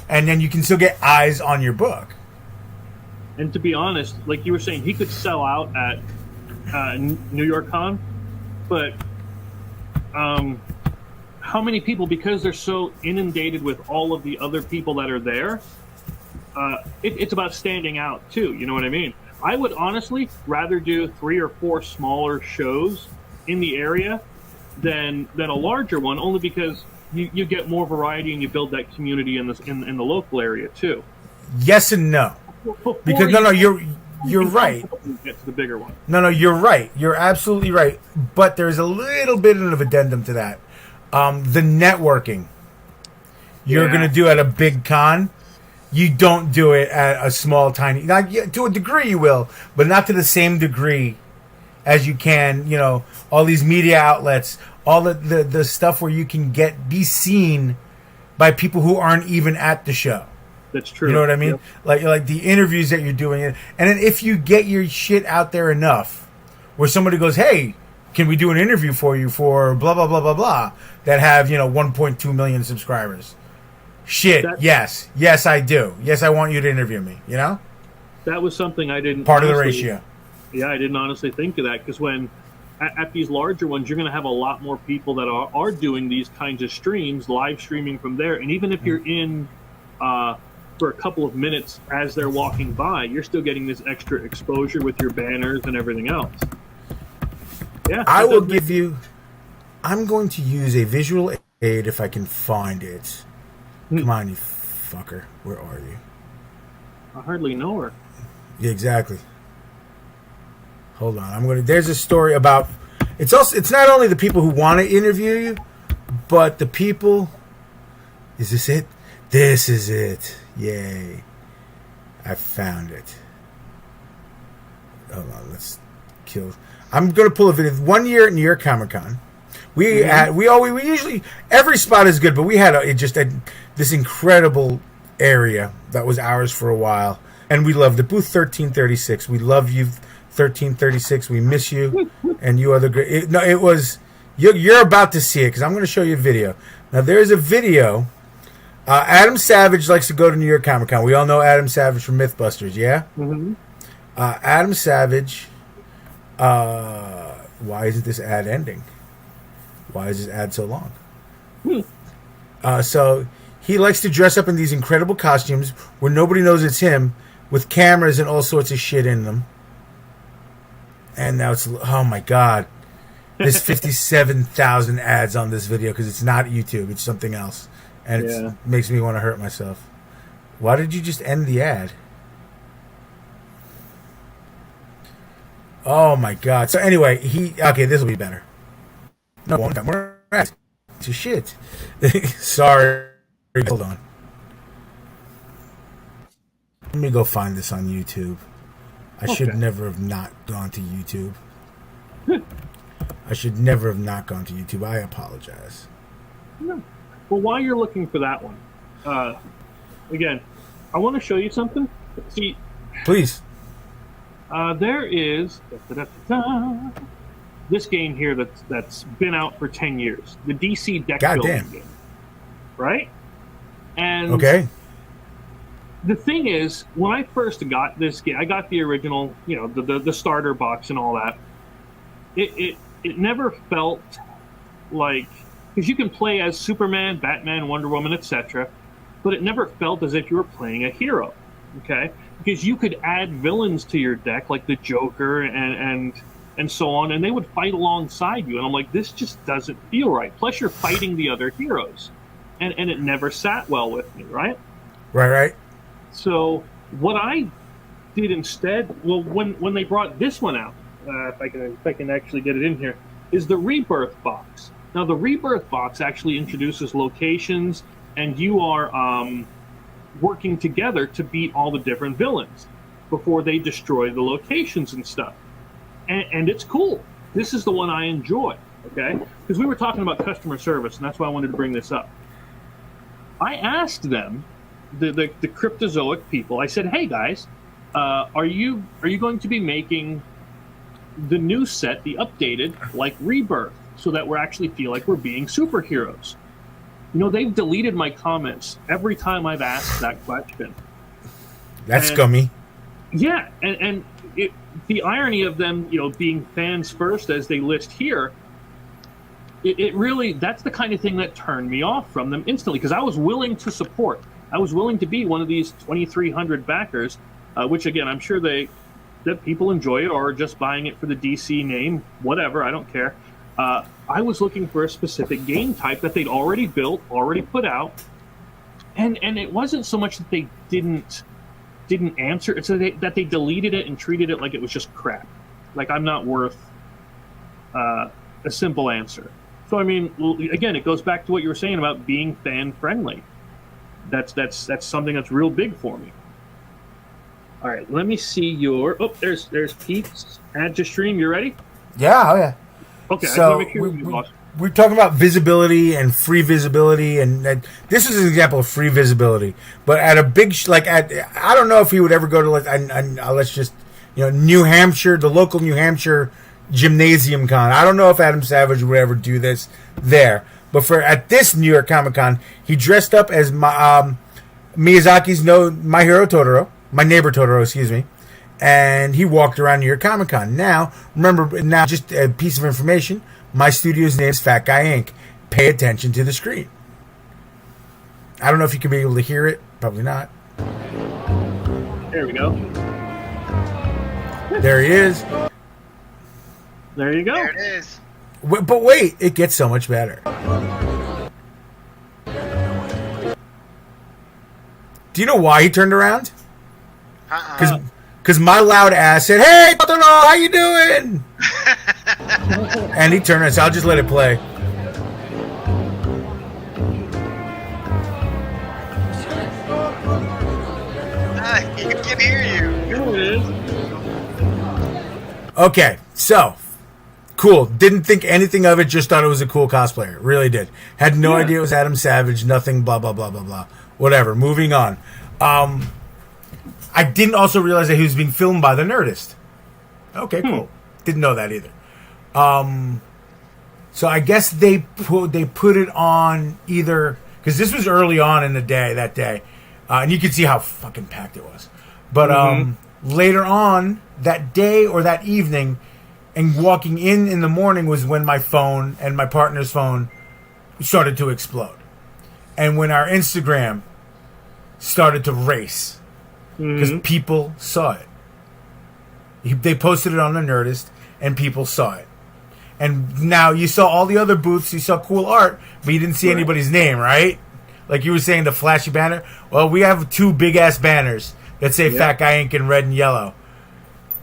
And then you can still get eyes on your book.
And to be honest, like you were saying, he could sell out at New York Con, but how many people, because they're so inundated with all of the other people that are there, it's about standing out too, you know what I mean? I would honestly rather do 3 or 4 smaller shows in the area than a larger one, only because you get more variety and you build that community in the local area too.
Yes and no.
Before
Because
you-
you're right.
Get to the bigger one.
No, you're right. You're absolutely right. But there's a little bit of addendum to that. The networking you're
Yeah.
going to do at a big con, you don't do it at a small, tiny. Now, to a degree, you will, but not to the same degree as you can. You know, all these media outlets, all the stuff where you can be seen by people who aren't even at the show.
That's true.
You know what I mean?
Yep.
Like the interviews that you're doing, and then if you get your shit out there enough, where somebody goes, "Hey, can we do an interview for you for blah blah blah blah blah?" That have 1.2 million subscribers. Shit, yes, I do. Yes, I want you to interview me. You know,
That was something I didn't.
part of the
honestly-
ratio.
Yeah, I didn't honestly think of that because when at these larger ones, you're going to have a lot more people that are doing these kinds of streams, live streaming from there, and even if you're in for a couple of minutes as they're walking by, you're still getting this extra exposure with your banners and everything else. Yeah,
I
that
will
does
give you. I'm going to use a visual aid if I can find it. Come on, you fucker. Where are you?
I hardly know her.
Yeah, exactly. Hold on. There's a story about. It's not only the people who want to interview you, but the people. Is this it? This is it. Yay! I found it. Hold on. Let's kill. I'm gonna pull a video. 1 year at New York Comic Con. We usually every spot is good, but we had this incredible area that was ours for a while, and we loved it. Booth 1336. We love you, 1336. We miss you, and you other great. It was you're about to see it because I'm going to show you a video. Now there's a video. Adam Savage likes to go to New York Comic Con. We all know Adam Savage from MythBusters, yeah.
Mm-hmm.
Adam Savage. Why isn't this ad ending? Why is this ad so long? So he likes to dress up in these incredible costumes where nobody knows it's him, with cameras and all sorts of shit in them. And now oh my god, there's 57,000 ads on this video because it's not YouTube, it's something else, and it makes me want to hurt myself. Why did you just end the ad? Oh my god. So anyway, this will be better. No, one time more ads. To shit. Sorry. Hold on. Let me go find this on YouTube. I should never have not gone to YouTube. I should never have not gone to YouTube. I apologize.
No. Well, while you're looking for that one, again, I want to show you something. See,
please.
There is this game here that's been out for 10 years. The DC deck building game, right? And
okay.
The thing is, when I first got this game, I got the original, the starter box and all that. It never felt like, because you can play as Superman, Batman, Wonder Woman, etc., but it never felt as if you were playing a hero. Okay, because you could add villains to your deck like the Joker and so on, and they would fight alongside you. And I'm like, this just doesn't feel right. Plus, you're fighting the other heroes, and it never sat well with me, right?
Right.
So what I did instead, well, when they brought this one out, if I can actually get it in here, is the Rebirth box. Now, the Rebirth box actually introduces locations, and you are working together to beat all the different villains before they destroy the locations and stuff. And it's cool. This is the one I enjoy, okay? Because we were talking about customer service, and that's why I wanted to bring this up. I asked them, the Cryptozoic people, I said, hey guys, are you going to be making the new set, the updated, like Rebirth, so that we actually feel like we're being superheroes? They've deleted my comments every time I've asked that question.
That's scummy.
Yeah, and the irony of them, being fans first, as they list here, it really, that's the kind of thing that turned me off from them instantly, because I was willing to support. I was willing to be one of these 2,300 backers, which, again, I'm sure that people enjoy it or are just buying it for the DC name, whatever, I don't care. I was looking for a specific game type that they'd already built, already put out, and it wasn't so much that they didn't answer; it's that they deleted it and treated it like it was just crap. Like I'm not worth a simple answer. So I mean, again, it goes back to what you were saying about being fan friendly. That's something that's real big for me. All right, let me see your. Oh, there's Pete's add to stream. You ready?
Yeah, oh yeah.
Okay,
So we're talking about visibility and free visibility, and this is an example of free visibility. But at a big I don't know if he would ever go to let's just New Hampshire, the local New Hampshire Gymnasium Con. I don't know if Adam Savage would ever do this there, but at this New York Comic Con, he dressed up as Miyazaki's My Hero Totoro, My Neighbor Totoro, excuse me. And he walked around New York Comic Con. Now, remember, just a piece of information. My studio's name is Fat Guy Inc. Pay attention to the screen. I don't know if you can be able to hear it. Probably not.
There we go.
There he is.
There you go.
There it is.
But wait, it gets so much better. Do you know why he turned around? Because my loud ass said, "Hey, Totoro, how you doing?" And he turned around, so I'll just let it play.
He can hear you.
There it is.
Okay, so cool. Didn't think anything of it. Just thought it was a cool cosplayer. Really did. Had no idea it was Adam Savage. Nothing. Blah blah blah blah blah. Whatever. Moving on. I didn't also realize that he was being filmed by the Nerdist. Okay, cool. Didn't know that either. So I guess they put it on either because this was early on in the day that day, and you could see how fucking packed it was. But later on that day or that evening, and walking in the morning was when my phone and my partner's phone started to explode, and when our Instagram started to race. Because people saw it. They posted it on the Nerdist, and people saw it. And now you saw all the other booths, you saw cool art, but you didn't see anybody's name, right? Like you were saying, the flashy banner. Well, we have 2 big-ass banners that say Fat Guy Inc. in red and yellow.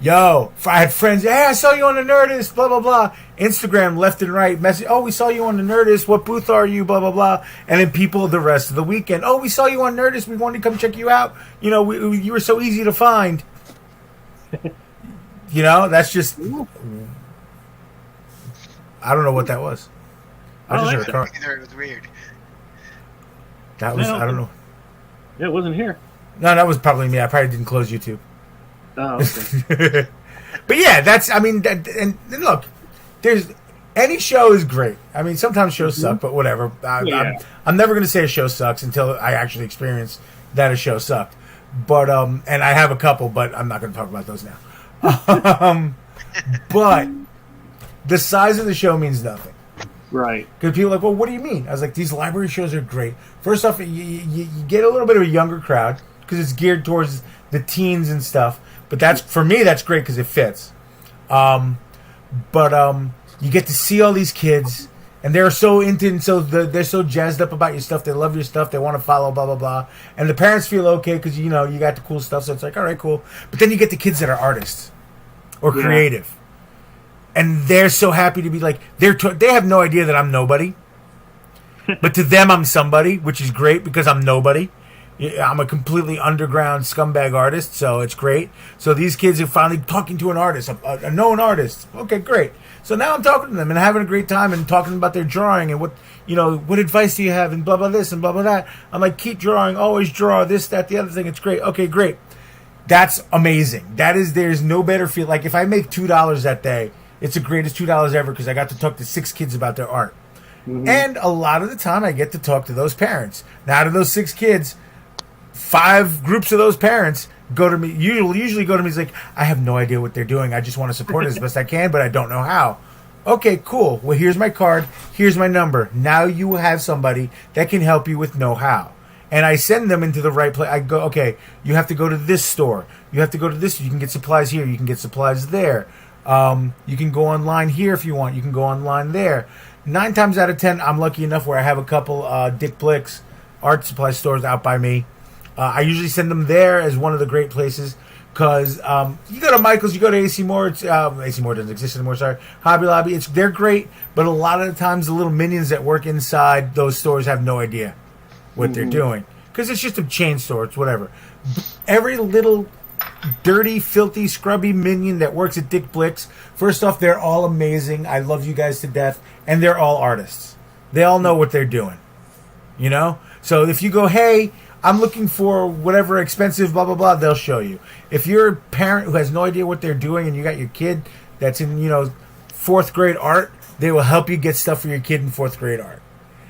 Yo, I had friends, hey, I saw you on the Nerdist, blah, blah, blah. Instagram, left and right, message, oh, we saw you on the Nerdist, what booth are you, blah, blah, blah. And then people the rest of the weekend, oh, we saw you on Nerdist, we wanted to come check you out. You were so easy to find. That's just, I don't know what that was. I just heard a car.
Either it was weird.
That was, I don't know.
Yeah, it wasn't here.
No, that was probably me. I probably didn't close YouTube.
Oh, okay.
But yeah, and look, any show is great. I mean, sometimes shows suck, but whatever. I'm never going to say a show sucks until I actually experience that a show sucked. But and I have a couple, but I'm not going to talk about those now. But the size of the show means nothing.
Right.
Because people are like, well, what do you mean? I was like, these library shows are great. First off, you get a little bit of a younger crowd because it's geared towards the teens and stuff. But for me, that's great because it fits. But you get to see all these kids, and they're so into, and so they're so jazzed up about your stuff. They love your stuff. They want to follow, blah blah blah. And the parents feel okay because you got the cool stuff. So it's like, all right, cool. But then you get the kids that are artists or creative, and they're so happy to be like they have no idea that I'm nobody, but to them I'm somebody, which is great because I'm nobody. I'm a completely underground scumbag artist, so it's great. So these kids are finally talking to an artist, a known artist. Okay, great. So now I'm talking to them and having a great time and talking about their drawing and what advice do you have and blah, blah, this and blah, blah, that. I'm like, keep drawing, always draw, this, that, the other thing. It's great. Okay, great. That's amazing. There's no better feel. Like if I make $2 that day, it's the greatest $2 ever because I got to talk to 6 kids about their art. And a lot of the time I get to talk to those parents. Now out of those 6 kids, 5 groups of those parents go to me. Usually go to me. It's like, I have no idea what they're doing. I just want to support it as best I can, but I don't know how. Okay, cool. Well, here's my card. Here's my number. Now you have somebody that can help you with know-how. And I send them into the right place. I go, okay, you have to go to this store. You have to go to this. You can get supplies here. You can get supplies there. You can go online here if you want. You can go online there. 9 times out of 10, I'm lucky enough where I have a couple Dick Blick's art supply stores out by me. I usually send them there as one of the great places because you go to Michael's, you go to AC Moore. AC Moore doesn't exist anymore. Sorry, Hobby Lobby. They're great, but a lot of the times the little minions that work inside those stores have no idea what they're doing because it's just a chain store. It's whatever. Every little dirty, filthy, scrubby minion that works at Dick Blick's. First off, they're all amazing. I love you guys to death, and they're all artists. They all know what they're doing. You know? So if you go, hey, I'm looking for whatever expensive blah, blah, blah, they'll show you. If you're a parent who has no idea what they're doing and you got your kid that's in, 4th grade art, they will help you get stuff for your kid in 4th grade art.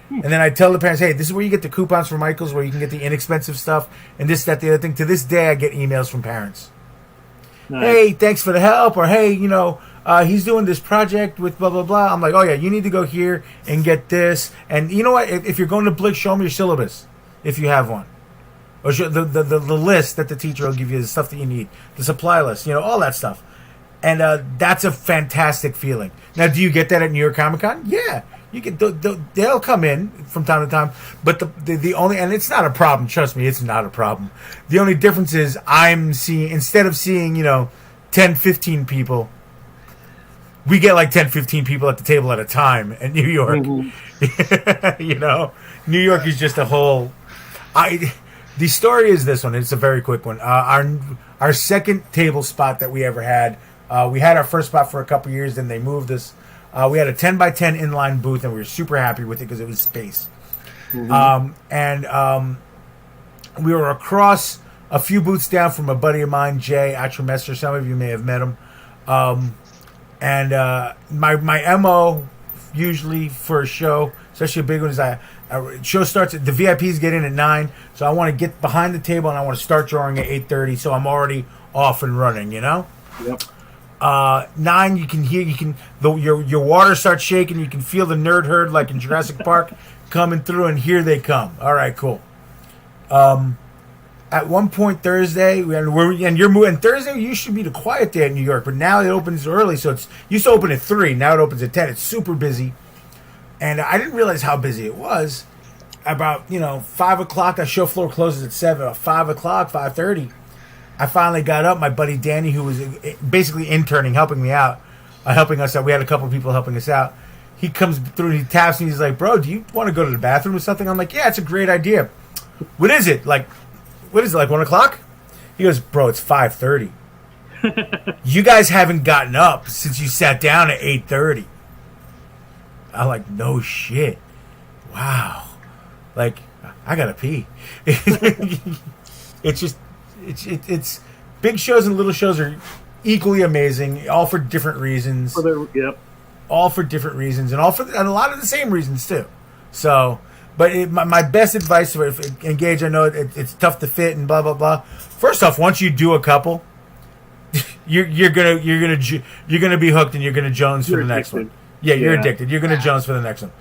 And then I tell the parents, hey, this is where you get the coupons from Michael's, where you can get the inexpensive stuff, and this, that, the other thing. To this day, I get emails from parents. Nice. Hey, thanks for the help, or hey, he's doing this project with blah, blah, blah. I'm like, oh, yeah, you need to go here and get this. And you know what? If you're going to Blick, show them your syllabus, if you have one. Or show the list that the teacher will give you, the stuff that you need, the supply list, all that stuff. And that's a fantastic feeling. Now, do you get that at New York Comic Con? Yeah. You get they'll come in from time to time, but the only, and it's not a problem. Trust me, it's not a problem. The only difference is I'm seeing, instead of seeing 10, 15 people, we get like 10, 15 people at the table at a time at New York. New York is just a whole. The story is this one. It's a very quick one. Our second table spot that we ever had. We had our first spot for a couple years, then they moved us. We had a 10 by 10 inline booth, and we were super happy with it because it was space. We were across a few booths down from a buddy of mine, Jay Atramester. Some of you may have met him. My MO usually for a show, especially a big one, is show starts at the VIPs get in at 9, so I want to get behind the table and I want to start drawing at 8:30, so I'm already off and running. Yep. 9, you can hear, your water starts shaking. You can feel the nerd herd like in Jurassic Park coming through, and here they come. All right, cool. At one point Thursday, and you're moving. Thursday used to be the quiet day in New York, but now it opens early. So it used to open at 3. Now it opens at 10. It's super busy, and I didn't realize how busy it was. About 5 o'clock, our show floor closes at 7. At 5 o'clock, 5:30. I finally got up. My buddy Danny, who was basically interning, helping us out. We had a couple of people helping us out. He comes through and he taps me. He's like, bro, do you want to go to the bathroom or something? I'm like, yeah, it's a great idea. What is it? Like 1 o'clock? He goes, bro, it's 5:30. You guys haven't gotten up since you sat down at 8:30. I'm like, no shit. Wow. Like, I gotta pee. It's just... It's big shows and little shows are equally amazing, all for different reasons. All for different reasons, and a lot of the same reasons too. So, but my best advice for Engage, I know it's tough to fit and blah blah blah. First off, once you do a couple, you're gonna be hooked and you're gonna Jones for the next one. Yeah, you're addicted. You're gonna Jones for the next one.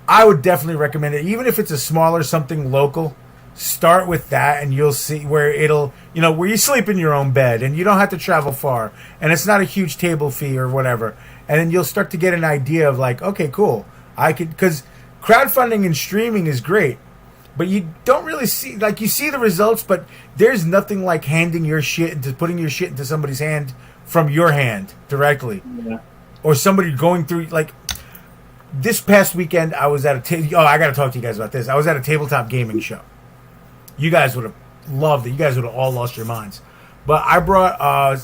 I would definitely recommend it, even if it's a smaller something local. Start with that, and you'll see where it'll, where you sleep in your own bed, and you don't have to travel far, and it's not a huge table fee or whatever. And then you'll start to get an idea of like, okay, cool, because crowdfunding and streaming is great, but you don't really see, like, you see the results, but there's nothing like handing your shit into putting your shit into somebody's hand from your hand directly, or somebody going through like. This past weekend, I was at I got to talk to you guys about this. I was at a tabletop gaming show. You guys would have loved it. You guys would have all lost your minds. But I brought I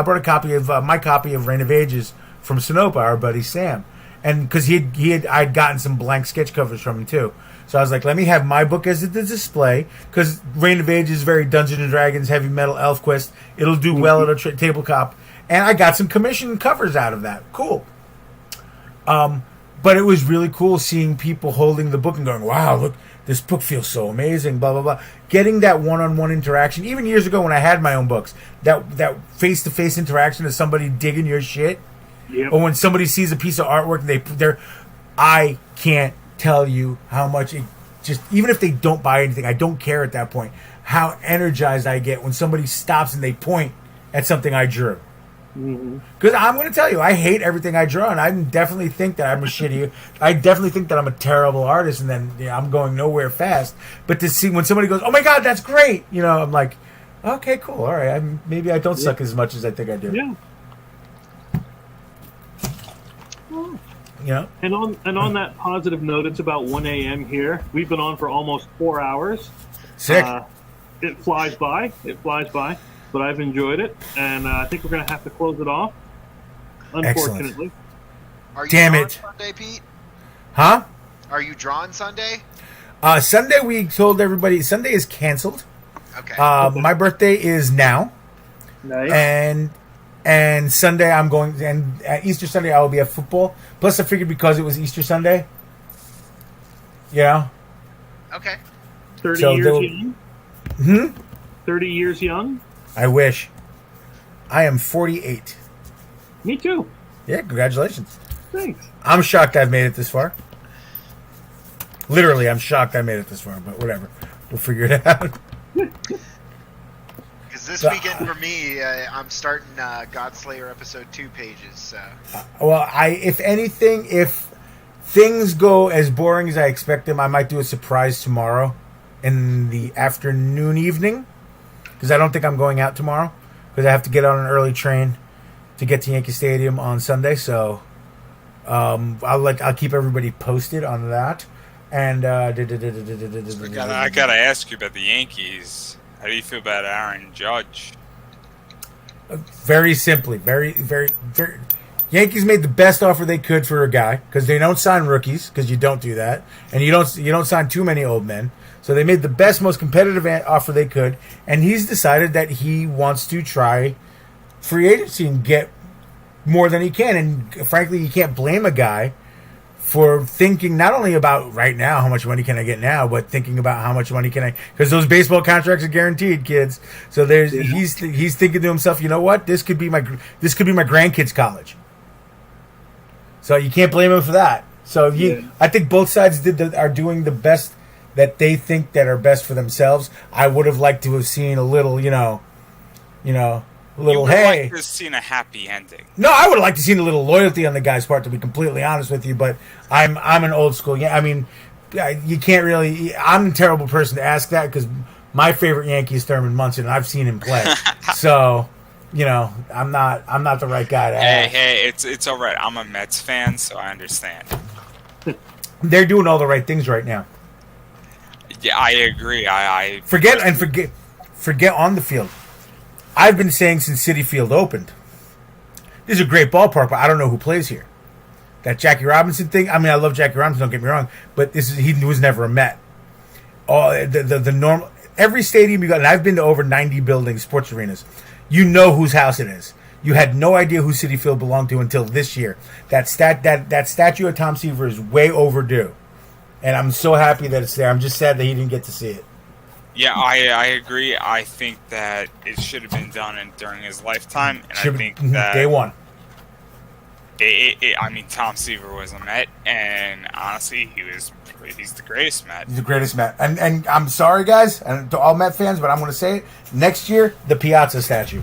brought a copy of my copy of Reign of Ages from Sonopa, our buddy Sam, and because I'd gotten some blank sketch covers from him too. So I was like, let me have my book as the display, because Reign of Ages is very Dungeons and Dragons, heavy metal, elf quest. It'll do well at a tabletop, and I got some commissioned covers out of that. Cool. But it was really cool seeing people holding the book and going, wow, look, this book feels so amazing, blah, blah, blah. Getting that one-on-one interaction. Even years ago when I had my own books, that face-to-face interaction of somebody digging your shit. Yep. Or when somebody sees a piece of artwork, I can't tell you how much it just, even if they don't buy anything, I don't care at that point, how energized I get when somebody stops and they point at something I drew. Because I'm going to tell you, I hate everything I draw, and I definitely think that I'm a shitty. I definitely think that I'm a terrible artist, and then I'm going nowhere fast. But to see when somebody goes, "Oh my god, that's great," I'm like, "Okay, cool, all right." Maybe I don't suck as much as I think I do.
Yeah. And on that positive note, it's about 1 a.m. here. We've been on for almost 4 hours.
Sick.
It flies by. But I've enjoyed it, and I think we're going to have to close it off, unfortunately.
Are you
Damn
drawing
it.
Sunday, Pete?
Huh?
Are you drawing Sunday?
Sunday, we told everybody, Sunday is canceled.
Okay.
My birthday is now.
Nice.
And Sunday, I'm going, and Easter Sunday, I will be at football. Plus, I figured because it was Easter Sunday,
Okay.
30
So
years young? 30 years young?
I wish. I am 48.
Me too.
Yeah, congratulations.
Thanks.
I'm shocked I've made it this far. Literally, I'm shocked I made it this far, but whatever. We'll figure it out.
Because this weekend for me, I'm starting Godslayer episode 2 pages. So.
Well, if anything, if things go as boring as I expect them, I might do a surprise tomorrow in the afternoon, evening. Because I don't think I'm going out tomorrow. Because I have to get on an early train to get to Yankee Stadium on Sunday. So I'll keep everybody posted on that. And
I gotta ask you about the Yankees. How do you feel about Aaron Judge?
Very simply, very, very, very. Yankees made the best offer they could for a guy because they don't sign rookies because you don't do that, and you don't sign too many old men. So they made the best, most competitive offer they could, and he's decided that he wants to try free agency and get more than he can. And frankly, you can't blame a guy for thinking not only about right now, how much money can I get now, but thinking about how much money can I, because those baseball contracts are guaranteed, kids. So he's thinking to himself, you know what, this could be my grandkids' college. So you can't blame him for that. So I think both sides are doing the best that they think that are best for themselves. I would have liked to have seen a little, hey.
Like to have seen a happy ending.
No, I would have liked to seen a little loyalty on the guy's part, to be completely honest with you. But I'm an old school. Yeah, I mean, you can't really. I'm a terrible person to ask that because my favorite Yankee is Thurman Munson, and I've seen him play. So, I'm not the right guy to ask.
Hey, it's all right. I'm a Mets fan, so I understand.
They're doing all the right things right now.
Yeah, I agree. I
forget on the field. I've been saying since Citi Field opened, this is a great ballpark, but I don't know who plays here. That Jackie Robinson thing. I mean, I love Jackie Robinson. Don't get me wrong, but he was never a Met. The normal every stadium you got, and I've been to over 90 buildings, sports arenas. You know whose house it is. You had no idea who Citi Field belonged to until this year. That statue of Tom Seaver is way overdue, and I'm so happy that it's there. I'm just sad that he didn't get to see it.
Yeah, I agree. I think that it should have been done during his lifetime, and I think that
day one.
I mean, Tom Seaver was a Met, and honestly, he's the greatest Met.
He's the greatest Met, and I'm sorry, guys, and to all Met fans, but I'm going to say it next year: the Piazza statue.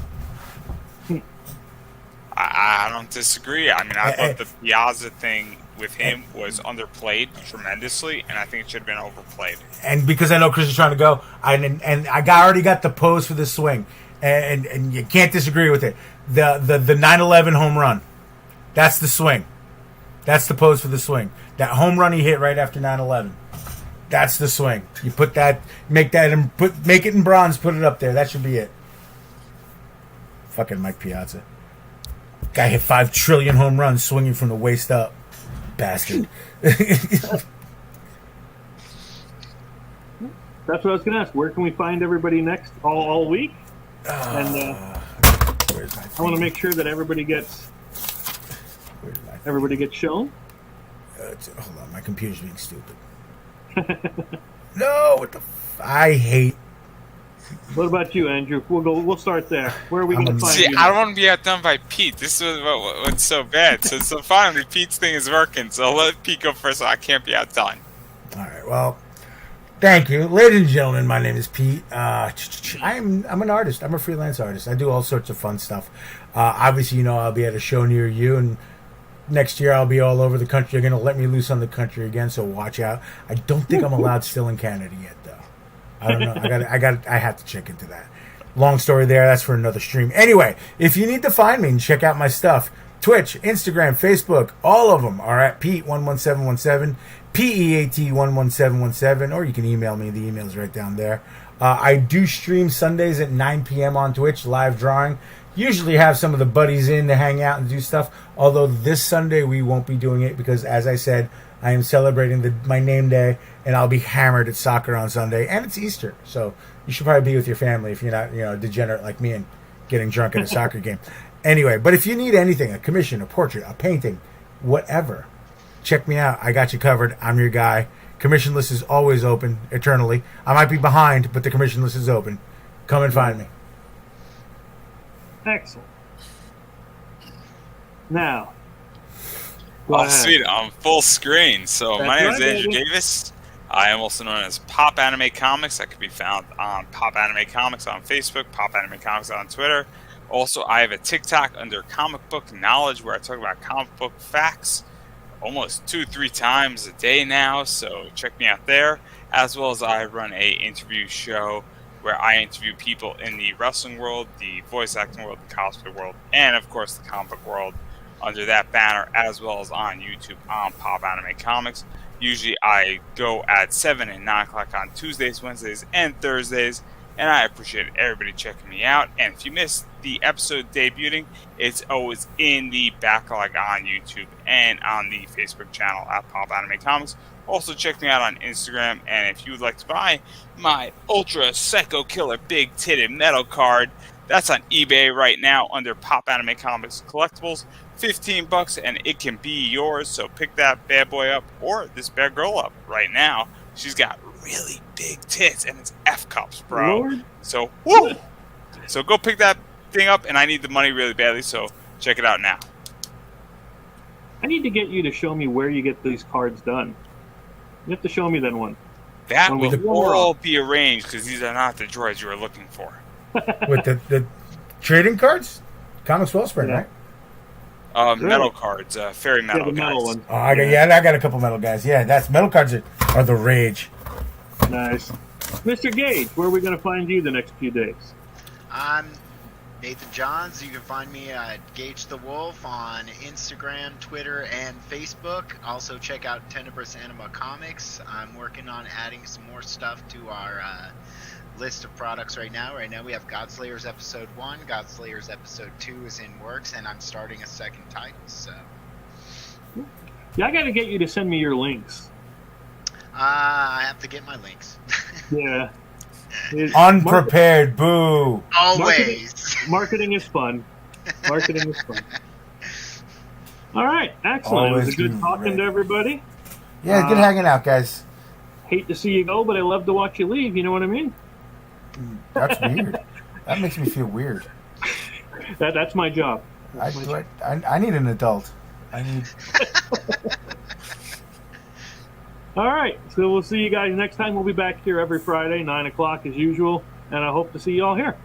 I don't disagree. I mean, I thought the Piazza thing with him was underplayed tremendously, and I think it should have been overplayed.
And because I know Chris is trying to go, I already got the pose for the swing, and you can't disagree with it. The 9/11 home run, that's the swing. That's the pose for the swing. That home run he hit right after 9/11. That's the swing. You put that, make it in bronze, put it up there. That should be it. Fucking Mike Piazza. Guy hit 5 trillion home runs swinging from the waist up. Bastard.
That's what I was going to ask. Where can we find everybody next all week? And I want to make sure that everybody gets shown.
Hold on, my computer's being stupid. No, what the? I hate.
What about you, Andrew? We'll start there. Where are we going to find you?
I don't want to be outdone by Pete. This is what's so bad. So finally, Pete's thing is working. So I'll let Pete go first. So I can't be outdone.
All right. Well, thank you, ladies and gentlemen. My name is Pete. I'm an artist. I'm a freelance artist. I do all sorts of fun stuff. Obviously, I'll be at a show near you, and next year I'll be all over the country. You're going to let me loose on the country again, so watch out. I don't think I'm allowed still in Canada yet, though. I don't know. I have to check into that. Long story there. That's for another stream. Anyway, if you need to find me and check out my stuff, Twitch, Instagram, Facebook, all of them are at Pete11717, PEAT11717, or you can email me. The email's right down there. I do stream Sundays at 9 p.m. on Twitch, live drawing. Usually have some of the buddies in to hang out and do stuff. Although this Sunday we won't be doing it because, as I said, I am celebrating my name day, and I'll be hammered at soccer on Sunday, and it's Easter, so you should probably be with your family if you're not, a degenerate like me and getting drunk at a soccer game. Anyway, but if you need anything, a commission, a portrait, a painting, whatever, check me out. I got you covered. I'm your guy. Commission list is always open, eternally. I might be behind, but the commission list is open. Come and find me.
Excellent. Now,
sweet. I'm full screen. So my name is Andrew Davis. I am also known as Pop Anime Comics. I can be found on Pop Anime Comics on Facebook, Pop Anime Comics on Twitter. Also, I have a TikTok under Comic Book Knowledge where I talk about comic book facts almost 2-3 times a day now. So check me out there. As well as I run a interview show where I interview people in the wrestling world, the voice acting world, the cosplay world, and of course the comic book world under that banner, as well as on YouTube on Pop Anime Comics. Usually I go at 7 and 9 o'clock on Tuesdays, Wednesdays, and Thursdays, and I appreciate everybody checking me out. And if you missed the episode debuting, it's always in the backlog on YouTube and on the Facebook channel at Pop Anime Comics. Also check me out on Instagram, and if you would like to buy my Ultra Psycho Killer Big Titted Metal card, that's on eBay right now under Pop Anime Comics Collectibles. $15 and it can be yours. So pick that bad boy up or this bad girl up right now. She's got really big tits and it's F cups, bro.
Lord.
So woo! So go pick that thing up, and I need the money really badly. So check it out now.
I need to get you to show me where you get these cards done. You have to show me that one.
That
When we
will
go
all be arranged because these are not the droids you are looking for.
With the trading cards? Comics Wellspring,
Yeah.
right?
Metal cards, fairy metal,
the metal
guys.
one.
Oh, I got a couple metal guys. Yeah, that's metal cards are the rage.
Nice. Mr. Gage, where are we going to find you the next few days?
I'm Nathan Johns. You can find me at Gage the Wolf on Instagram, Twitter, and Facebook. Also check out Tenebris Anima Comics. I'm working on adding some more stuff to our list of products right now. Right now we have Godslayers Episode 1. Godslayers Episode 2 is in works, and I'm starting a second title, so...
Yeah, I got to get you to send me your links.
I have to get my links.
Yeah.
Unprepared, boo.
Always.
Marketing is fun. Marketing is fun. All right, excellent.
Always
It was a good
be
talking
ready.
to everybody.
Yeah, good hanging out, guys.
Hate to see you go, but I love to watch you leave. You know what I mean?
That's weird. That makes me feel weird.
That's my job.
I need an adult. I need.
All right, so we'll see you guys next time. We'll be back here every Friday, 9 o'clock as usual, and I hope to see you all here.